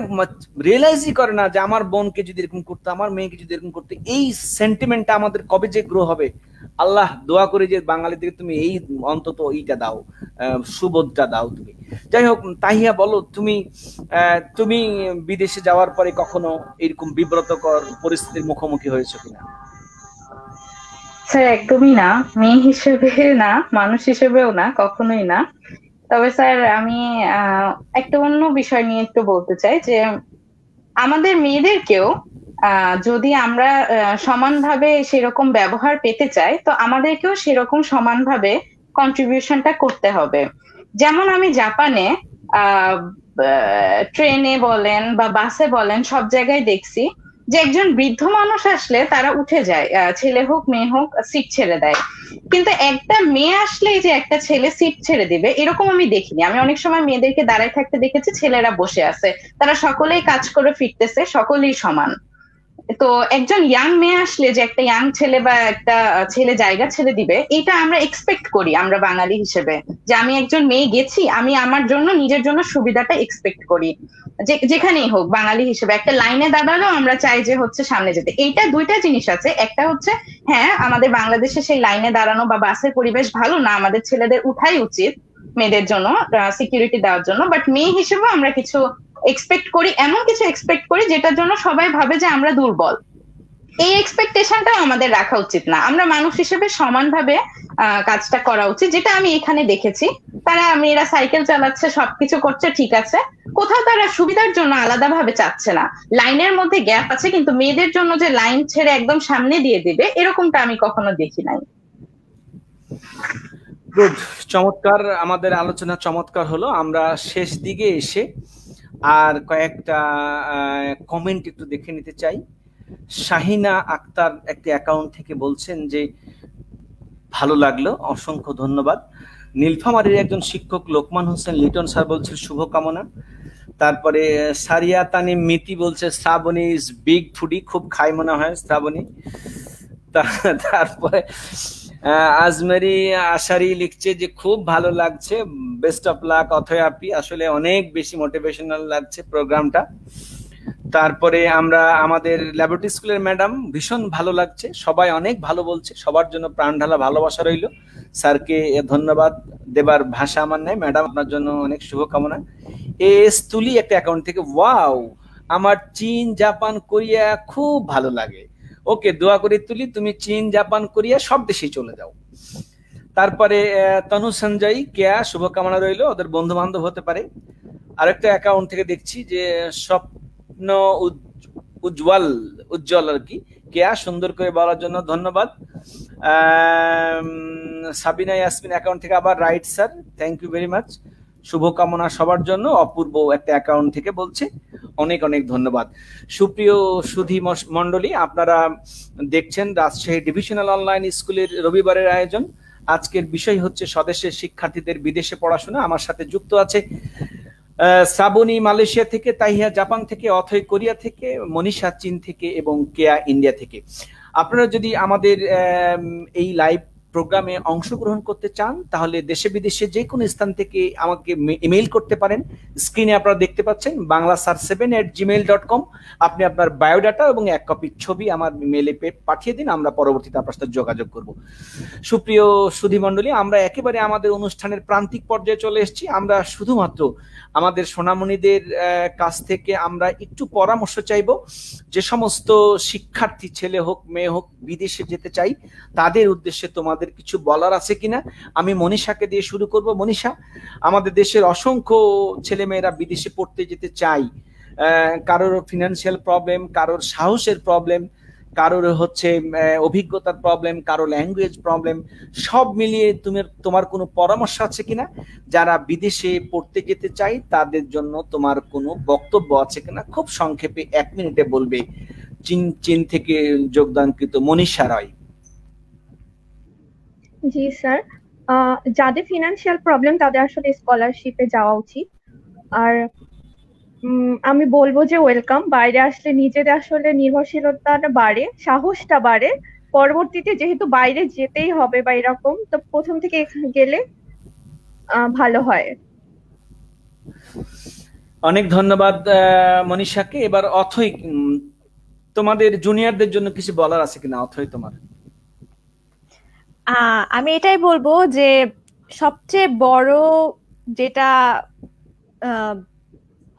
রিয়েলাইজই করে না যে আমার বোনকে যদি এরকম করতে, আমার মেয়েকে যদি এরকম করতে। এই সেন্টিমেন্টটা আমাদের কবে যে গ্রো হবে, আল্লাহ দোয়া করে যে বাঙালিদেরকে তুমি এই অন্তত এইটা দাও, সুবোধটা দাও তুমি। যাই হোক, তাহিয়া বলো, তুমি বিদেশে যাওয়ার পরে কখনো এরকম বিব্রতকর পরিস্থিতির মুখোমুখি হয়েছো কিনা? স্যার একদমই না, মেয়ে হিসেবে না, মানুষ হিসেবেও না, কখনোই না। তবে স্যার আমি একটা অন্য বিষয় নিয়ে একটু বলতে চাই যে আমাদের মেয়েদেরকেও যদি আমরা সমানভাবে সেরকম ব্যবহার পেতে চাই, তো আমাদেরকেও সেরকম সমানভাবে কন্ট্রিবিউশনটা করতে হবে। যেমন আমি জাপানে ট্রেনে বলেন বা বাসে বলেন, সব জায়গায় দেখছি যে একজন বৃদ্ধ মানুষ আসলে তারা উঠে যায়, ছেলে হোক মেয়ে হোক, সিট ছেড়ে দেয়। কিন্তু একটা মেয়ে আসলেই যে একটা ছেলে সিট ছেড়ে দিবে, এরকম আমি দেখিনি। আমি অনেক সময় মেয়েদেরকে দাঁড়ায় থাকতে দেখেছি, ছেলেরা বসে আছে, তারা সকলেই কাজ করে ফিরতেছে, সকলেই সমান। তো একজন ইয়াং মেয়ে আসলে যে একটা ইয়াং ছেলে বা একটা ছেলে জায়গা ছেড়ে দিবে, এটা আমরা এক্সপেক্ট করি আমরা বাঙালি হিসেবে, যে আমি একজন মেয়ে গেছি, আমি আমার জন্য নিজের জন্য সুবিধাটা এক্সপেক্ট করি। যেখানেই হোক বাঙালি হিসেবে একটা লাইনে দাঁড়ালেও আমরা চাই যে হচ্ছে সামনে যেতে। এইটা দুইটা জিনিস আছে। একটা হচ্ছে, হ্যাঁ আমাদের বাংলাদেশে সেই লাইনে দাঁড়ানো বা বাসের পরিবেশ ভালো না, আমাদের ছেলেদের উঠাই উচিত মেয়েদের জন্য সিকিউরিটি দেওয়ার জন্য। বাট মেয়ে হিসেবে আমরা কিছু এক্সপেক্ট করি, এমন কিছু এক্সপেক্ট করি যেটার জন্য সবাই ভাবে যে আমরা দুর্বল। এই এক্সপেকটেশনটাও আমাদের রাখা উচিত না। আমরা মানুষ হিসেবে সমানভাবে কাজটা করা উচিত, যেটা আমি এখানে দেখেছি। তারা, মেয়েরা সাইকেল চালাচ্ছে, সবকিছু করছে, ঠিক আছে, কোথাও তারা সুবিধার জন্য আলাদাভাবে চাচ্ছে না। লাইনের মধ্যে গ্যাপ আছে, কিন্তু মেয়েদের জন্য যে লাইন ছেড়ে একদম সামনে দিয়ে দিবে, এরকমটা আমি কখনো দেখি নাই। গুড, চমৎকার, আমাদের আলোচনা চমৎকার হলো। আমরা শেষ দিকে এসে আর কয়েকটা কমেন্ট একটু দেখে নিতে চাই। শাহিনা আক্তার একটি অ্যাকাউন্ট থেকে বলছেন যে ভালো লাগলো, অসংখ্য ধন্যবাদ। নীলফামারীর একজন শিক্ষক লোকমান হোসেন লিটন স্যার বলছে শুভকামনা। তারপরে সারিয়া তানিম মিতি বলছে শ্রাবণী ইজ বিগ ফুডি, খুব খাই মনে হয় শ্রাবণী। তারপরে আজমেরি আশারি লিখছে যে খুব ভালো লাগছে, বেস্ট অফ লাক অথয় আপি, আসলে অনেক বেশি মোটিভেশনাল লাগছে প্রোগ্রামটা। তারপরে আমরা আমাদের ল্যাবরেটরি স্কুলের ম্যাডাম, ভীষণ ভালো লাগছে, সবাই অনেক ভালো বলছে, সবার জন্য প্রাণ ঢালা ভালোবাসা রইল। স্যারকে ধন্যবাদ দেবার ভাষা আমার নাই। ম্যাডাম আপনার জন্য অনেক শুভকামনা। এস তুলি একটা অ্যাকাউন্ট থেকে, ওয়াও আমার চীন জাপান কোরিয়া খুব ভালো লাগে। ওকে, দোয়া করি তুলি তুমি চীন জাপান কোরিয়া সব দেশেই চলে যাও। তারপরে তনু সঞ্জয় কেয়া, শুভকামনা রইল, ওদের বন্ধু বান্ধব হতে পারে। আরেকটা অ্যাকাউন্ট থেকে দেখছি যে স্বপ্ন উজ্জ্বল আর কি, কেয়া, সুন্দর করে বলার জন্য ধন্যবাদ। সাবিনা ইয়াসমিন অ্যাকাউন্ট থেকে আবার right sir, thank you very much, শুভকামনা সবার জন্য। অপূর্ব একটা অ্যাকাউন্ট থেকে বলছে, অনেক অনেক ধন্যবাদ। সুপ্রিয় সুধী মণ্ডলী, আপনারা দেখছেন রাজশাহী ডিভিশনাল অনলাইন স্কুলের রবিবারের আয়োজন। আজকের বিষয় হচ্ছে স্বদেশের শিক্ষার্থীদের বিদেশে পড়াশোনা। আমার সাথে যুক্ত আছে শ্রাবণী মালয়েশিয়া থেকে, তাহিয়া জাপান থেকে, অথৈ কোরিয়া থেকে, মনীষা চীন থেকে এবং কেয়া ইন্ডিয়া থেকে। আপনারা যদি আমাদের এই লাইভ প্রোগ্রামে অংশগ্রহণ করতে চান তাহলে দেশে বিদেশে যে কোনো স্থান থেকে আমাকে ইমেইল করতে পারেন। স্ক্রিনে আপনারা দেখতে পাচ্ছেন banglasar7@gmail.com। আপনি আপনার বায়োডাটা এবং 1 কপি ছবি আমার মেইলে পাঠিয়ে দিন, আমরা পরবর্তীতে আপনার সাথে যোগাযোগ করব। সুপ্রিয় সুধী মণ্ডলী, আমরা একেবারে আমাদের অনুষ্ঠানের প্রান্তিক পর্যায়ে চলে এসেছি। আমরা শুধুমাত্র আমাদের সোনামণিদের কাছ থেকে আমরা একটু পরামর্শ চাইব। যে সমস্ত শিক্ষার্থী, ছেলে হোক মেয়ে হোক, বিদেশে যেতে চাই, তাদের উদ্দেশ্যে তোমাদের কিছু বলার আছে কিনা। আমি মনীষাকে দিয়ে শুরু করব। মনীষা, আমাদের দেশের অসংখ্য ছেলেমেয়েরা বিদেশে পড়তে যেতে চাই, কারোর ফিনান্সিয়াল প্রবলেম, কারোর সাহসের প্রবলেম, কারোর হচ্ছে অভিজ্ঞতার প্রবলেম, কারো ল্যাঙ্গুয়েজ প্রবলেম, সব মিলিয়ে তোমার কোনো পরামর্শ আছে কিনা? যারা বিদেশে পড়তে যেতে চাই তাদের জন্য তোমার কোনো বক্তব্য আছে কিনা? খুব সংক্ষেপে 1 মিনিটে বলবে। চীন থেকে যোগদানকৃত মনীষা রায়। জি স্যার, যাদের ফিনান্সিয়াল প্রবলেম তাদের আসলে স্কলারশিপে যাওয়া উচিত। আর আমি বলবো যে ওয়েলকাম। বাইরে আসলে নিজেদের আসলে নির্ভরশীলতাটা বাড়ে, সাহসটা বাড়ে। পরবর্তীতে যেহেতু বাইরে যেতেই হবে বা এরকম, তো প্রথম থেকে এখানে গেলে ভালো হয়। অনেক ধন্যবাদ মনীষাকে। এবার অথৈ, তোমাদের জুনিয়রদের জন্য কিছু বলার আছে কিনা? অথৈ, তোমার। আমি এটাই বলবো যে সবচেয়ে বড় যেটা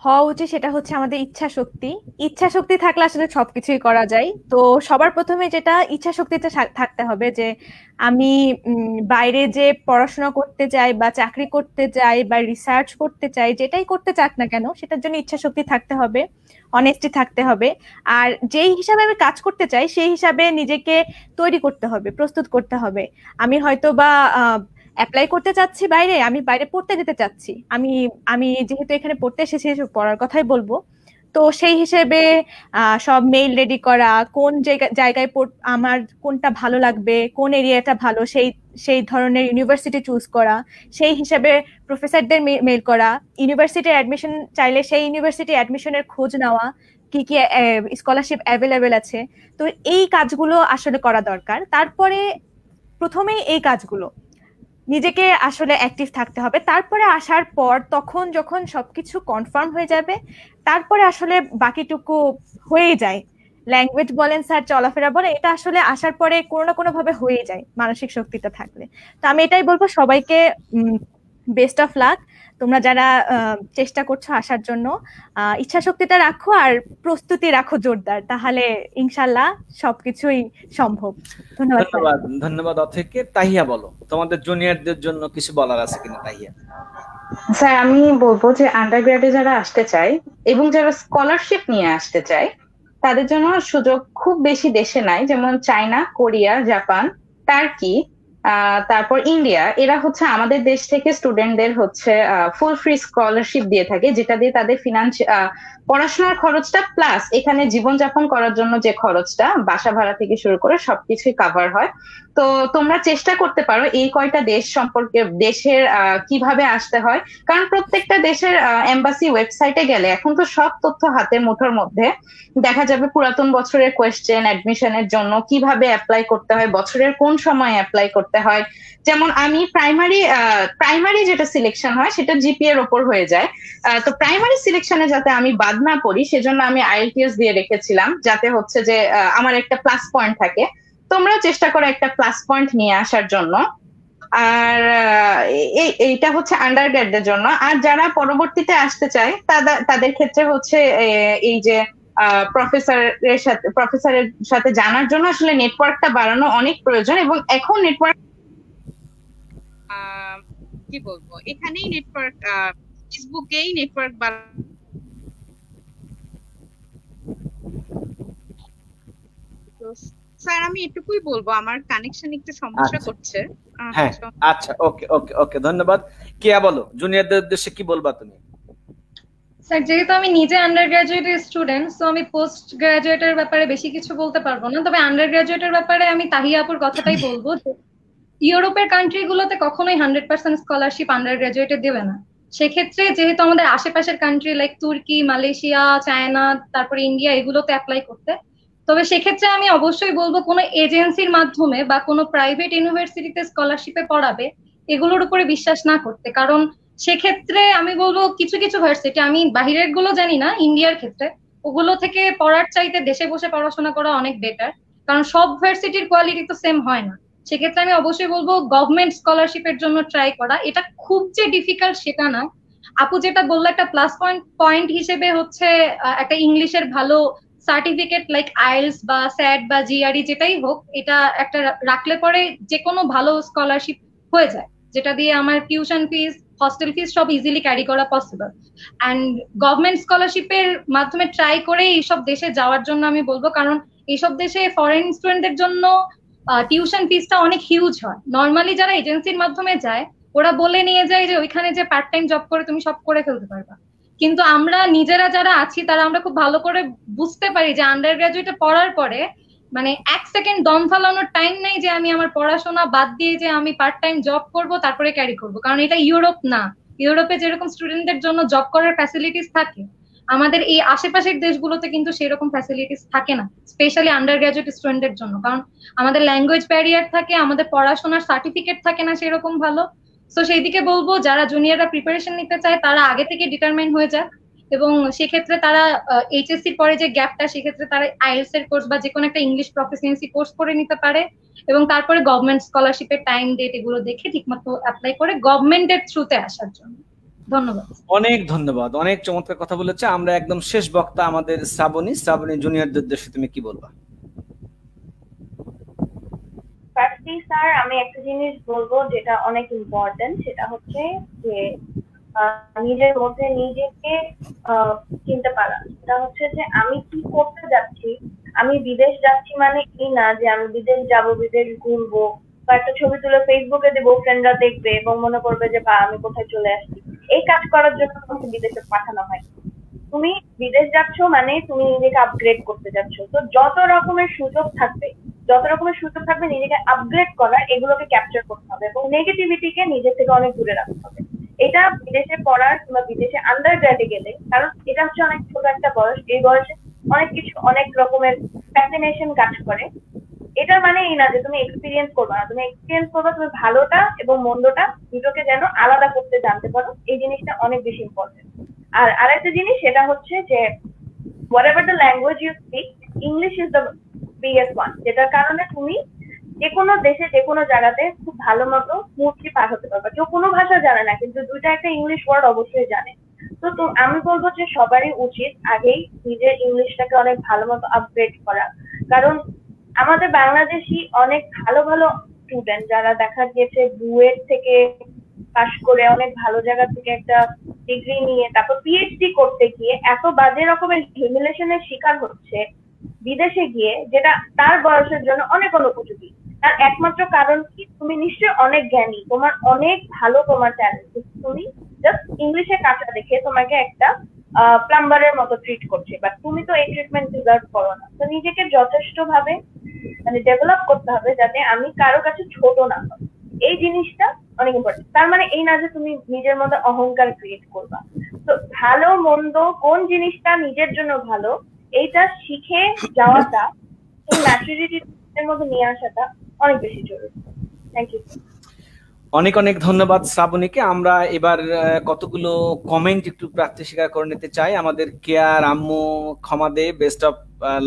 হওয়া উচিত সেটা হচ্ছে আমাদের ইচ্ছা শক্তি। ইচ্ছা শক্তি থাকলে আসলে সবকিছুই করা যায়। তো সবার প্রথমে যেটা ইচ্ছা শক্তিটা থাকতে হবে যে আমি বাইরে যে পড়াশোনা করতে চাই বা চাকরি করতে চাই বা রিসার্চ করতে চাই, যেটাই করতে চাক না কেন সেটার জন্য ইচ্ছা শক্তি থাকতে হবে, অনেস্টি থাকতে হবে। আর যেই হিসাবে আমি কাজ করতে চাই সেই হিসাবে নিজেকে তৈরি করতে হবে, প্রস্তুত করতে হবে। আমি হয়তো বা অ্যাপ্লাই করতে চাচ্ছি বাইরে, আমি বাইরে পড়তে যেতে চাচ্ছি, আমি যেহেতু এখানে পড়তে এসেছি পড়ার কথাই বলবো। তো সেই হিসেবে সব মেইল রেডি করা, কোন জায়গায় আমার কোনটা ভালো লাগবে, কোন এরিয়াটা ভালো, সেই ধরনের ইউনিভার্সিটি চুজ করা, সেই হিসেবে প্রফেসরদের মেইল করা, ইউনিভার্সিটির অ্যাডমিশন চাইলে সেই ইউনিভার্সিটি অ্যাডমিশনের খোঁজ নেওয়া, কি কি স্কলারশিপ অ্যাভেলেবেল আছে। তো এই কাজগুলো আসলে করা দরকার। তারপরে প্রথমেই এই কাজগুলো নিজেকে আসলে অ্যাক্টিভ থাকতে হবে। তারপরে আসার পর তখন যখন সবকিছু কনফার্ম হয়ে যাবে, তারপরে আসলে বাকিটুকু হয়ে যায়। ল্যাঙ্গুয়েজ বলেন স্যার, চলাফেরা বলেন, এটা আসলে আসার পরে কোনো না কোনো ভাবে হয়ে যায় মানসিক শক্তিটা থাকলে। তো আমি এটাই বলবো সবাইকে, বেস্ট অফ লাক। তোমরা যারা চেষ্টা করছো আসার জন্য, ইচ্ছা শক্তিটা রাখো আর প্রস্তুতি রাখো জোরদার, তাহলে ইনশাল্লাহ সবকিছুই সম্ভব। ধন্যবাদ। ধন্যবাদ অথৈকে। তাহিয়া, বলো তোমাদের জুনিয়রদের জন্য কিছু বলার আছে কিনা? তাহিয়া। স্যার, আমি বলবো যে আন্ডারগ্রেডে যারা আসতে চায় এবং যারা স্কলারশিপ নিয়ে আসতে চায় তাদের জন্য সুযোগ খুব বেশি দেশে নাই। যেমন চায়না, কোরিয়া, জাপান, টার্কি, তারপর ইন্ডিয়া, এরা হচ্ছে আমাদের দেশ থেকে স্টুডেন্টদের হচ্ছে ফুল ফ্রি স্কলারশিপ দিয়ে থাকে, যেটা দিয়ে তাদের পড়াশোনার খরচটা প্লাস এখানে জীবনযাপন করার জন্য যে খরচটা, বাসা ভাড়া থেকে শুরু করে সবকিছুই কাভার হয়। তো তোমরা চেষ্টা করতে পারো এই কয়টা দেশ সম্পর্কে, দেশের কিভাবে আসতে হয়, কারণ প্রত্যেকটা দেশের এম্বাসি ওয়েবসাইটে গেলে এখন তো সব তথ্য হাতের মুঠোর মধ্যে দেখা যাবে। পুরাতন বছরের কোয়েশ্চেন, অ্যাডমিশনের জন্য কিভাবে অ্যাপ্লাই করতে হয়, বছরের কোন সময় অ্যাপ্লাই করতে হয়। যেমন আমি প্রাইমারি যেটা সিলেকশন হয় সেটা জিপিএর ওপর হয়ে যায়। তো প্রাইমারি সিলেকশনে যাতে আমি বাদ না পড়ি সেজন্য আমি আইএলটিএস দিয়ে রেখেছিলাম, যাতে হচ্ছে যে আমার একটা প্লাস পয়েন্ট থাকে। তোমরা চেষ্টা করো একটা প্লাস পয়েন্ট নিয়ে আসার জন্য। আর এইটা হচ্ছে আন্ডারগ্রেডদের জন্য। আর যারা পরবর্তীতে আসতে চায় তাদের ক্ষেত্রে হচ্ছে এই যে প্রফেসরের সাথে জানার জন্য আসলে নেটওয়ার্কটা বাড়ানো অনেক প্রয়োজন। এবং এখন নেটওয়ার্ক কি বলবো, এখানেই নেটওয়ার্ক, ফেসবুকেই নেটওয়ার্ক স্যার আমি এটুকুই বলবো, আমার কানেকশন একটু সমস্যা করছে। হ্যাঁ, আচ্ছা, ওকে ওকে ওকে, ধন্যবাদ। কেয়া, বলো জুনিয়রদের উদ্দেশ্যে কি বলবা তুমি? স্যার, যেহেতু আমি নিজে আন্ডার গ্রাজুয়েটের স্টুডেন্ট, সো আমি পোস্ট গ্রাজুয়েটের ব্যাপারে বেশি কিছু বলতে পারবো না। তবে আন্ডার গ্রাজুয়েটের ব্যাপারে আমি তাহিয়া আপুর কথাটাই বলবো যে ইউরোপের কান্ট্রি গুলোতে কখনোই 100% স্কলারশিপ আন্ডার গ্রাজুয়েটে দেবে না। সেক্ষেত্রে যেহেতু আমাদের আশেপাশের কান্ট্রি লাইক তুর্কি, মালয়েশিয়া, চায়না, তারপরে ইন্ডিয়া, এগুলোতে অ্যাপ্লাই করতে, তবে সেক্ষেত্রে আমি অবশ্যই বলবো কোনো এজেন্সির মাধ্যমে বা কোনো প্রাইভেট ইউনিভার্সিটিতে স্কলারশিপে পড়াবে এগুলোর উপরে বিশ্বাস না করতে। কারণ সেক্ষেত্রে আমি বলবো কিছু কিছু ভার্সিটি, আমি বাহিরের গুলো জানি না, ইন্ডিয়ার ক্ষেত্রে ওগুলো থেকে পড়ার চাইতে দেশে বসে পড়াশোনা করা অনেক বেটার, কারণ সব ভার্সিটির কোয়ালিটি তো সেম হয় না। সেক্ষেত্রে আমি অবশ্যই বলবো গভর্নমেন্ট স্কলারশিপের জন্য ট্রাই করা। এটা খুব যে ডিফিকাল্ট সেটা না। আপু যেটা বললো একটা প্লাস পয়েন্ট হিসেবে হচ্ছে একটা ইংলিশের ভালো সার্টিফিকেট লাইক আইএলস বা স্যাট বা জিআরই যেটাই হোক, এটা একটা রাখলে পরে যে কোনো ভালো স্কলারশিপ হয়ে যায়, যেটা দিয়ে আমার টিউশন ফিস, হস্টেল ফিস সব ইজিলি ক্যারি করা পসিবল। অ্যান্ড গভর্নমেন্ট স্কলারশিপের মাধ্যমে ট্রাই করে এইসব দেশে যাওয়ার জন্য আমি বলবো, কারণ এইসব দেশে ফরেন স্টুডেন্টদের জন্য টিউশন ফিসটা অনেক হিউজ হয়। নর্মালি যারা এজেন্সির মাধ্যমে যায় ওরা বলে নিয়ে যায় যে ওইখানে যে পার্ট টাইম জব করে তুমি সব করে ফেলতে পারবা, কিন্তু আমরা নিজেরা যারা আছি তারা আমরা খুব ভালো করে বুঝতে পারি যে আন্ডার গ্রাজুয়েটে পড়ার পরে মানে এক সেকেন্ড দম ফালানোর টাইম নেই যে আমি আমার পড়াশোনা বাদ দিয়ে যে আমি পার্ট টাইম জব করব তারপরে ক্যারি করব। কারণ এটা ইউরোপ না। ইউরোপে যেরকম স্টুডেন্টদের জন্য জব করার ফ্যাসিলিটিস থাকে, আমাদের এই আশেপাশের দেশগুলোতে কিন্তু সেরকম ফ্যাসিলিটিস থাকে না, স্পেশালি আন্ডার গ্রাজুয়েট স্টুডেন্টদের জন্য। কারণ আমাদের ল্যাঙ্গুয়েজ ব্যারিয়ার থাকে, আমাদের পড়াশোনার সার্টিফিকেট থাকে না সেরকম ভালো। তো সেই দিকে বলবো যারা জুনিয়ররা প্রিপারেশন নিতে চায় তারা আগে থেকে ডিটারমাইন হয়ে যাক, এবং সেক্ষেত্রে তারা এইচএসসির পরে যে গ্যাপটা, সেক্ষেত্রে তারা আইএলটিএস এর কোর্স বা যে কোনো একটা ইংলিশ প্রফিসিয়েন্সি কোর্স করে নিতে পারে, এবং তারপরে গভর্নমেন্ট স্কলারশিপের টাইম ডেট এগুলো দেখে ঠিকমতো অ্যাপ্লাই করে গভর্নমেন্টের থ্রুতে আসার জন্য। ধন্যবাদ। অনেক ধন্যবাদ, অনেক চমৎকার কথা বলেছে। আমরা একদম শেষ বক্তা আমাদের শ্রাবণী জুনিয়রদের উদ্দেশ্যে তুমি কি বলবা? ফার্স্টলি স্যার আমি একটা জিনিস বলবো যেটা অনেক ইম্পর্টেন্ট, সেটা হচ্ছে যে নিজের মধ্যে নিজেকে চিনতে পারা। সেটা হচ্ছে যে আমি কি করতে যাচ্ছি। আমি বিদেশ যাচ্ছি মানে এই না যে আমি বিদেশ যাব, বিদেশ ঘুরবো বা একটা ছবি তুলে ফেসবুকে দেবো, ফ্রেন্ডরা দেখবে এবং মনে করবে যে বা আমি কোথায় চলে আসছি। এই কাজ করার জন্য তোমাকে বিদেশে পাঠানো হয়। তুমি বিদেশ যাচ্ছ মানে তুমি নিজেকে আপগ্রেড করতে যাচ্ছ। তো যত রকমের সুযোগ থাকবে নিজেকে আপগ্রেড করার, এগুলোকে ক্যাপচার করতে হবে এবং নেগেটিভিটিকে নিজে থেকে অনেক দূরে রাখতে হবে। এটা বিদেশে পড়ার কিংবা বিদেশে আন্ডার গ্র্যাডে গেলে, কারণ এটা হচ্ছে অনেক ছোট একটা বয়স, এই বয়সে অনেক কিছু অনেক রকমের ফ্যাসিনেশন কাজ করে। এটা মানে এই না যে তুমি এক্সপিরিয়েন্স করবে না, তুমি এক্সপিরিয়েন্স করবে, তুমি ভালোটা এবং মন্দটা দুটোকে যেন আলাদা করতে জানতে পারো। এই জিনিসটা অনেক বেশি ইম্পর্টেন্ট। আর আরেকটা জিনিস সেটা হচ্ছে যে whatever the language you speak, English is the biggest one, যেটার কারণে তুমি যে কোনো দেশে যে কোনো জায়গাতে খুব ভালো মতো স্মুথলি পার হতে পারবে। কেউ কোনো ভাষা জানে না কিন্তু দুইটা একটা ইংলিশ ওয়ার্ড অবশ্যই জানে। তো আমি বলবো যে সবারই উচিত আগেই নিজের ইংলিশটাকে অনেক ভালো মতো আপগ্রেড করা। কারণ আমাদের বাংলাদেশি অনেক ভালো ভালো স্টুডেন্ট যারা দেখা গিয়েছে বুয়েট থেকে পাশ করে অনেক ভালো জায়গা থেকে একটা ডিগ্রি নিয়ে তারপর পিএইচডি করতে গিয়ে এত বাজে রকমের হিউমিলেশনের শিকার হচ্ছে বিদেশে গিয়ে, যেটা তার বয়সের জন্য অনেক অনুপযোগী। তার একমাত্র কারণ কি, তুমি নিশ্চয়ই অনেক জ্ঞানী, তোমার অনেক ভালো তোমার ট্যালেন্ট, তুমি জাস্ট ইংলিশে কাঁচা দেখে তোমাকে একটা প্লাম্বারের মতো ট্রিট করছে, বাট তুমি তো এই ট্রিটমেন্ট ডিজার্ভ করো না। তো নিজেকে যথেষ্ট ভাবে মানে ডেভেলপ করতে হবে যাতে আমি কারো কাছে ছোট না হই। এই জিনিসটা অনেক ইম্পর্টেন্ট। তার মানে এই না যে তুমি নিজের মধ্যে অহংকার ক্রিয়েট করবা। তো ভালো মন্দ কোন জিনিসটা নিজের জন্য ভালো এইটা শিখে যাওয়াটা, এই ম্যাচুরিটির মধ্যে নিয়ে আসাটা অনেক বেশি জরুরি। Thank you. অনেক অনেক ধন্যবাদ শ্রাবণীকে। আমরা এবার কতগুলো কমেন্ট একটু প্রার্থী স্বীকার করে নিতে চাই। আমাদের কেয়ার আম্মু ক্ষমা দে, বেস্ট অফ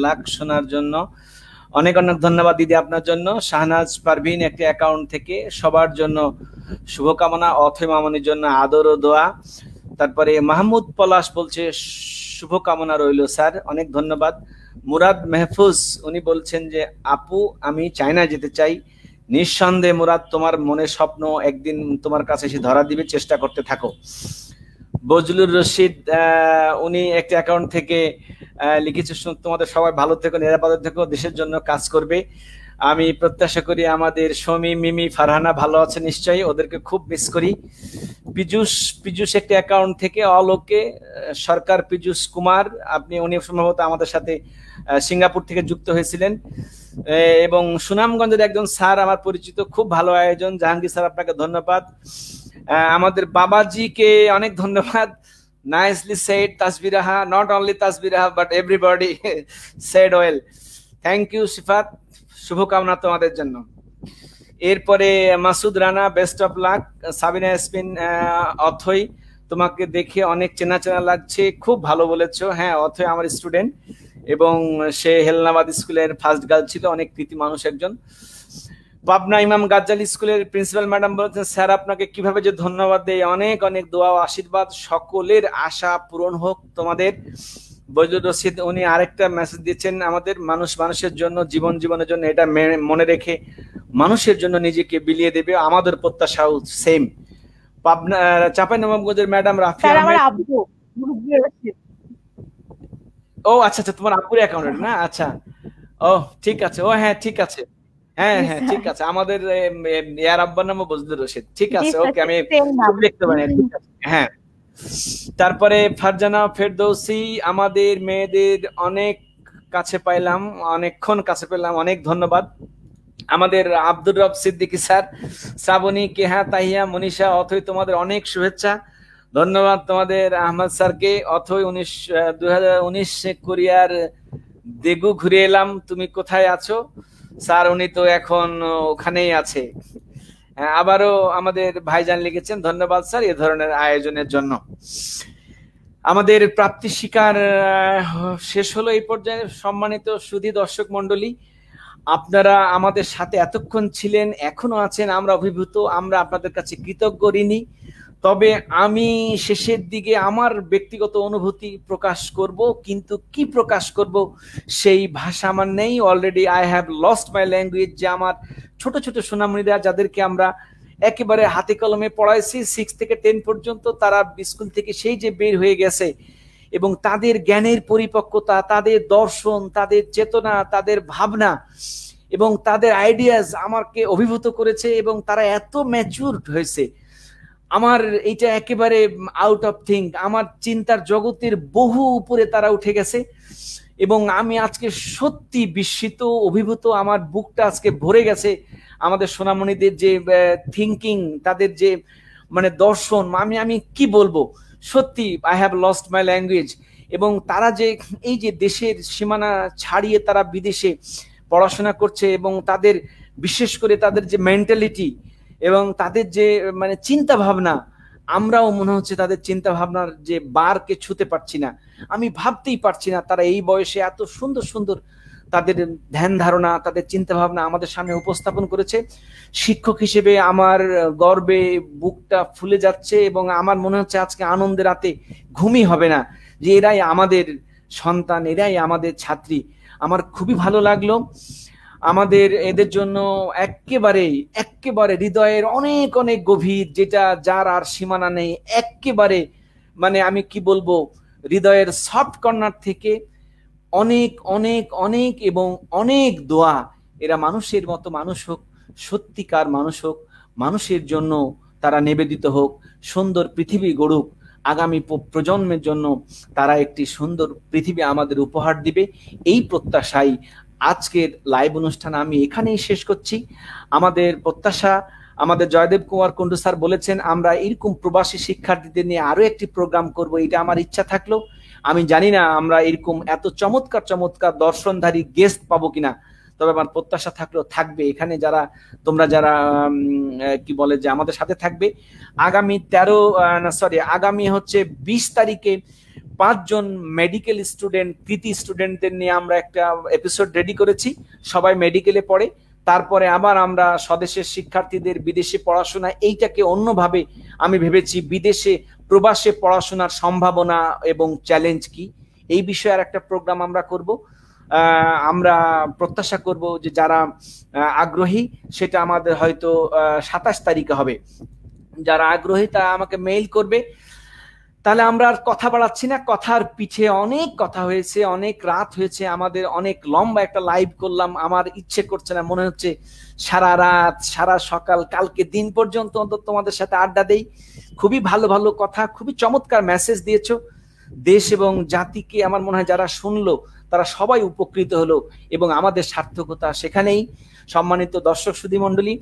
লাক শোনার জন্য অনেক অনেক ধন্যবাদ দিদি আপনার জন্য। শাহনাজ পারভিন একটি অ্যাকাউন্ট থেকে সবার জন্য শুভকামনা, অথৈ মামনির জন্য আদর ও দোয়া। তারপরে মাহমুদ পলাশ বলছে শুভকামনা রইল স্যার, অনেক ধন্যবাদ। মুরাদ মেহফুজ উনি বলছেন যে আপু আমি চায়না যেতে চাই। নিঃসন্দেহে মুরাদ, তোমার মনের স্বপ্ন একদিন তোমার কাছে এসে ধরা দিবে, চেষ্টা করতে থাকো। বজলুর রশিদ উনি একটা অ্যাকাউন্ট থেকে লিখেছে তোমাদের সবাই ভালো থেকো, নিরাপদে থেকো, দেশের জন্য কাজ করবে। আমি প্রত্যাশা করি আমাদের সমী, মিমি, ফারহানা ভালো আছে নিশ্চয়ই, ওদেরকে খুব মিস করি। পীযুষ একটা অ্যাকাউন্ট থেকে অলোকে সরকার, পীযুষ কুমার উনি সম্ভবত আমাদের সাথে সিঙ্গাপুর থেকে যুক্ত হয়েছিলেন। এবং সুনামগঞ্জের একজন স্যার আমার পরিচিত, খুব ভালো আয়োজন, জাহাঙ্গীর স্যার আপনাকে ধন্যবাদ। আমাদের বাবাজিকে অনেক ধন্যবাদ। Nicely said Tasbiraha, not only Tasbiraha but everybody said well. Thank you Sifat, শুভকামনা তোমাদের জন্য। এরপরে Masud Rana, best of luck. Sabina Yasmin, Othoi তোমাকে দেখে অনেক চেনা চেনা লাগছে, খুব ভালো বলেছো। হ্যাঁ, অথই আমার স্টুডেন্ট এবং সে হেলনাবাদ স্কুলের ফার্স্ট গার্ল ছিল, অনেক কৃতি মানুষ একজন। পাবনা ইমাম গাজ্জালি স্কুলের প্রিন্সিপাল ম্যাডাম বলেছেন, স্যার আপনাকে কিভাবে যে ধন্যবাদ দেই, অনেক অনেক দোয়া ও আশীর্বাদ, সকলের আশা পূরণ হোক তোমাদের। বজলুর রশিদ উনি আরেকটা মেসেজ দিচ্ছেন, আমাদের মানুষ মানুষের জন্য, জীবন জীবনের জন্য, এটা মনে রেখে মানুষের জন্য নিজেকে বিলিয়ে দেবে, আমাদের প্রত্যাশাও সেম। পাবনা চাঁপাইনবাবগঞ্জের ম্যাডাম রাফি আহমেদ। ও আচ্ছা আচ্ছা, তোমার আপুর অ্যাকাউন্ট না? আচ্ছা, ও ঠিক আছে, ও হ্যাঁ ঠিক আছে, হ্যাঁ হ্যাঁ ঠিক আছে, আমাদের ইয়ার আব্বার নামও বজলুর রশিদ। ঠিক আছে, ওকে, আমি দেখতে পারি। ঠিক আছে, হ্যাঁ। তারপরে ফারজানা ফেরদৌসি, আমাদের মেয়েদের অনেক কাছে পাইলাম, অনেকক্ষণ কাছে পেলাম, অনেক ধন্যবাদ। আমাদের আব্দুর রব সিদ্দিকী স্যার, শ্রাবণী, কেহা, তাহিয়া, মনীষা, অথই তোমাদের অনেক শুভেচ্ছা, ধন্যবাদ তোমাদের। আহমদ স্যারকে, অথই 2019 কোরিয়ার দেগু ঘুরে এলাম, তুমি কোথায় আছো স্যার? উনি তো এখন ওখানেই আছে। আবারও আমাদের ভাইজান লিখেছেন, ধন্যবাদ স্যার এ ধরনের আয়োজনের জন্য। আমাদের প্রাপ্তি শিকার শেষ হলো এই পর্যায়ে। সম্মানিত সুধী দর্শক মন্ডলী, আপনারা আমাদের সাথে এতক্ষণ ছিলেন, এখনো আছেন, আমরা অভিভূত, আমরা আপনাদের কাছে কৃতজ্ঞ ঋণী। তবে আমি শেষের দিকে আমার ব্যক্তিগত অনুভূতি প্রকাশ করব, কিন্তু কি প্রকাশ করব সেই ভাষা আমার নেই। Already I have lost my language. যে আমার ছোট ছোট সোনামণিরা, যাদেরকে আমরা একেবারে হাতে কলমে পড়াইছি 6 থেকে 10 পর্যন্ত, তারা স্কুল থেকে সেই যে বের হয়ে গেছে, এবং তাদের জ্ঞানের পরিপক্কতা, তাদের দর্শন, তাদের চেতনা, তাদের ভাবনা এবং তাদের আইডিয়াস আমাকে অভিভূত করেছে, এবং তারা এত ম্যাচুরড হয়েছে, আমার এইটা একেবারে আউট অফ থিঙ্ক, আমার চিন্তার জগতের বহু উপরে তারা উঠে গেছে। এবং আমি আজকে সত্যি বিস্মিত, অভিভূত, আমার বুকটা আজকে ভরে গেছে আমাদের সোনামণিদের যে থিঙ্কিং, তাদের যে মানে দর্শন, আমি কি বলবো, সত্যি I have lost my language. এবং তারা যে এই যে দেশের সীমানা ছাড়িয়ে তারা বিদেশে পড়াশোনা করছে, এবং তাদের বিশেষ করে তাদের যে মেন্টালিটি এবং তাদের যে মানে চিন্তা ভাবনা, আমরাও মনে হচ্ছে তাদের চিন্তা ভাবনার যে বারকে ছুতে পারছি না, আমি ভাবতেই পারছি না তারা এই বয়সে এত সুন্দর সুন্দর তাদের ধ্যান ধারণা, তাদের চিন্তা ভাবনা আমাদের সামনে উপস্থাপন করেছে। শিক্ষক হিসেবে আমার গর্বে বুকটা ফুলে যাচ্ছে, এবং আমার মনে হচ্ছে আজকে আনন্দের রাতে ঘুমই হবে না, যে এরাই আমাদের সন্তান, এরাই আমাদের ছাত্রী। আমার খুবই ভালো লাগলো। আমাদের এদের জন্য একেবারে একেবারে হৃদয়ের অনেক অনেক গভীর, যেটা যার আর সীমানা নেই, একেবারে মানে আমি কি বলবো, হৃদয়ের সফট কর্নার থেকে অনেক অনেক অনেক এবং অনেক দোয়া। এরা মানুষের মতো মানুষ হোক, সত্যিকার মানুষ হোক, মানুষের জন্য তারা নিবেদিত হোক, সুন্দর পৃথিবী গড়ুক, আগামী প্রজন্মের জন্য তারা একটি সুন্দর পৃথিবী আমাদের উপহার দিবে, এই প্রত্যাশাই আজকের লাইভ অনুষ্ঠান আমি এখানেই শেষ করছি। আমাদের প্রত্যাশা, আমাদের জয়দেব কুমার কুন্ডু স্যার বলেছেন আমরা এরকম প্রবাসী শিক্ষার্থীদের নিয়ে আরো একটি প্রোগ্রাম করব, এটা আমার ইচ্ছা থাকলো। আমি জানি না আমরা এরকম এত চমৎকার চমৎকার দর্শনধারী গেস্ট পাবো কিনা, তবে আমার প্রত্যাশা থাকলেও থাকবে এখানে যারা তোমরা যারা কি বলে যে আমাদের সাথে থাকবে। আগামী হচ্ছে 20 তারিখে 5 জন মেডিকেল স্টুডেন্ট, কৃতি স্টুডেন্টদের নিয়ে আমরা একটা এপিসোড রেডি করেছি। সবাই মেডিকেলে পড়ে, তারপরে আবার আমরা স্বদেশের শিক্ষার্থীদের বিদেশে পড়াশোনা, এইটাকে অন্যভাবে আমি ভেবেছি, বিদেশে প্রবাসে পড়াশোনার সম্ভাবনা এবং চ্যালেঞ্জ কি, এই বিষয়ে আর একটা প্রোগ্রাম আমরা করব। আমরা প্রত্যাশা করব যে যারা আগ্রহী, সেটা আমাদের হয়তো 27 তারিখে হবে। যারা আগ্রহী তা আমাকে মেইল করবে। তাহলে আমরা আর কথা বাড়াচ্ছি না, কথার পিছে অনেক কথা হয়েছে, অনেক রাত হয়েছে, আমাদের অনেক লম্বা একটা লাইভ করলাম। আমার ইচ্ছে করছে না, মনে হচ্ছে সারা রাত সারা সকাল কালকে দিন পর্যন্ত অন্তত তোমাদের সাথে আড্ডা দেই। খুবই ভালো ভালো কথা, খুবই চমৎকার মেসেজ দিয়েছো দেশ এবং জাতিকে। আমার মনে হয় যারা শুনলো তারা সবাই উপকৃত হলো এবং আমাদের সার্থকতা সেখানেই। সম্মানিত দর্শক সুধী মণ্ডলী,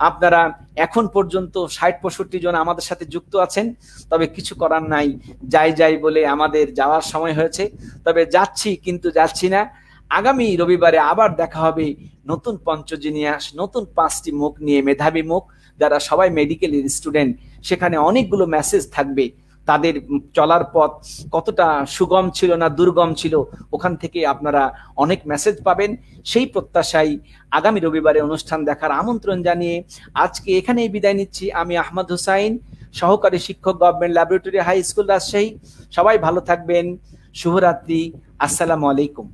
আপনারা এখন পর্যন্ত 60-65 জন আমাদের সাথে যুক্ত আছেন। তবে কিছু করার নাই, যাই বলে আমাদের যাওয়ার সময় হয়েছে। তবে যাচ্ছি কিন্তু যাচ্ছি না। আগামী রবিবারে আবার দেখা হবে নতুন পঞ্চজিনিয়াস, নতুন 5টি মুখ নিয়ে, মেধাবী মুখ যারা সবাই মেডিকেলের স্টুডেন্ট। সেখানে অনেকগুলো মেসেজ থাকবে, তাদের চলার পথ কতটা সুগম ছিল না দুর্গম ছিল, ওখান থেকে আপনারা অনেক মেসেজ পাবেন। সেই প্রত্যাশায় আগামী রবিবারে অনুষ্ঠান দেখার আমন্ত্রণ জানিয়ে আজকে এখানেই বিদায় নিচ্ছি। আমি আহমদ হুসাইন, সহকারী শিক্ষক, government laboratory high school, Rajshahi. সবাই ভালো থাকবেন। শুভরাত্রি। আসসালামু আলাইকুম।